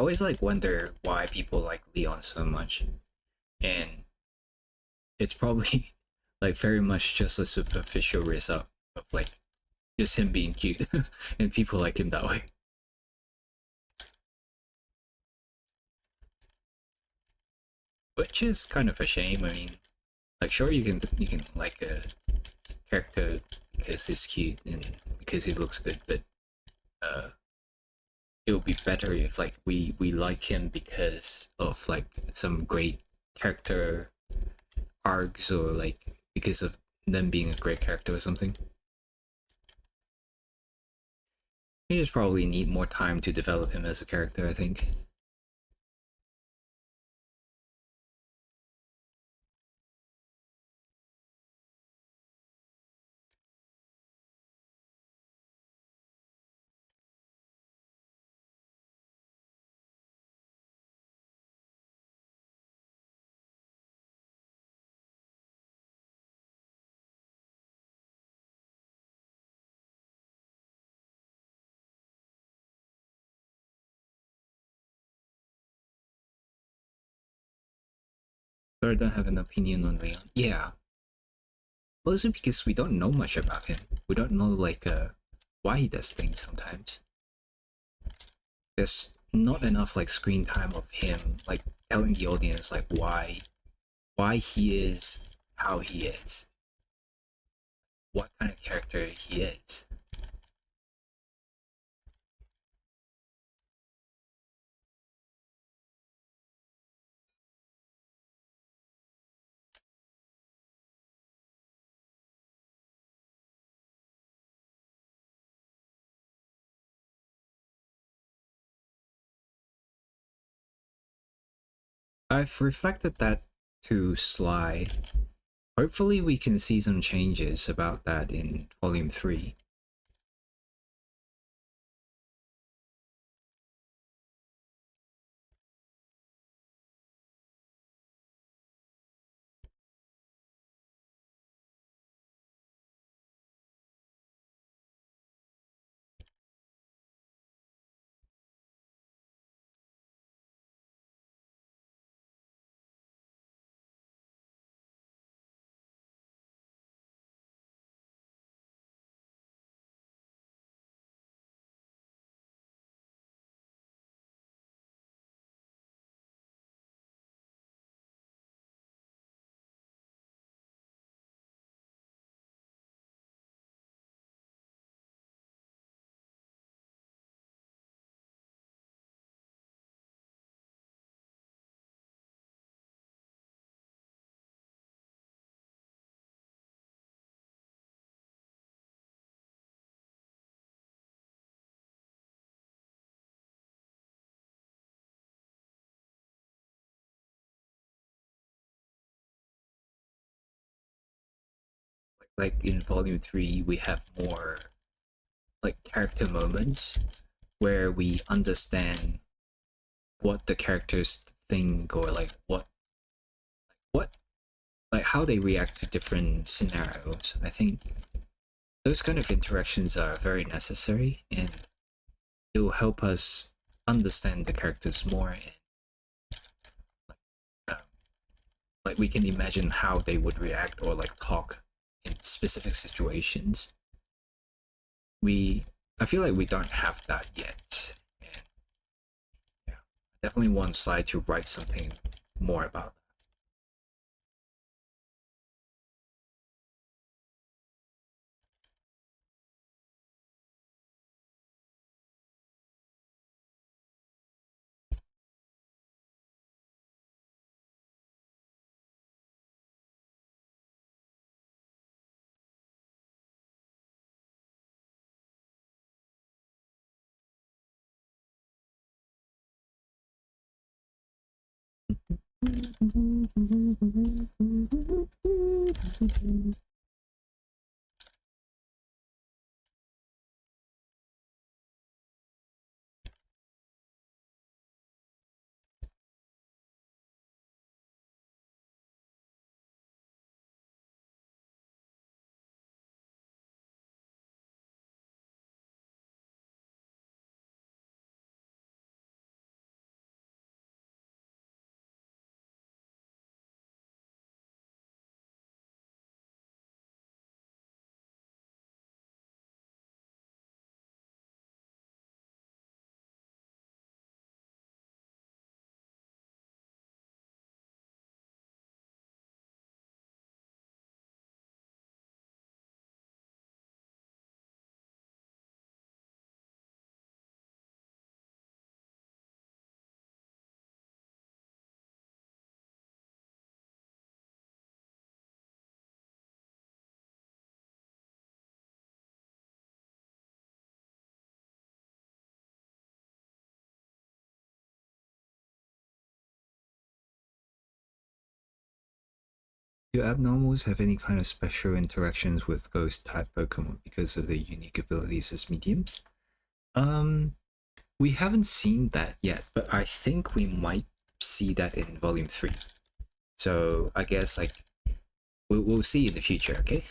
I always like wonder why people like Leon so much, and it's probably like very much just a superficial result of like just him being cute, and people like him that way. Which is kind of a shame. I mean, like sure you can like a character because he's cute and because he looks good, but uh, it would be better if like we like him because of like some great character arcs or like because of them being a great character or something. You just probably need more time to develop him as a character, I think. But I don't have an opinion on Leon. Yeah, mostly because we don't know much about him. We don't know like why he does things sometimes. There's not enough like screen time of him like telling the audience like why he is how he is, what kind of character he is. I've reflected that to Sly. Hopefully we can see some changes about that in Volume 3. like in volume 3 we have more like character moments where we understand what the characters think, or like what like how they react to different scenarios. I think those kind of interactions are very necessary, and it will help us understand the characters more, and um, like we can imagine how they would react or like talk in specific situations. We I feel like we don't have that yet, and yeah, I definitely want Sly to write something more about that. Do abnormals have any kind of special interactions with ghost type Pokemon because of their unique abilities as mediums? Um, we haven't seen that yet, but I think we might see that in Volume 3. So I guess like we'll see in the future, okay?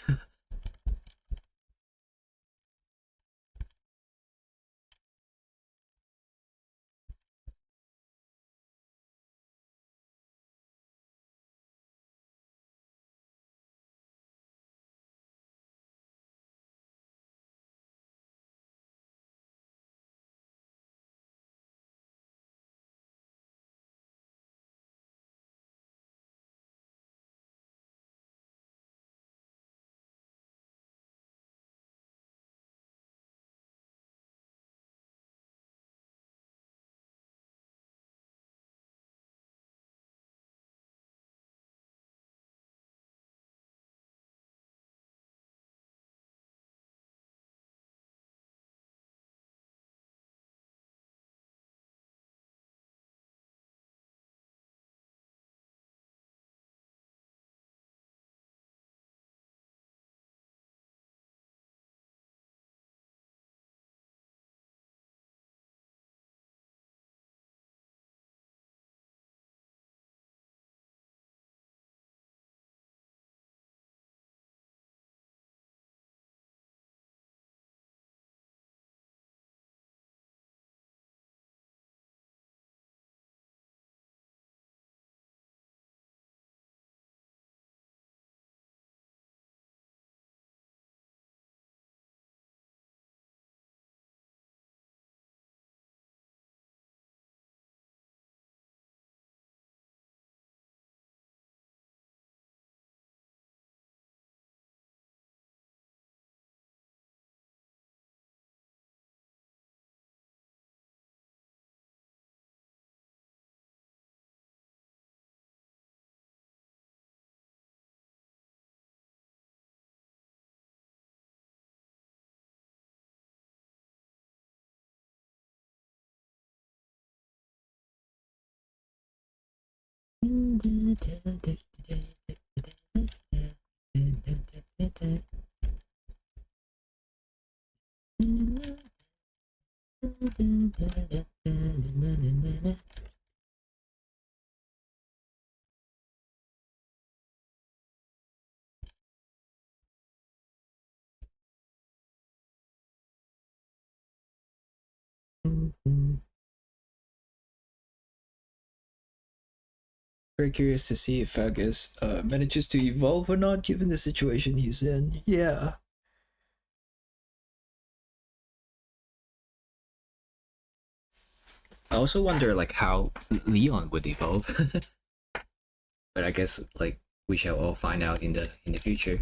Very curious to see if Agus manages to evolve or not, given the situation he's in. Yeah. I also wonder like how Leon would evolve. But I guess like we shall all find out in the future.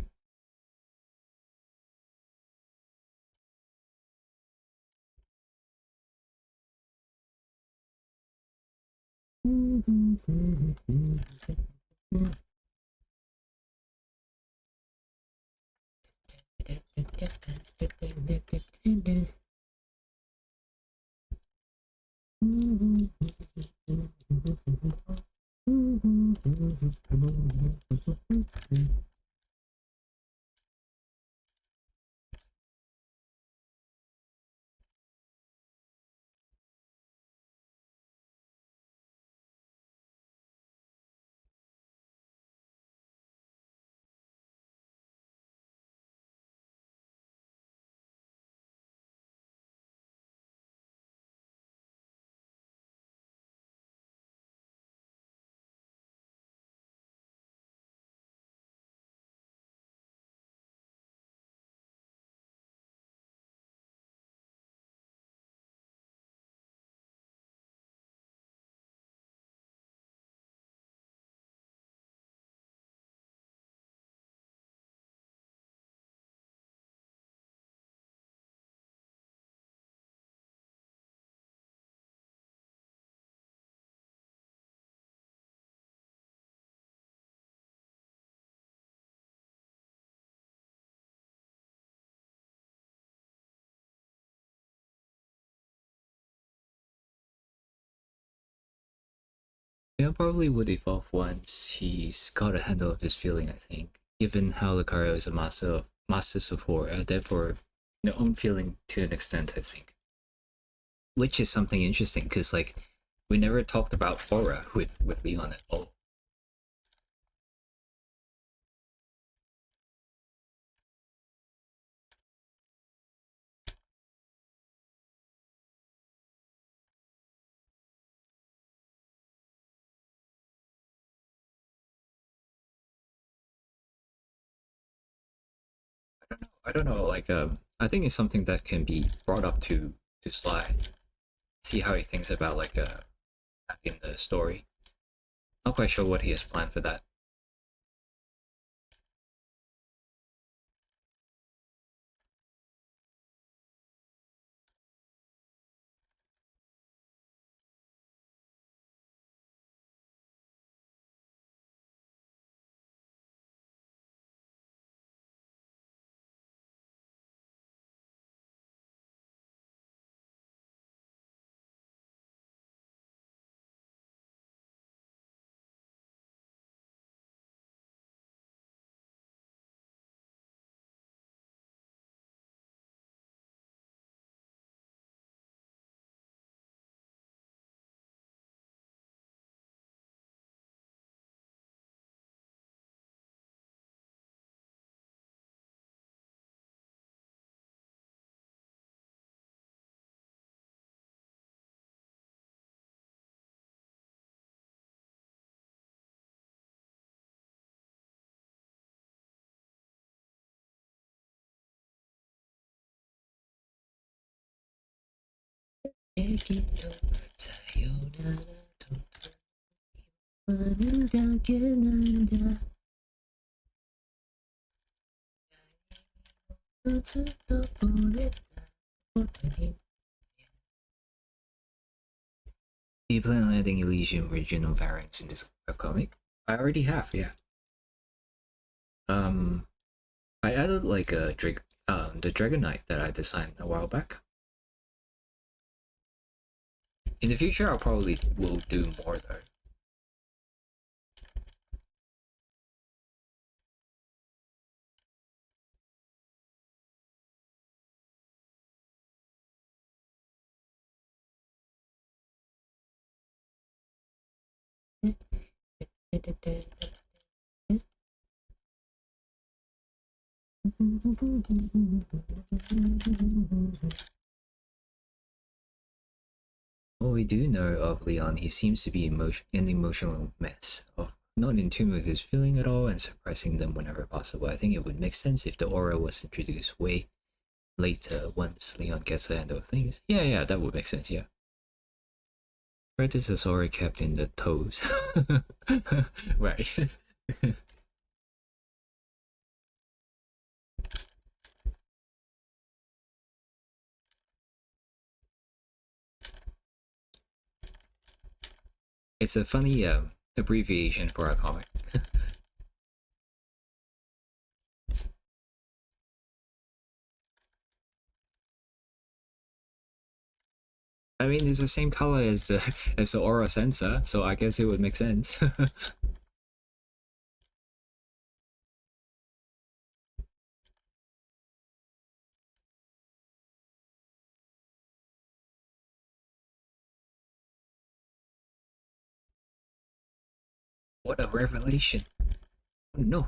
Yeah, probably would evolve once he's got a handle of his feeling, I think. Given how Lucario is a masters of horror, therefore own feeling to an extent, I think. Which is something interesting, because like we never talked about aura with Leon at all. I don't know, like I think it's something that can be brought up to Sly. See how he thinks about like in the story. Not quite sure what he has planned for that. Do you plan on adding Elysium regional variants in this comic? I already have, yeah. Um, I added like a the Dragonite that I designed a while back. In the future, I'll probably will do more though. What we do know of Leon, he seems to be an emotional mess, of not in tune with his feeling at all and suppressing them whenever possible. I think it would make sense if the aura was introduced way later once Leon gets the handle of things. Yeah, that would make sense, yeah. Predator is already kept in the toes. Right. It's a funny abbreviation for a comic. I mean, it's the same color as the aura sensor, so I guess it would make sense. What a revelation! Oh, no.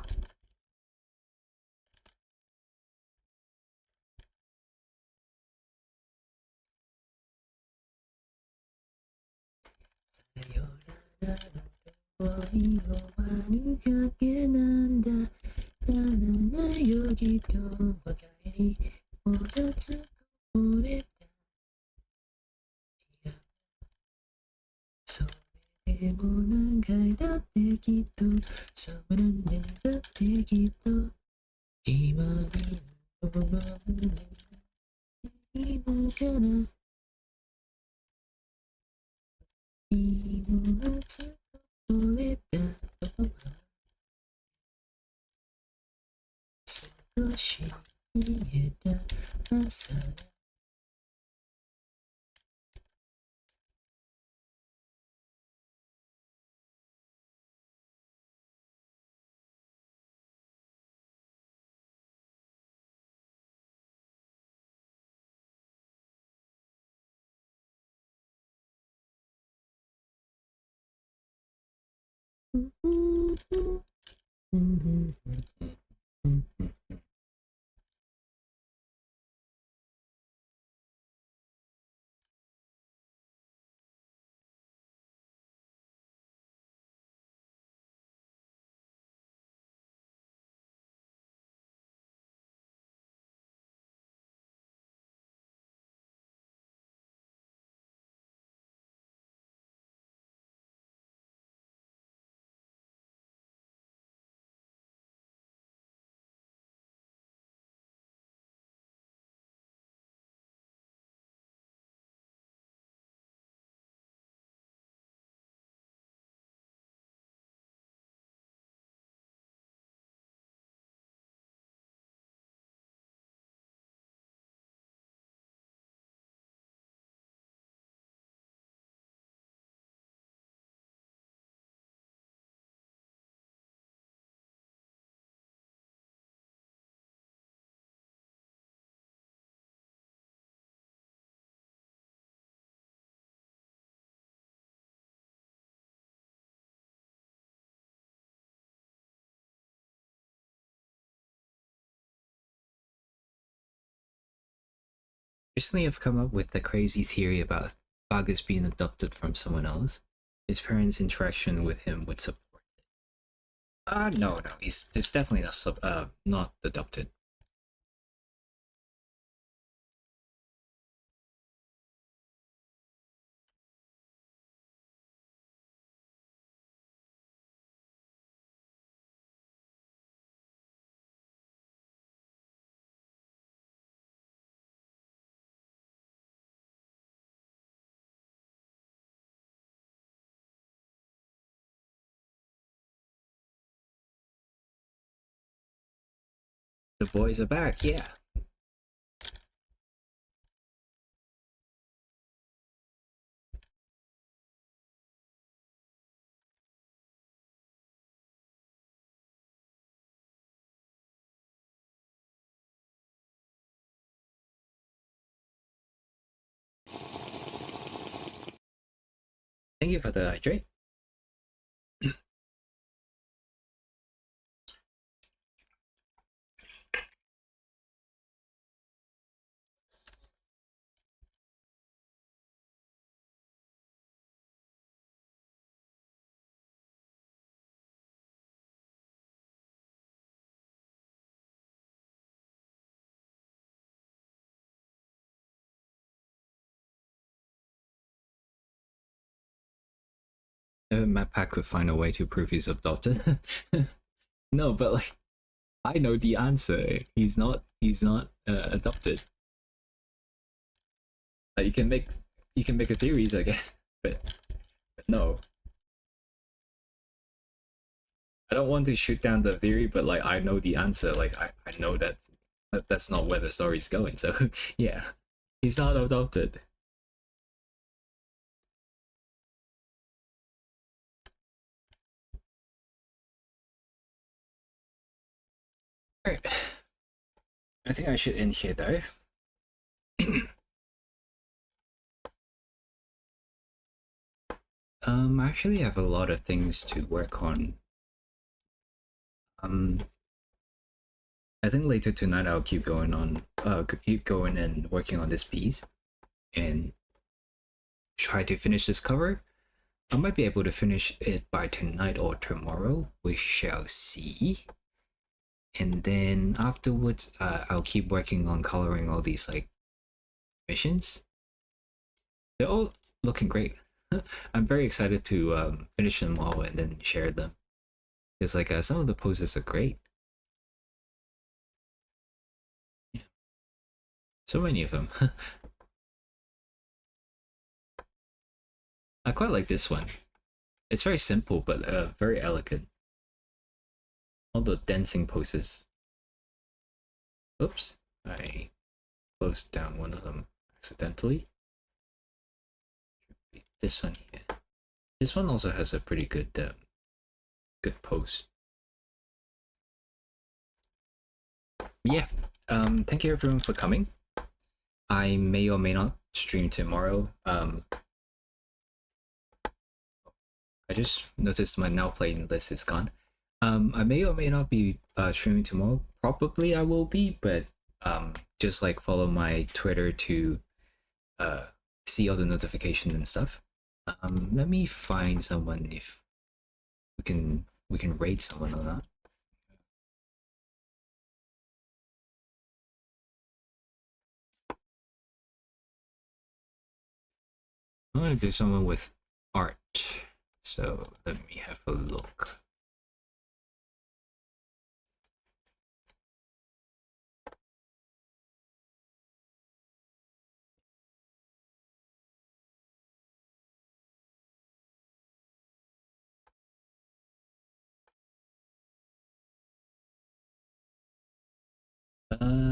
Recently, I've come up with a crazy theory about Vargas being adopted from someone else. His parents' interaction with him would support. No, he's definitely not adopted. The boys are back, yeah. Thank you for the hydrate. Matt Pack could find a way to prove he's adopted. No, but like, I know the answer. He's not. He's not adopted. You can make a theories, I guess, but no. I don't want to shoot down the theory, but like I know the answer. Like I know that's not where the story's going. So yeah, he's not adopted. Alright. I think I should end here though. I actually have a lot of things to work on. I think later tonight I'll keep going and working on this piece and try to finish this cover. I might be able to finish it by tonight or tomorrow. We shall see. And then afterwards, I'll keep working on coloring all these like missions. They're all looking great. I'm very excited to finish them all and then share them. It's like some of the poses are great. Yeah. So many of them. I quite like this one. It's very simple but very elegant. All the dancing poses. Oops, I closed down one of them accidentally. This one here. This one also has a pretty good good pose. Yeah. Thank you everyone for coming. I may or may not stream tomorrow. I just noticed my now playing list is gone. I may or may not be streaming tomorrow. Probably I will be, but just like follow my Twitter to see all the notifications and stuff. Let me find someone if we can raid someone or not. I'm gonna do someone with art. So let me have a look.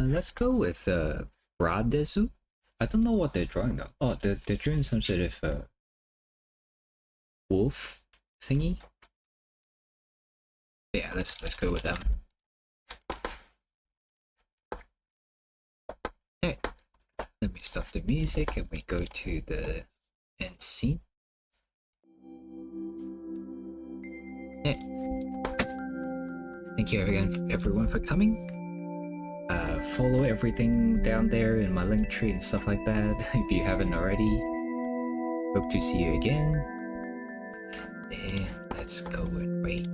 Let's go with Bradesu. I don't know what they're drawing though. Oh, they're drawing some sort of wolf thingy. Yeah, let's go with them. Hey, let me stop the music and we go to the end scene. Yeah. Thank you again everyone for coming. Follow everything down there in my link tree and stuff like that if you haven't already. Hope to see you again. And let's go and wait.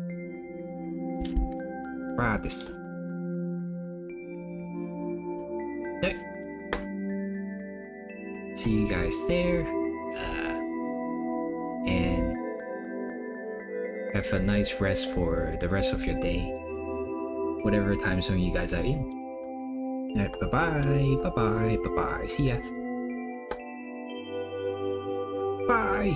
This. Okay. See you guys there. And have a nice rest for the rest of your day. Whatever time zone you guys are in. Alright, bye-bye. See ya. Bye.